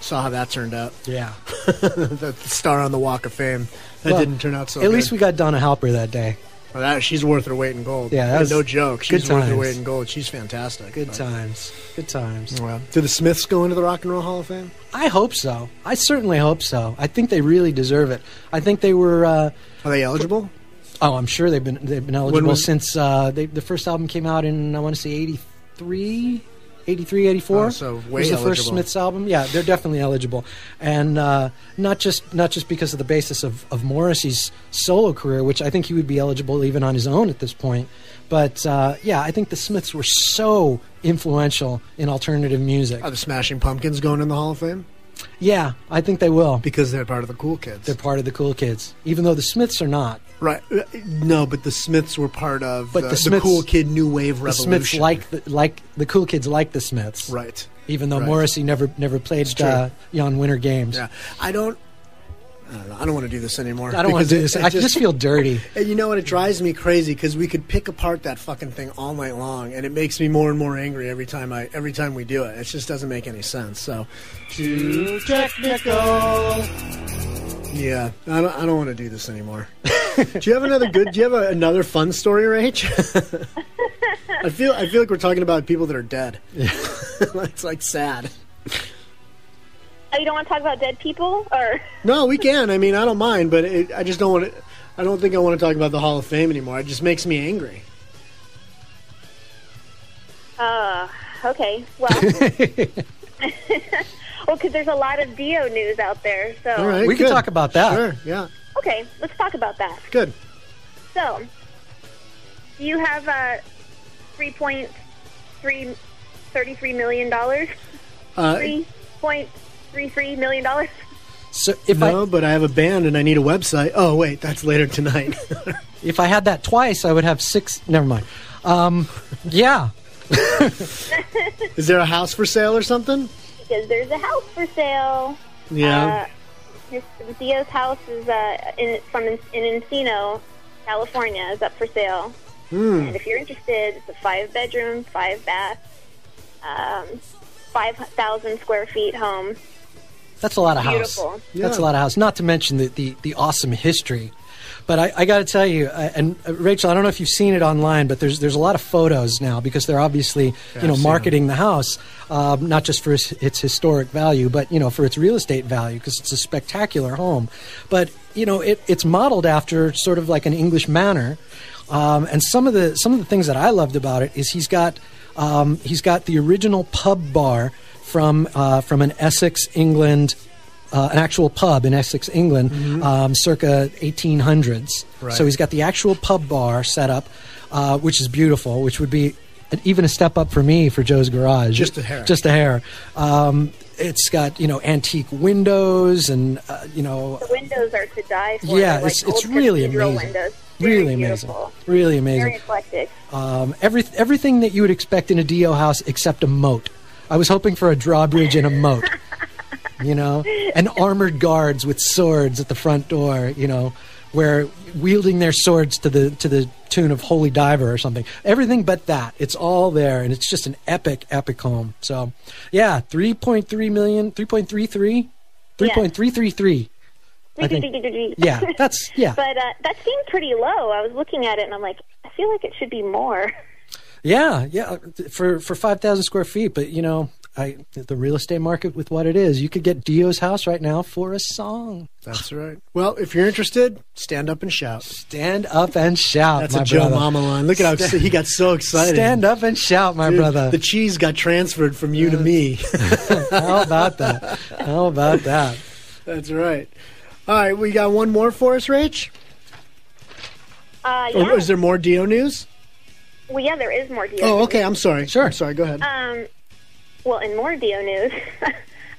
Saw how that turned out. Yeah. The star on the Walk of Fame. That didn't turn out so good. At least we got Donna Halper that day. Well, she's worth her weight in gold. Yeah, that was no joke. She's good worth her times. weight in gold. She's fantastic. Good times. Good times. Well, do the Smiths go into the Rock and Roll Hall of Fame? I hope so. I certainly hope so. I think they really deserve it. I think they were. Are they eligible? Oh, I'm sure they've been eligible since the first album came out in, I want to say, 83, 84. Oh, so way was the eligible. first Smiths album. Yeah, they're definitely eligible, and not just because of the basis of Morrissey's solo career, which I think he would be eligible even on his own at this point. But yeah, I think the Smiths were so influential in alternative music. Are the Smashing Pumpkins going in the Hall of Fame? Yeah, I think they will. Because they're part of the Cool Kids. They're part of the Cool Kids, even though the Smiths are not. Right. No, but the Smiths were part of the the Cool Kid New Wave revolution. The Smiths like the Cool Kids like the Smiths. Right. Even though Right. Morrissey never played on Winter Games. Yeah. I don't know. I don't want to do this anymore. I don't want to do this. I just feel dirty. And you know what? It drives me crazy because we could pick apart that fucking thing all night long, and it makes me more and more angry every time we do it. It just doesn't make any sense. So, too technical. Yeah, I don't want to do this anymore. Do you have another fun story, Rach? I feel like we're talking about people that are dead. It's like sad. Oh, you don't want to talk about dead people, or? No, we can. I mean, I don't mind, but I just don't want to. I don't think I want to talk about the Hall of Fame anymore. It just makes me angry. Okay. Well, well, because there's a lot of Dio news out there, so All right, we can talk about that. Sure. Yeah. Okay, let's talk about that. Good. So, do you have $3.33 million? $3.33 million? So but I have a band and I need a website. Oh, wait, that's later tonight. If I had that twice, I would have 6. Never mind. Yeah. Is there a house for sale or something? Because there's a house for sale. Yeah. Dio's house is in Encino, California, is up for sale. And if you're interested, it's a 5-bedroom, 5-bath, 5,000 square feet home. That's a lot of Beautiful. house. Yeah. That's a lot of house. Not to mention the awesome history. But I got to tell you, and Rachel, I don't know if you've seen it online, but there's a lot of photos now because they're obviously marketing the house, not just for its historic value, but for its real estate value because it's a spectacular home. But it's modeled after sort of like an English manor, and some of the things that I loved about it is he's got the original pub bar from an Essex, England. An actual pub in Essex, England, circa 1800s. Right. So he's got the actual pub bar set up, which is beautiful, which would be even a step up for me for Joe's Garage. Just a hair. Just a hair. It's got, antique windows and, The windows are to die for. Yeah, They're it's old really cathedral amazing. Windows. Really Very amazing. beautiful. Really amazing. Very eclectic. Everything that you would expect in a Dio house except a moat. I was hoping for a drawbridge and a moat. And armored guards with swords at the front door, where wielding their swords to the tune of Holy Diver or something. Everything but that. It's all there, and it's just an epic home. So, yeah, 3.3 million, 3.33? 3.333. I think. Yeah, that's, yeah. But that seemed pretty low. I was looking at it, and I'm like, I feel like it should be more. Yeah, for 5,000 square feet, but, the real estate market with what it is, you could get Dio's house right now for a song. That's right. Well, if you're interested, stand up and shout. Stand up and shout, That's my a Joe brother. Mama line. Look at how he got so excited. Stand up and shout, my Dude, brother. The cheese got transferred from you to me. How about that? How about that? That's right. All right, we got one more for us, Rach? Yeah. Or is there more Dio news? Well, yeah, there is more Dio Oh, news. okay. I'm sorry. Sure. I'm sorry. Go ahead. Well, in more Dio news,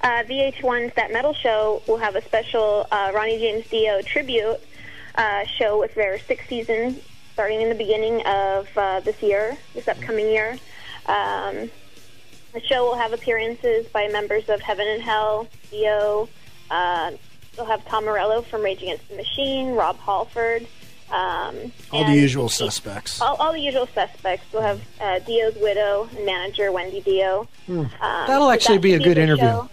VH1's That Metal Show will have a special Ronnie James Dio tribute show with their 6th season, starting in the beginning of this upcoming year. The show will have appearances by members of Heaven and Hell, Dio. They'll have Tom Morello from Rage Against the Machine, Rob Halford. All the usual suspects. All the usual suspects. We'll have Dio's widow and manager, Wendy Dio. That'll actually be a good interview.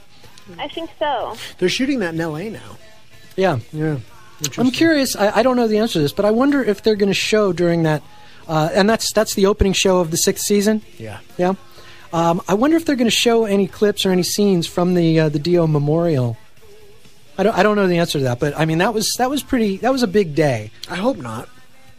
I think so. They're shooting that in L.A. now. Yeah. I'm curious. I don't know the answer to this, but I wonder if they're going to show during that, and that's the opening show of the 6th season. Yeah. Yeah. I wonder if they're going to show any clips or any scenes from the Dio Memorial. I don't know the answer to that, but I mean that was a big day. I hope not.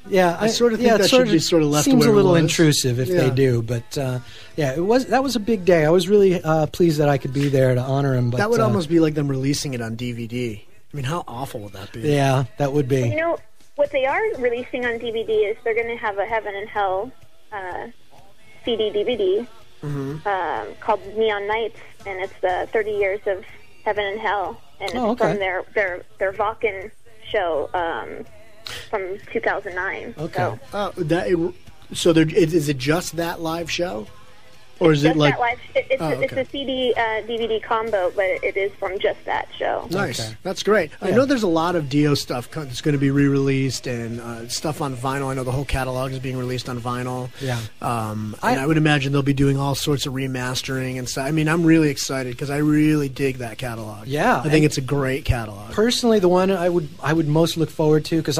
Yeah, I sort of think that should be sort of left seems where a little it was. intrusive if they do, but that was a big day. I was really pleased that I could be there to honor him. But that would almost be like them releasing it on DVD. I mean, how awful would that be? Yeah, that would be. You know, what they are releasing on DVD is they're going to have a Heaven and Hell CD DVD called Neon Nights, and it's the 30 years of Heaven and Hell, and it's from their Vakken show from 2009. Okay. So is it just that live show? Or is it like... It's a CD DVD combo, but it is from just that show. Nice. Okay. That's great. Yeah. I know there's a lot of Dio stuff that's going to be re-released and stuff on vinyl. I know the whole catalog is being released on vinyl. Yeah. And I would imagine they'll be doing all sorts of remastering and stuff. I mean, I'm really excited because I really dig that catalog. Yeah. I think it's a great catalog. Personally, the one I would most look forward to, because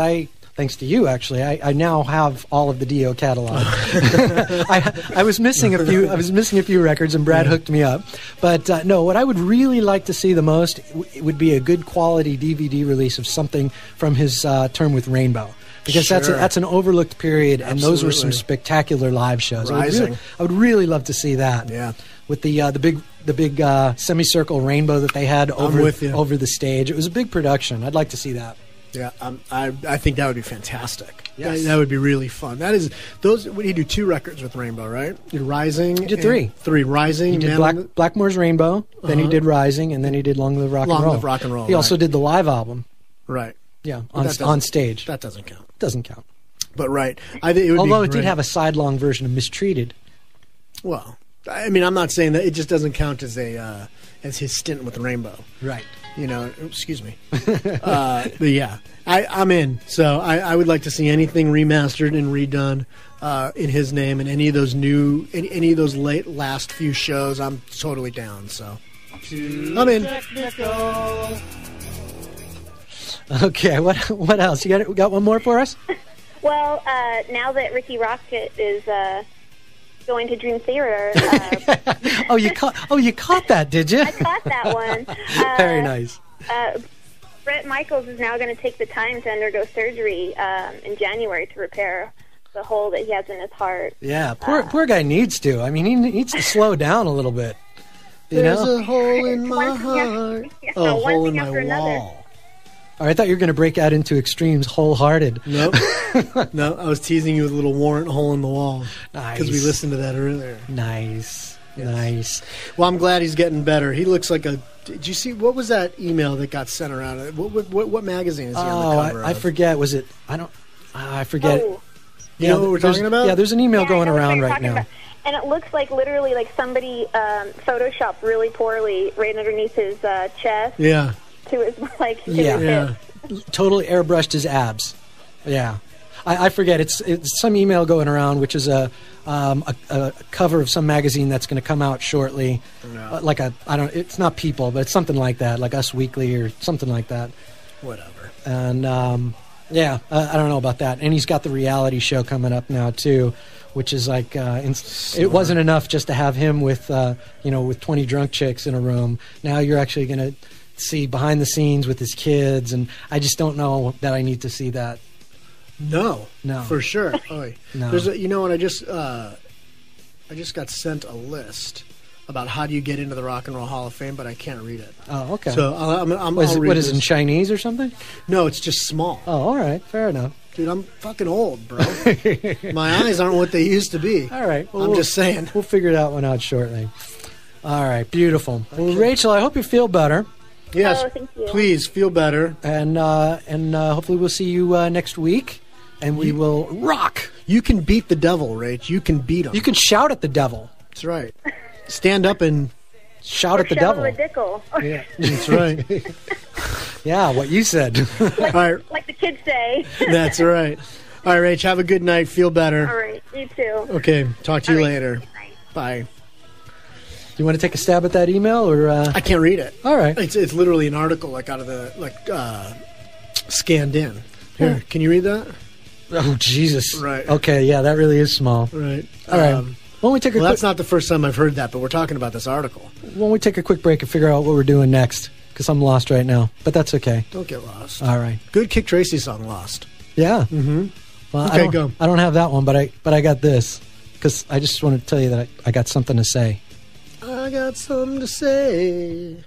thanks to you, actually, I now have all of the Dio catalog. I was missing a few records, and Brad hooked me up. But no, what I would really like to see the most would be a good quality DVD release of something from his term with Rainbow, because that's an overlooked period, and those were some spectacular live shows. I would really love to see that. Yeah, with the big semicircle rainbow that they had over the stage. It was a big production. I'd like to see that. Yeah, I think that would be fantastic. Yes. That would be really fun. That is those. What do you do? 2 records with Rainbow, right? You did Rising. He did 3. 3 Rising. He did Blackmore's Rainbow. Then he did Rising, and then he did Long Live Rock and Roll. Long Live Rock and Roll. He also did the live album. Right. Yeah, on stage. That doesn't count. Doesn't count. But right, I think it would. Although be it did have a sidelong version of Mistreated. Well, I mean, I'm not saying that it just doesn't count as as his stint with Rainbow. Right. You know, excuse me. But yeah, I'm in. So I would like to see anything remastered and redone in his name, and any of those last few shows. I'm totally down. So I'm in. Okay, what else? You got one more for us? Well, now that Ricky Rocket is going to Dream Theater. You caught that, did you? I caught that one. Very nice. Bret Michaels is now going to take the time to undergo surgery in January to repair the hole that he has in his heart. Yeah, poor guy needs to. I mean, he needs to slow down a little bit. There's a hole in my heart. A hole in my wall. All right, I thought you were going to break out into extremes wholehearted. Nope. No, I was teasing you with a little Warrant hole in the wall. Nice. Because we listened to that earlier. Nice. Yes. Nice. Well, I'm glad he's getting better. He looks like a... Did you see... What was that email that got sent around? What magazine is he on the cover of? I forget. Was it... I forget. Oh. You know what we're talking about? Yeah, there's an email going around right now. About. And it looks like literally like somebody photoshopped really poorly right underneath his chest. Yeah. To his his hip. Totally airbrushed his abs. Yeah, I forget. It's some email going around, which is a cover of some magazine that's going to come out shortly. No. It's not People, but it's something like that, like Us Weekly or something like that. Whatever. And I don't know about that. And he's got the reality show coming up now too, which is like it wasn't enough just to have him with 20 drunk chicks in a room. Now you're actually going to see behind the scenes with his kids, and I just don't know that I need to see that. No, for sure. No. There's I just got sent a list about how do you get into the Rock and Roll Hall of Fame, but I can't read it. Oh, okay. So I'll read what is this. it, in Chinese or something? No, it's just small. Oh, all right, fair enough. Dude, I'm fucking old, bro. My eyes aren't what they used to be. All right, I'm just saying. We'll figure that one out shortly. All right, beautiful. Okay. Well, Rachel, I hope you feel better. Yes, thank you. Please feel better, and hopefully we'll see you next week, and we will rock. You can beat the devil, Rach. You can beat him. You can shout at the devil. That's right. Stand up and shout at the devil. Yeah, that's right. Yeah, what you said. Like the kids say. That's right. All right, Rach. Have a good night. Feel better. All right. You too. Okay. Talk to you later. Bye. Do you want to take a stab at that email, or I can't read it. All right, it's literally an article out of the scanned in. Here, can you read that? Oh, Jesus. Right. Okay, yeah, that really is small. Right. All right. Why don't we take a quick... that's not the first time I've heard that, but we're talking about this article. Why don't we take a quick break and figure out what we're doing next? Because I'm lost right now, but that's okay. Don't get lost. All right. Good Kick Tracy song, Lost. Yeah. Mm-hmm. Well, okay, go. I don't have that one, but I got this. Because I just want to tell you that I got something to say. I got something to say.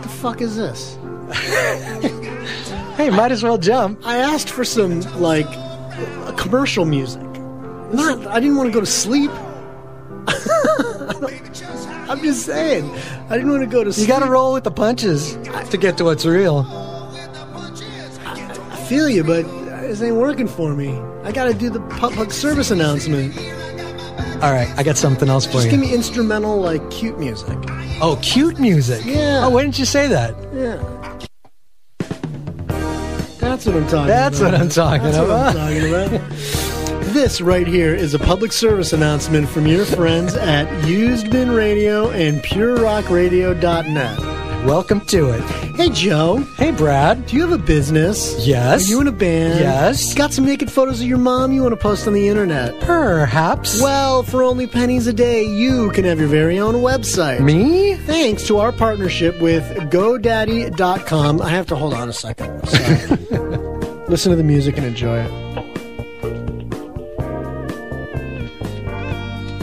The fuck is this? Hey, might as well jump. I asked for some, like, commercial music. I didn't want to go to sleep. I'm just saying. I didn't want to go to sleep. You gotta roll with the punches to get to what's real. I feel you, but this ain't working for me. I gotta do the public service announcement. All right, I got something else for you. Just give me instrumental, like, cute music. Oh, cute music? Yeah. Oh, why didn't you say that? Yeah. That's what I'm talking about. That's what I'm talking That's about. what I'm talking about. This right here is a public service announcement from your friends at Used Bin Radio and PureRockRadio.net. Welcome to it. Hey, Joe. Hey, Brad. Do you have a business? Yes. Are you in a band? Yes. Got some naked photos of your mom you want to post on the internet? Perhaps. Well, for only pennies a day, you can have your very own website. Me? Thanks to our partnership with GoDaddy.com. I have to hold on a second. Sorry. Listen to the music and enjoy it.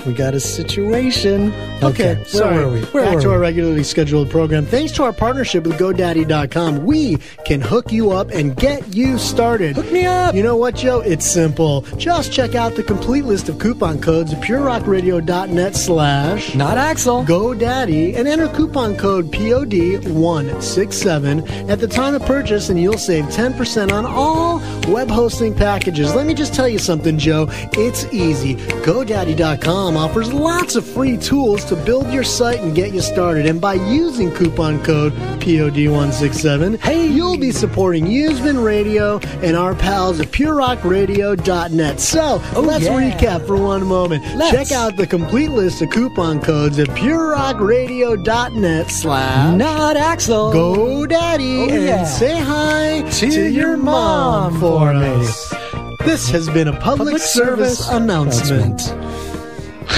We got a situation. Okay, where were we? Back to our regularly scheduled program. Thanks to our partnership with GoDaddy.com, we can hook you up and get you started. Hook me up! You know what, Joe? It's simple. Just check out the complete list of coupon codes at PureRockRadio.net/ Not Axel. GoDaddy and enter coupon code POD167 at the time of purchase, and you'll save 10% on all web hosting packages. Let me just tell you something, Joe. It's easy. GoDaddy.com offers lots of free tools to build your site and get you started. And by using coupon code POD167, you'll be supporting Used Bin Radio and our pals at PureRockRadio.net. So, let's recap for one moment. Check out the complete list of coupon codes at PureRockRadio.net/ Not Axel. GoDaddy and say hi to your mom for us. This has been a public service announcement.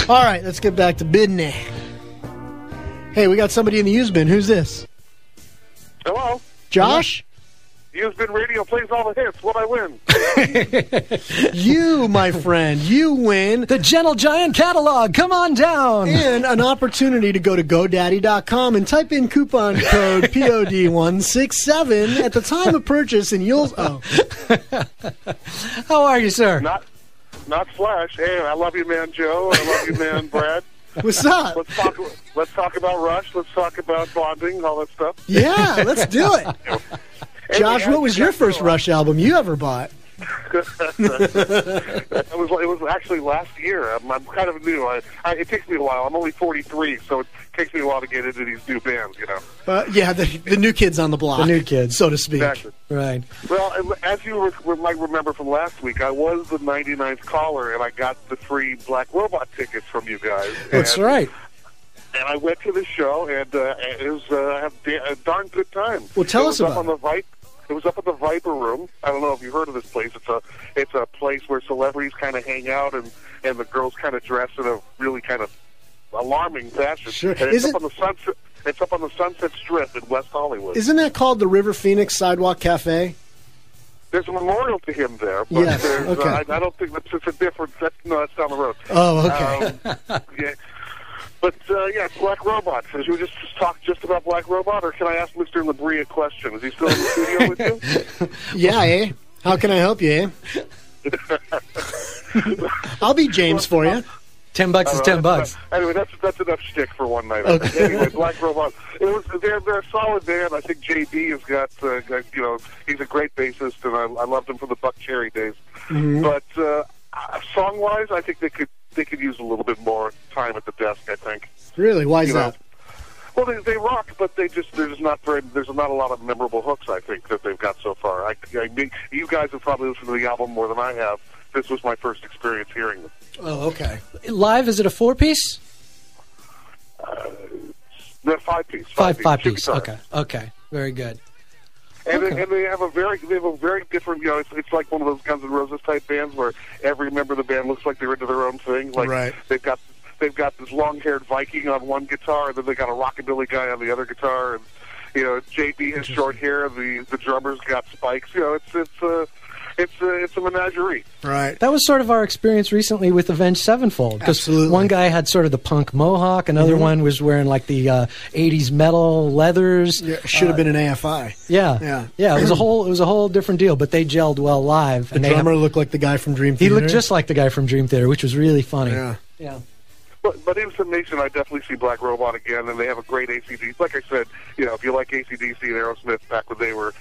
All right, let's get back to business. Hey, we got somebody in the used bin. Who's this? Hello? Josh? Used Bin Radio plays all the hits. What I win? You, my friend, you win the Gentle Giant catalog. Come on down. And an opportunity to go to GoDaddy.com and type in coupon code POD167 at the time of purchase, and you'll. Oh. How are you, sir? Not Flash. Hey, I love you, man, Joe. I love you, man, Brad. What's up? Let's talk about Rush. Let's talk about bonding, all that stuff. Yeah, let's do it. Josh, what was your first Rush album you ever bought? It was actually last year. I'm kind of new. It takes me a while. I'm only 43, so it takes me a while to get into these new bands, you know. Yeah, the new kids on the block. The new kids, so to speak. Exactly. Right. Well, as you might remember from last week, I was the 99th caller, and I got the free Black Robot tickets from you guys. That's right. And I went to the show, and it was a darn good time. Well, tell us about it. It was up at the Viper Room. I don't know if you've heard of this place. It's a place where celebrities kind of hang out, and the girls kind of dress in a really kind of alarming fashion. Sure. And it's up on the Sunset. It's up on the Sunset Strip in West Hollywood. Isn't that called the River Phoenix Sidewalk Cafe? There's a memorial to him there, but yes. Okay. I don't think it's a different. That's down the road. Oh, okay. Yeah. But, yeah, it's Black Robot. Should we just talk just about Black Robot, or can I ask Mr. Labrie a question? Is he still in the studio with you? Yeah, eh? How can I help you, eh? I'll be James for you. $10 is $10. Anyway, that's enough shtick for one night. Okay. Anyway, Black Robot. They're a solid band. I think JB has got, he's a great bassist, and I loved him from the Buck Cherry days. Mm-hmm. But song-wise, I think they could use a little bit more time at the desk, I think. Really? Why is that? Well, they rock, but there's not a lot of memorable hooks, I think, that they've got so far. You guys have probably listened to the album more than I have. This was my first experience hearing them. Oh, okay. Live, is it a 4-piece? They're 5-piece. Five-piece. Okay. Very good. And they have a very different, it's like one of those Guns N' Roses type bands where every member of the band looks like they're into their own thing. Like right. They've got this long-haired Viking on one guitar, and then they got a rockabilly guy on the other guitar, and JB has short hair. The drummer's got spikes. It's a menagerie. Right. That was sort of our experience recently with Avenged Sevenfold. Absolutely. One guy had sort of the punk mohawk. Another one was wearing like the 80s metal leathers. Yeah, should have been an AFI. Yeah. It was a whole different deal. But they gelled well live. The drummer looked like the guy from Dream Theater. He looked just like the guy from Dream Theater, which was really funny. Yeah. But in summation, I definitely see Black Robot again, and they have a great ACDC. Like I said, if you like ACDC and Aerosmith back when they were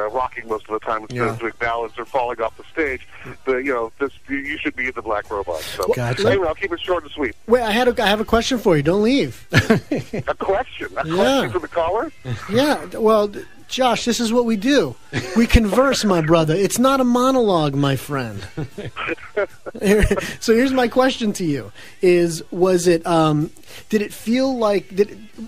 rocking most of the time instead of doing ballads or falling off the stage, you should be into Black Robot. So anyway, I'll keep it short and sweet. Wait, I have a question for you. Don't leave. A question for the caller? Yeah. Well, Josh, this is what we do. We converse, my brother. It's not a monologue, my friend. So here's my question to you: did it feel like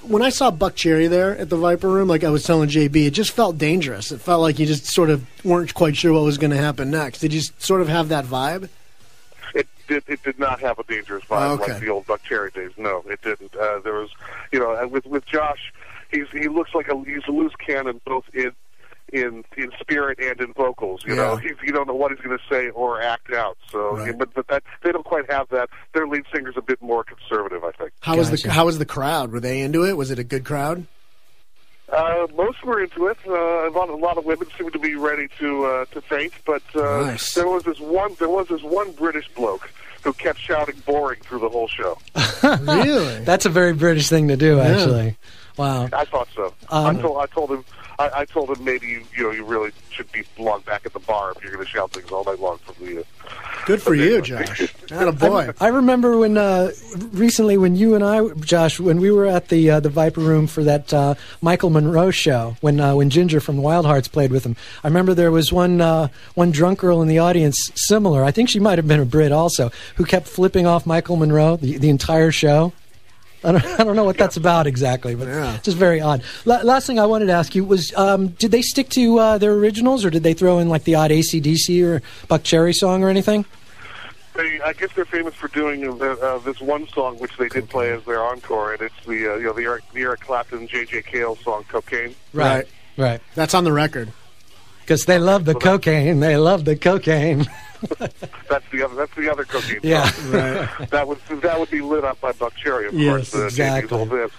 when I saw Buck Cherry there at the Viper Room, like I was telling JB, it just felt dangerous. It felt like you just sort of weren't quite sure what was going to happen next. Did you sort of have that vibe? It did not have a dangerous vibe like the old Buck Cherry days. No, it didn't. There was, with Josh, he looks like he's a loose cannon both in spirit and in vocals. You know, you don't know what he's going to say or act out. So, but that they don't quite have that. Their lead singer's a bit more conservative, I think. How was the crowd? Were they into it? Was it a good crowd? Most were into it. A lot of women seemed to be ready to faint, but nice. there was this one British bloke who kept shouting "boring" through the whole show. Really? That's a very British thing to do, actually. Wow. I thought so. I told him maybe you really should belong back at the bar if you're going to shout things all night long from the. Good for you, Josh. Attaboy. I remember when recently when you and I, Josh, when we were at the Viper Room for that Michael Monroe show, when Ginger from Wild Hearts played with him. I remember there was one drunk girl in the audience, similar. I think she might have been a Brit also, who kept flipping off Michael Monroe the entire show. I don't know what that's about exactly, but just very odd. Last thing I wanted to ask you was, did they stick to their originals, or did they throw in like the odd AC/DC or Buck Cherry song or anything? I guess they're famous for doing this one song which they did play as their encore, and it's the Eric Clapton, J.J. Cale song "Cocaine." Right. That's on the record. Because they love the cocaine. They love the cocaine. That's the other cocaine. Yeah, right. That would be lit up by Buck Cherry, of yes, course. Exactly. All this.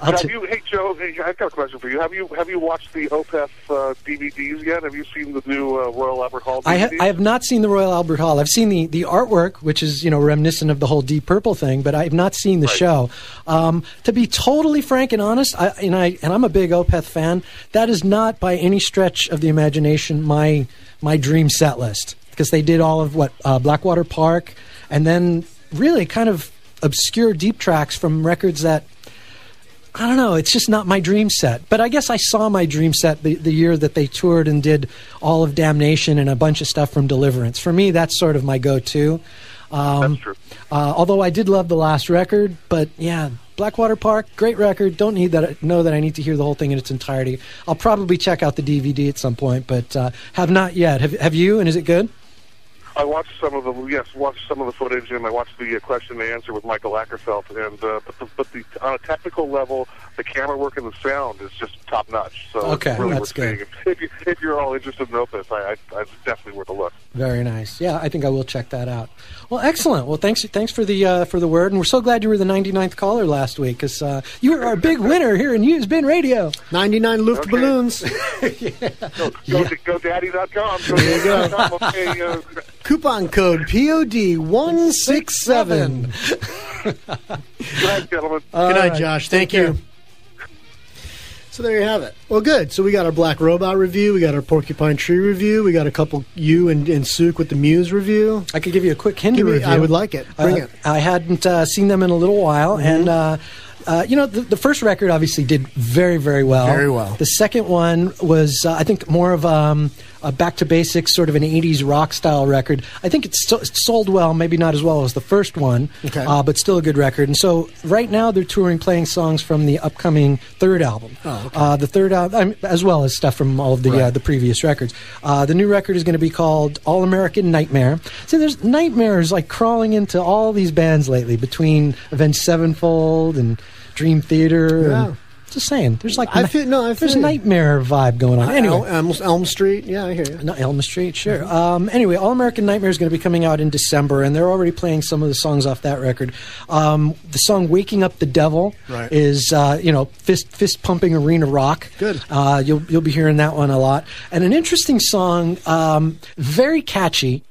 Hey Joe, I've got a question for you. Have you watched the Opeth DVDs yet? Have you seen the new Royal Albert Hall DVDs? I have not seen the Royal Albert Hall. I've seen the artwork, which is reminiscent of the whole Deep Purple thing, but I have not seen the show. To be totally frank and honest, I'm a big Opeth fan. That is not by any stretch of the imagination my dream set list, because they did all of Blackwater Park, and then really kind of obscure deep tracks from records that, I don't know, it's just not my dream set. But I guess I saw my dream set the year that they toured and did all of Damnation and a bunch of stuff from Deliverance. For me, that's sort of my go-to. That's true. Although I did love the last record, but yeah, Blackwater Park, great record. Don't know that I need to hear the whole thing in its entirety. I'll probably check out the DVD at some point, but have not yet. Have you, and is it good? I watched some of the footage, and I watched the question and answer with Michael Ackerfeld. And but on a technical level, the camera work and the sound is just top notch. So okay, it's really that's good. If you're all interested in Opeth, it's definitely worth a look. Very nice. Yeah, I think I will check that out. Well, excellent. Well, thanks for the word, and we're so glad you were the 99th caller last week, because you were our big winner here in Used Bin Radio. 99 Luftballons. Go daddy.com. There you go. Okay, coupon code POD167. Good night, gentlemen. Good night, Josh. Thank you. So there you have it. Well, good. So we got our Black Robot review. We got our Porcupine Tree review. We got a couple you and Suk with the Muse review. I could give you a quick Hinder review. I would like it. Bring it. I hadn't seen them in a little while, and the first record obviously did very, very well. Very well. The second one was, I think, more of a back to basics, sort of an 80s rock style record. I think it sold well, maybe not as well as the first one, but still a good record. And so right now they're touring, playing songs from the upcoming third album. Oh, okay. The third album, as well as stuff from all of the previous records. The new record is going to be called All American Nightmare. So there's nightmares like crawling into all these bands lately, between Avenged Sevenfold and Dream Theater. Yeah. And just saying, there's like there's nightmare vibe going on. Anyway, Elm Street, yeah, I hear you. No, Elm Street, sure. Anyway, All American Nightmare is going to be coming out in December, and they're already playing some of the songs off that record. The song "Waking Up the Devil" is fist pumping arena rock. Good. You'll be hearing that one a lot, and an interesting song, very catchy,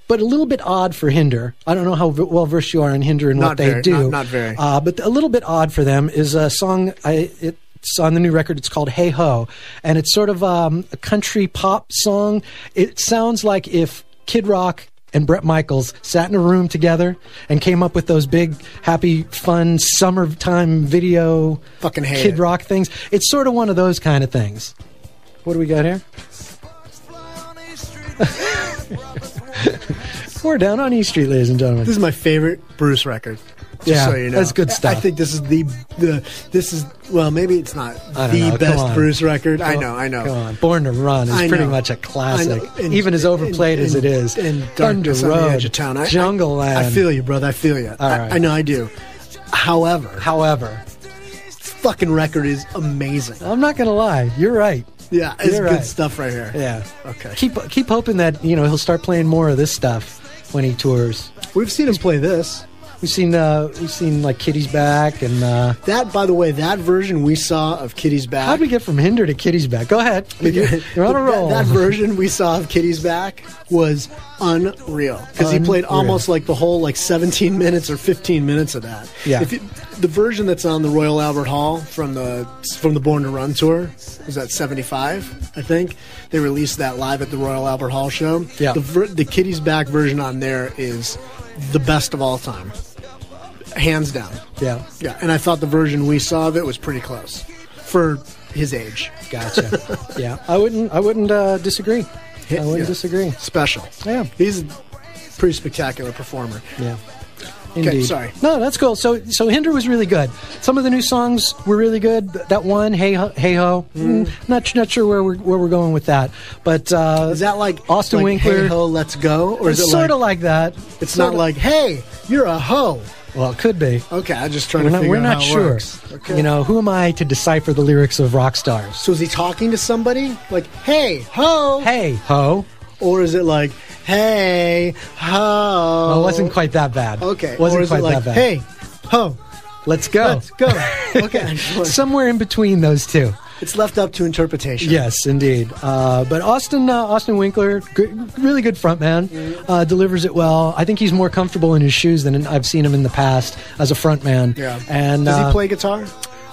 but a little bit odd for Hinder. I don't know how well versed you are in Hinder and what they do. Not very. But a little bit odd for them is a song. It's on the new record. It's called "Hey Ho," and it's sort of a country pop song. It sounds like if Kid Rock and Bret Michaels sat in a room together and came up with those big, happy, fun summertime video fucking Kid Rock things. It's sort of one of those kind of things. What do we got here? We're down on East Street, ladies and gentlemen. This is my favorite Bruce record. Yeah, so you know. That's good stuff. I think this is well, maybe it's not the best Bruce record. I know. Come on, Born to Run is pretty much a classic, even as overplayed as it is. And Thunder Darkness on the Edge of Town, Jungle Land. I feel you, brother. I feel you. I know I do. However, this fucking record is amazing. I'm not gonna lie. You're right. Yeah, it's good stuff right here. Yeah. Okay. Keep hoping that he'll start playing more of this stuff when he tours. We've seen him play this. We've seen like Kitty's Back and that. By the way, that version we saw of Kitty's Back. How'd we get from Hinder to Kitty's Back? Go ahead. You're on a roll. That version we saw of Kitty's Back was unreal because he played almost like the whole 17 minutes or 15 minutes of that. Yeah. The version that's on the Royal Albert Hall from the Born to Run tour was that 75, I think. They released that live at the Royal Albert Hall show. Yeah. The Kitty's Back version on there is the best of all time. Hands down. Yeah. Yeah. And I thought the version we saw of it was pretty close for his age. Gotcha. Yeah. I wouldn't disagree. I wouldn't disagree. Special. Yeah. He's a pretty spectacular performer. Yeah. Indeed. Okay, sorry. No, that's cool. So Hinder was really good. Some of the new songs were really good. That one, Hey Ho, not sure where we're going with that. But is that like Austin Winkler? Hey Ho, let's go, or is it sort of like that? It's not like, hey, you're a hoe. Well, it could be. Okay, I'm just trying to figure out how it works. Okay. You know, who am I to decipher the lyrics of rock stars? So is he talking to somebody? Like, hey, ho! Hey, ho! Or is it like, hey, ho? Oh, it wasn't quite that bad. Okay. Wasn't or is quite it like, that bad. hey, ho! Let's go. Let's go. Okay. Somewhere in between those two. It's left up to interpretation. Yes, indeed. But Austin Winkler, really good frontman, delivers it well. I think he's more comfortable in his shoes than I've seen him in the past as a frontman. Yeah. And does he play guitar?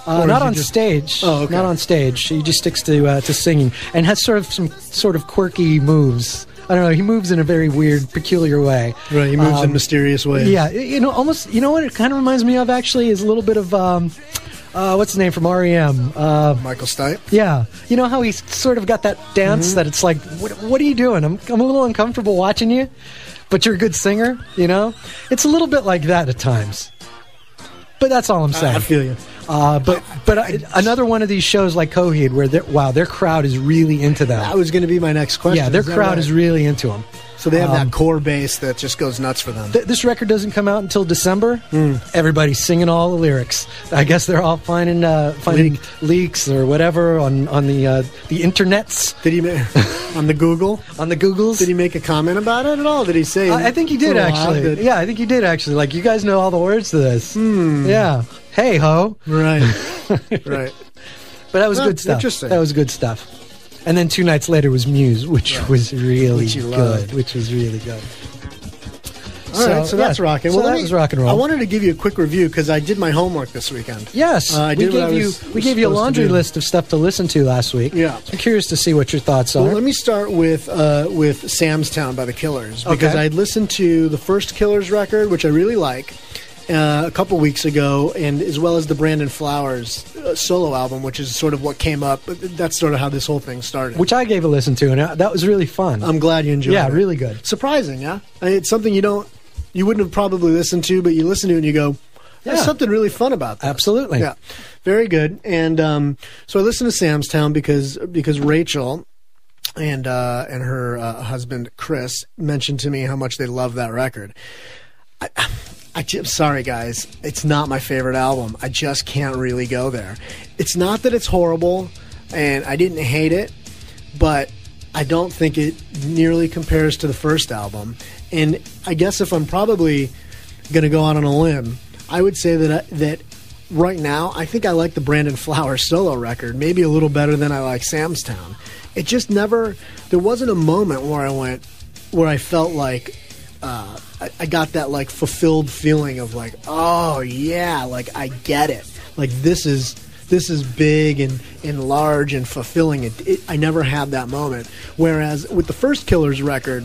Not on stage. Oh, okay. Not on stage. He just sticks to singing and has some quirky moves. I don't know. He moves in a very weird, peculiar way. Right. He moves in mysterious ways. Yeah. Almost. You know what it kind of reminds me of? Actually, is a little bit of. What's his name from REM? Michael Stipe? Yeah. You know how he's sort of got that dance that it's like, what are you doing? I'm a little uncomfortable watching you, but you're a good singer, you know? It's a little bit like that at times. But that's all I'm saying. I feel you. But another one of these shows like Coheed where their crowd is really into them. That was going to be my next question. Yeah, their crowd is really into them. So they have that core base that just goes nuts for them. This record doesn't come out until December. Everybody's singing all the lyrics. I guess they're all finding leaks or whatever on the internets. Did he on the Google? On the Googles? Did he make a comment about it at all? Did he say? I think he did actually. Yeah, I think he did actually. Like, you guys know all the words to this. Yeah. Hey ho. Right. Right. But that was good stuff. Interesting. That was good stuff. And then 2 nights later was Muse, which was really good. Which was really good. All right, so that's rocking. So that was rock and roll. I wanted to give you a quick review because I did my homework this weekend. Yes, we gave you a laundry list of stuff to listen to last week. Yeah, so I'm curious to see what your thoughts are. Well, let me start with Sam's Town by the Killers because I had listened to the first Killers record, which I really like. A couple weeks ago, and as well as the Brandon Flowers solo album, which is sort of what came up. That's sort of how this whole thing started. Which I gave a listen to, and that was really fun. I'm glad you enjoyed it. Yeah, really good. Surprising, yeah? It's something you wouldn't have probably listened to, but you listen to it and you go, there's something really fun about that. Absolutely. Yeah, very good. And so I listened to Sam's Town because Rachel and her husband, Chris, mentioned to me how much they love that record. I'm sorry, guys. It's not my favorite album. I just can't really go there. It's not that it's horrible, and I didn't hate it, but I don't think it nearly compares to the first album. And I guess if I'm probably going to go out on a limb, I would say that right now, I think I like the Brandon Flowers solo record maybe a little better than I like Sam's Town. It just never... There wasn't a moment where I felt like... I got that like fulfilled feeling of like, oh yeah, like I get it. Like this is big and large and fulfilling. I never had that moment. Whereas with the first Killers record,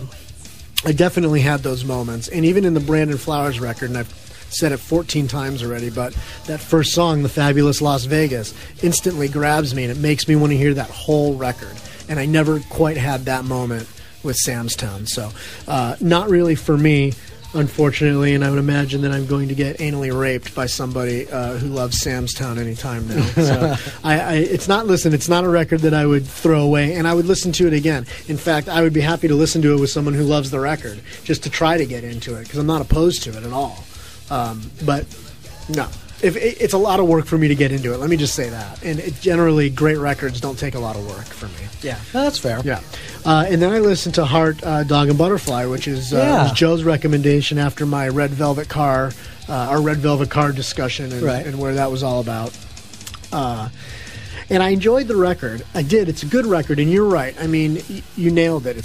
I definitely had those moments. And even in the Brandon Flowers record, and I've said it 14 times already, but that first song, The Fabulous Las Vegas, instantly grabs me and it makes me want to hear that whole record. And I never quite had that moment with Sam's Town. So not really for me, unfortunately, and I would imagine that I'm going to get anally raped by somebody who loves Sam's Town anytime now. So it's not a record that I would throw away, and I would listen to it again. In fact, I would be happy to listen to it with someone who loves the record, just to try to get into it, because I'm not opposed to it at all. But no. It's a lot of work for me to get into it. Let me just say that. And generally, great records don't take a lot of work for me. Yeah, that's fair. Yeah. And then I listened to Heart, Dog, and Butterfly, which is was Joe's recommendation after my Red Velvet Car, our Red Velvet Car discussion and where that was all about. And I enjoyed the record. I did. It's a good record, and you're right. I mean, you nailed it.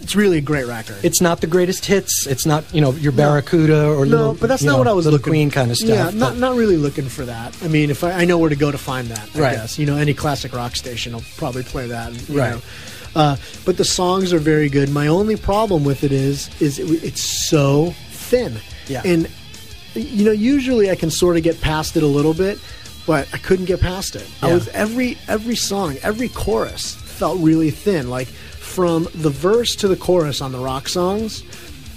It's really a great record. It's not the greatest hits. It's not, your Barracuda or little, but that's not what I was looking Queen kind of stuff. Yeah, not really looking for that. I mean, if I know where to go to find that, I guess. Any classic rock station will probably play that. You know. But the songs are very good. My only problem with it is it's so thin. Yeah. And usually I can sort of get past it a little bit, but I couldn't get past it. Yeah. I was every song, every chorus felt really thin. Like from the verse to the chorus on the rock songs,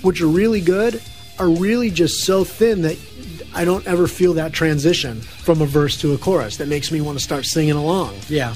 which are really good, are really just so thin that I don't ever feel that transition from a verse to a chorus that makes me want to start singing along. Yeah.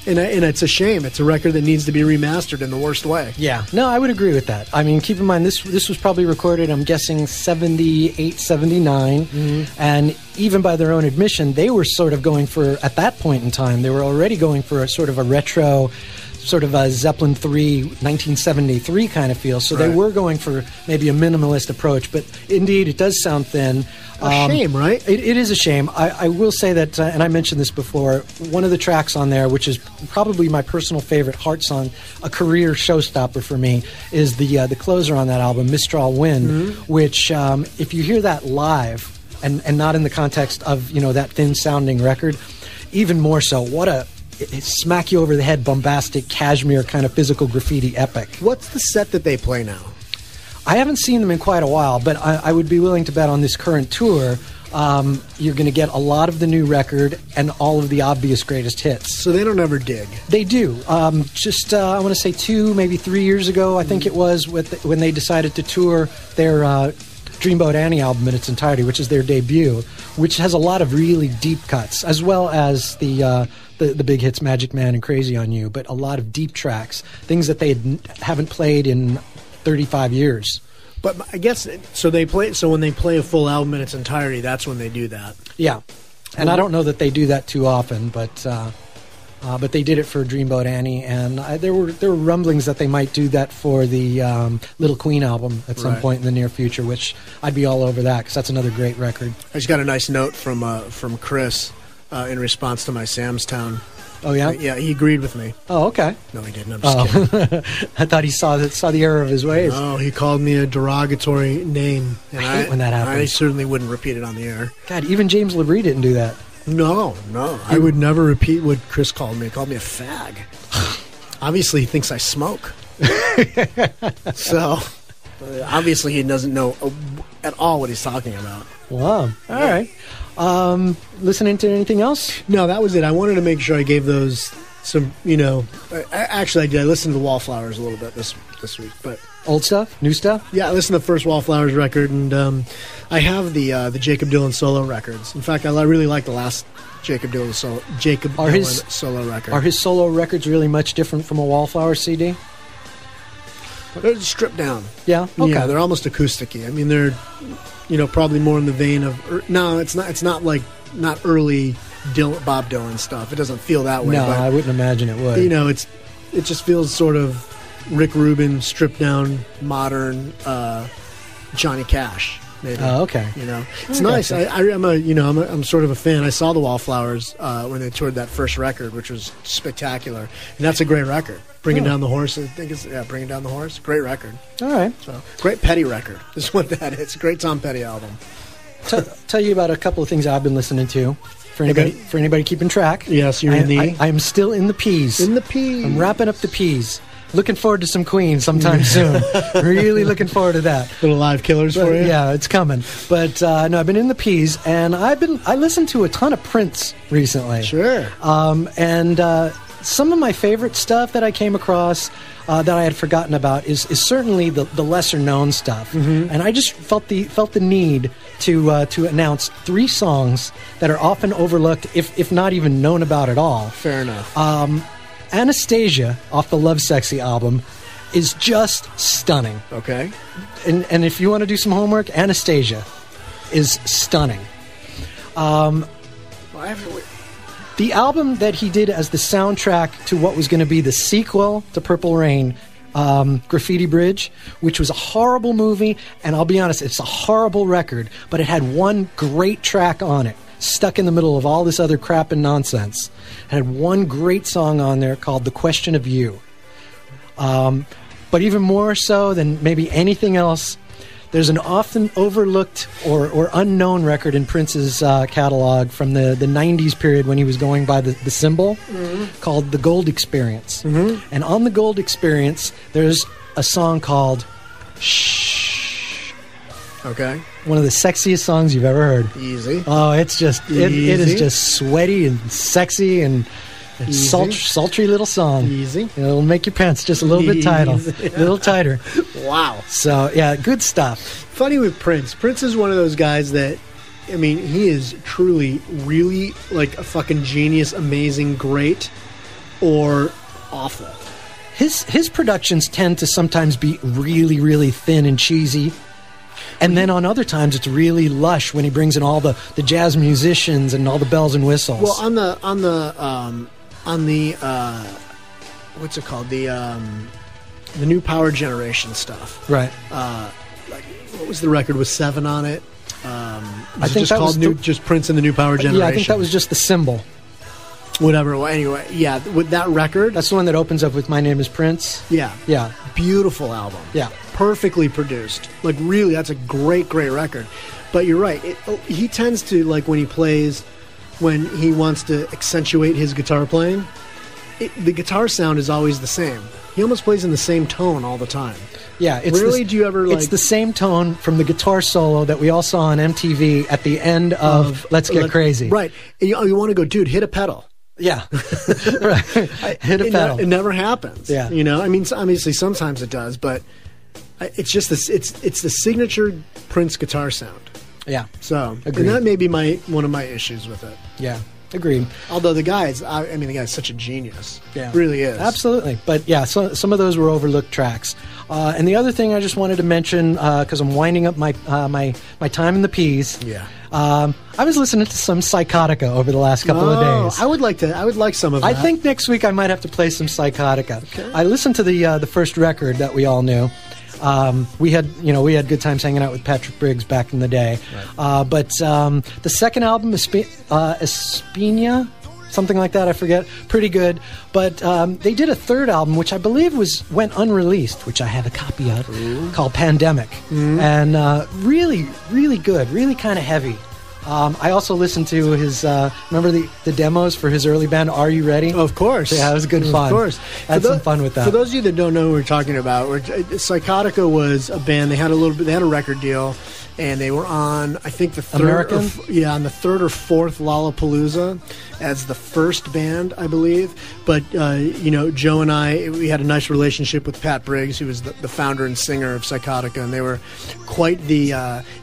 And it's a shame. It's a record that needs to be remastered in the worst way. Yeah. No, I would agree with that. I mean, keep in mind, this was probably recorded, I'm guessing, 78, 79. And even by their own admission, they were sort of going for, at that point in time, they were already going for a sort of a retro, sort of a Zeppelin 3, 1973 kind of feel. So they were going for maybe a minimalist approach. But indeed, it does sound thin. A shame, right? It is a shame. I will say that, and I mentioned this before, one of the tracks on there, which is probably my personal favorite Heart song, a career showstopper for me, is the closer on that album, Mistral Wind, which, if you hear that live, and not in the context of, that thin-sounding record, even more so, what a smack you over the head, bombastic, cashmere kind of physical graffiti epic. What's the set that they play now? I haven't seen them in quite a while, but I would be willing to bet on this current tour, you're going to get a lot of the new record and all of the obvious greatest hits. So they don't ever dig? They do. I want to say 2, maybe 3 years ago, I think it was, when they decided to tour their Dreamboat Annie album in its entirety, which is their debut, which has a lot of really deep cuts, as well as the big hits Magic Man and Crazy on You, but a lot of deep tracks, things that they haven't played in 35 years. But I guess so when they play a full album in its entirety, that's when they do that. Yeah. And I don't know that they do that too often, but they did it for Dreamboat Annie, and there were rumblings that they might do that for the Little Queen album at some point in the near future, which I'd be all over that, because that's another great record. I just got a nice note from Chris in response to my Sam's Town. Oh, yeah? Yeah, he agreed with me. Oh, okay. No, he didn't. I'm just kidding. I thought he saw the error of his ways. No, he called me a derogatory name. And I hate when that happens. I certainly wouldn't repeat it on the air. God, even James LaBrie didn't do that. No. I would never repeat what Chris called me. He called me a fag. Obviously, he thinks I smoke. So, obviously, he doesn't know at all what he's talking about. Wow. All right. Listening to anything else? No, that was it. I wanted to make sure I gave those some, actually I did. I listened to the Wallflowers a little bit this week, but old stuff, new stuff. Yeah, I listened to the first Wallflowers record, and I have the Jacob Dylan solo records. In fact, I really like the last Jacob Dylan solo record. Are his solo records really much different from a Wallflower CD? They're stripped down. Yeah. Okay. Yeah, they're almost acoustic-y. I mean, they're probably more in the vein of no, it's not like not early Bob Dylan stuff. It doesn't feel that way. No, but, I wouldn't imagine it would. It just feels sort of Rick Rubin, stripped down, modern Johnny Cash. Maybe. Oh, okay. It's nice. I'm sort of a fan. I saw the Wallflowers when they toured that first record, which was spectacular, and that's a great record. Bringing Down the Horse, I think it's Bringing Down the Horse. Great record. All right. So great Petty record. This is what that is. Great Tom Petty album. Tell you about a couple of things I've been listening to. For anybody keeping track. Yes, you're I am still in the Peas. In the Peas. I'm wrapping up the Peas. Looking forward to some Queen sometime soon. Really looking forward to that. Little live killers for you? Yeah, it's coming. But no, I've been in the Peas, and I listened to a ton of Prince recently. Sure. And some of my favorite stuff that I came across that I had forgotten about is certainly the lesser known stuff. Mm-hmm. And I just felt the need to announce 3 songs that are often overlooked, if not even known about at all. Fair enough. Anastasia off the Love Sexy album is just stunning. Okay. And if you want to do some homework, Anastasia is stunning. The album that he did as the soundtrack to what was going to be the sequel to Purple Rain, Graffiti Bridge, which was a horrible movie, and I'll be honest, it's a horrible record, but it had one great track on it, stuck in the middle of all this other crap and nonsense. It had one great song on there called The Question of You. But even more so than maybe anything else, there's an often overlooked or unknown record in Prince's catalog from the 90s period when he was going by the symbol, called The Gold Experience. Mm-hmm. And on The Gold Experience, there's a song called Shh. Okay. One of the sexiest songs you've ever heard. Easy. Oh, it's just, it is just sweaty and sexy and sultry little song. Easy. It'll make your pants just a little bit tighter. A little tighter. Wow. So, yeah, good stuff. Funny with Prince. Prince is one of those guys that, I mean, he is truly, really like a fucking genius, amazing, great. or awful. His productions tend to sometimes be really, really thin and cheesy. And then on other times, it's really lush when he brings in all the jazz musicians and all the bells and whistles. Well, on the what's it called? The new Power Generation stuff. Right. Like, what was the record with 7 on it? I think just that called was just Prince and the New Power Generation. Yeah, I think that was just the symbol. Whatever. Well, anyway, yeah, with that record. That's the one that opens up with My Name is Prince. Yeah. Yeah. Beautiful album. Yeah. Perfectly produced. Like, really, that's a great, great record. But you're right. He tends to, like, when he plays, when he wants to accentuate his guitar playing, the guitar sound is always the same. He almost plays in the same tone all the time. Yeah, do you ever like? It's the same tone from the guitar solo that we all saw on MTV at the end of Let's Get Crazy. Right, and you want to go, dude, hit a pedal. Yeah, right. Hit a pedal. It never happens. Yeah, you know. I mean, obviously sometimes it does, but it's just this. It's the signature Prince guitar sound. Yeah. So, agreed. And that may be one of my issues with it. Yeah. Agreed. Although the guy's such a genius. Yeah, really is. Absolutely. But yeah, so some of those were overlooked tracks. And the other thing I just wanted to mention, because I'm winding up my time in the P's. Yeah. I was listening to some Psychotica over the last couple of days. I would like some of that. I think next week I might have to play some Psychotica. Okay. I listened to the first record that we all knew. We had good times hanging out with Patrick Briggs back in the day. Right. But the second album, Espina, something like that, I forget. Pretty good. But they did a third album, which I believe went unreleased, which I have a copy of, called Pandemic. Mm-hmm. And really, really good, really kind of heavy. I also listened to his, remember the demos for his early band, Are You Ready? Of course. Yeah, it was good fun. Of course. Had some fun with that. For those of you that don't know who we're talking about, Psychotica was a band. They had a record deal, and they were on, I think, the third, on the third or fourth Lollapalooza as the first band, I believe. But Joe and we had a nice relationship with Pat Briggs, who was the founder and singer of Psychotica, and they were quite the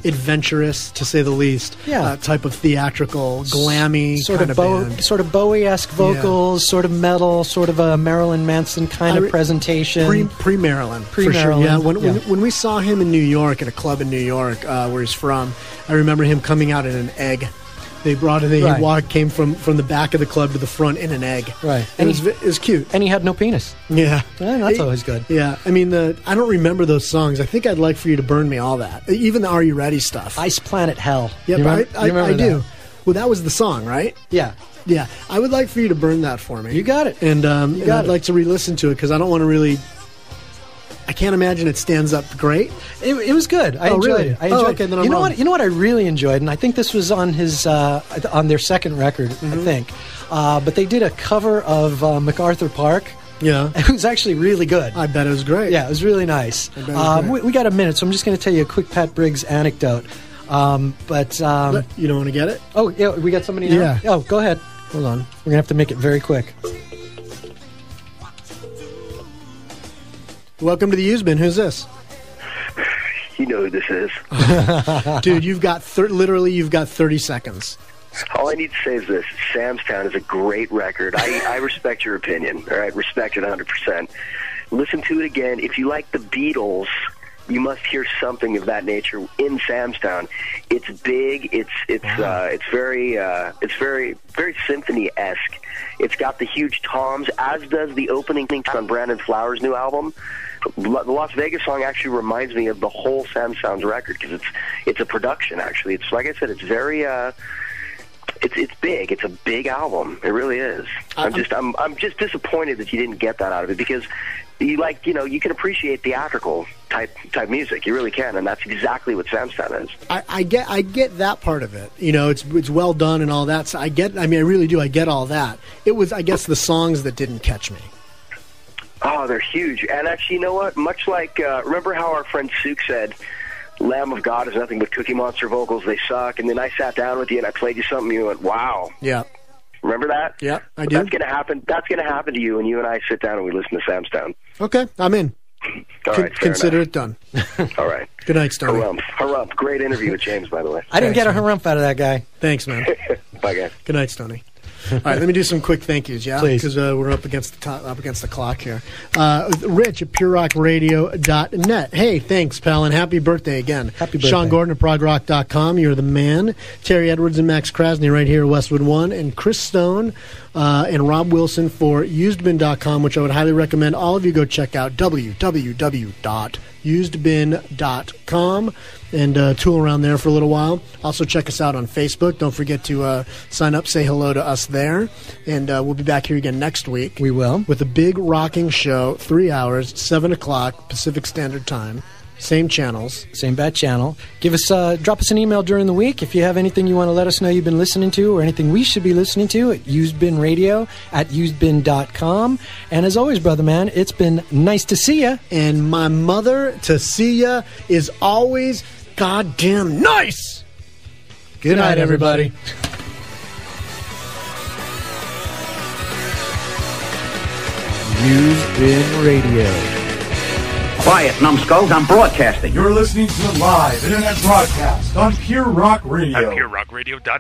adventurous, to say the least, type of theatrical, glammy kind of band. Sort of Bowie-esque vocals, sort of metal, sort of a Marilyn Manson kind of presentation. Pre-Marilyn, for sure. Yeah, when we saw him in New York, at a club in New York, where he's from, I remember him coming out in an egg. They brought it. He came from the back of the club to the front in an egg. Right, and it was cute. And he had no penis. Yeah, that's always good. Yeah, I mean, I don't remember those songs. I think I'd like for you to burn me all that, even the Are You Ready stuff. Ice Planet Hell. Yeah, I do. Well, that was the song, right? Yeah. Yeah, I would like for you to burn that for me. You got it. And I'd like to re-listen to it because I don't want to really. I can't imagine it stands up great. It was good. I enjoyed it. Okay, then I'm wrong. You know what I really enjoyed, and I think this was on on their second record, I think. But they did a cover of MacArthur Park. Yeah, it was actually really good. I bet it was great. Yeah, it was really nice. We got a minute, so I'm just going to tell you a quick Pat Briggs anecdote. But you don't want to get it? Oh, yeah, we got somebody now? Yeah. Oh, go ahead. Hold on. We're going to have to make it very quick. Welcome to the Used-Bin. Who's this? You know who this is. Dude, you've got 30 seconds. All I need to say is this. Sam's Town is a great record. I respect your opinion. All right, respect it 100%. Listen to it again. If you like the Beatles, you must hear something of that nature in Sam's Town. It's big. It's very symphony-esque. It's got the huge toms, as does the opening on Brandon Flowers' new album. The Las Vegas song actually reminds me of the whole Sam's Town record because it's a production. Actually, it's like I said, it's very it's big. It's a big album. It really is. I'm just disappointed that you didn't get that out of it because you can appreciate theatrical type music. You really can, and that's exactly what Sam's Town is. I get that part of it. It's well done and all that. So I really do. I get all that. It was, I guess, the songs that didn't catch me. Oh, they're huge. And actually, you know what? Much like, remember how our friend Suk said, Lamb of God is nothing but Cookie Monster vocals, they suck. And then I sat down with you and I played you something, you went, wow. Yeah. Remember that? Yeah, I do. That's going to happen. That's going to happen to you when you and I sit down and we listen to Sam's Town. Okay, I'm in. All right, consider it done. All right. Good night, Stoney. Harump. Great interview with James, by the way. I didn't get a harump out of that guy. Thanks, man. Bye, guys. Good night, Stoney. All right, let me do some quick thank yous, yeah? Please. Because we're up against the clock here. Rich at purerockradio.net. Hey, thanks, pal, and happy birthday again. Happy birthday. Sean Gordon at progrock.com. You're the man. Terry Edwards and Max Krasny right here at Westwood One. And Chris Stone and Rob Wilson for usedbin.com, which I would highly recommend all of you go check out, www.usedbin.com, and tool around there for a little while. Also check us out on Facebook. Don't forget to sign up, say hello to us there, and we'll be back here again next week. We will. With a big rocking show, 3 hours, 7 o'clock Pacific Standard Time. Same channels. Same bad channel. Drop us an email during the week if you have anything you want to let us know you've been listening to or anything we should be listening to at usedbinradio@usedbin.com. And as always, brother man, it's been nice to see you. And my mother to see ya is always goddamn nice. Good night, everybody. Used Bin Radio. Quiet, numbskulls, I'm broadcasting. You're listening to a live internet broadcast on Pure Rock Radio. At purerockradio.com.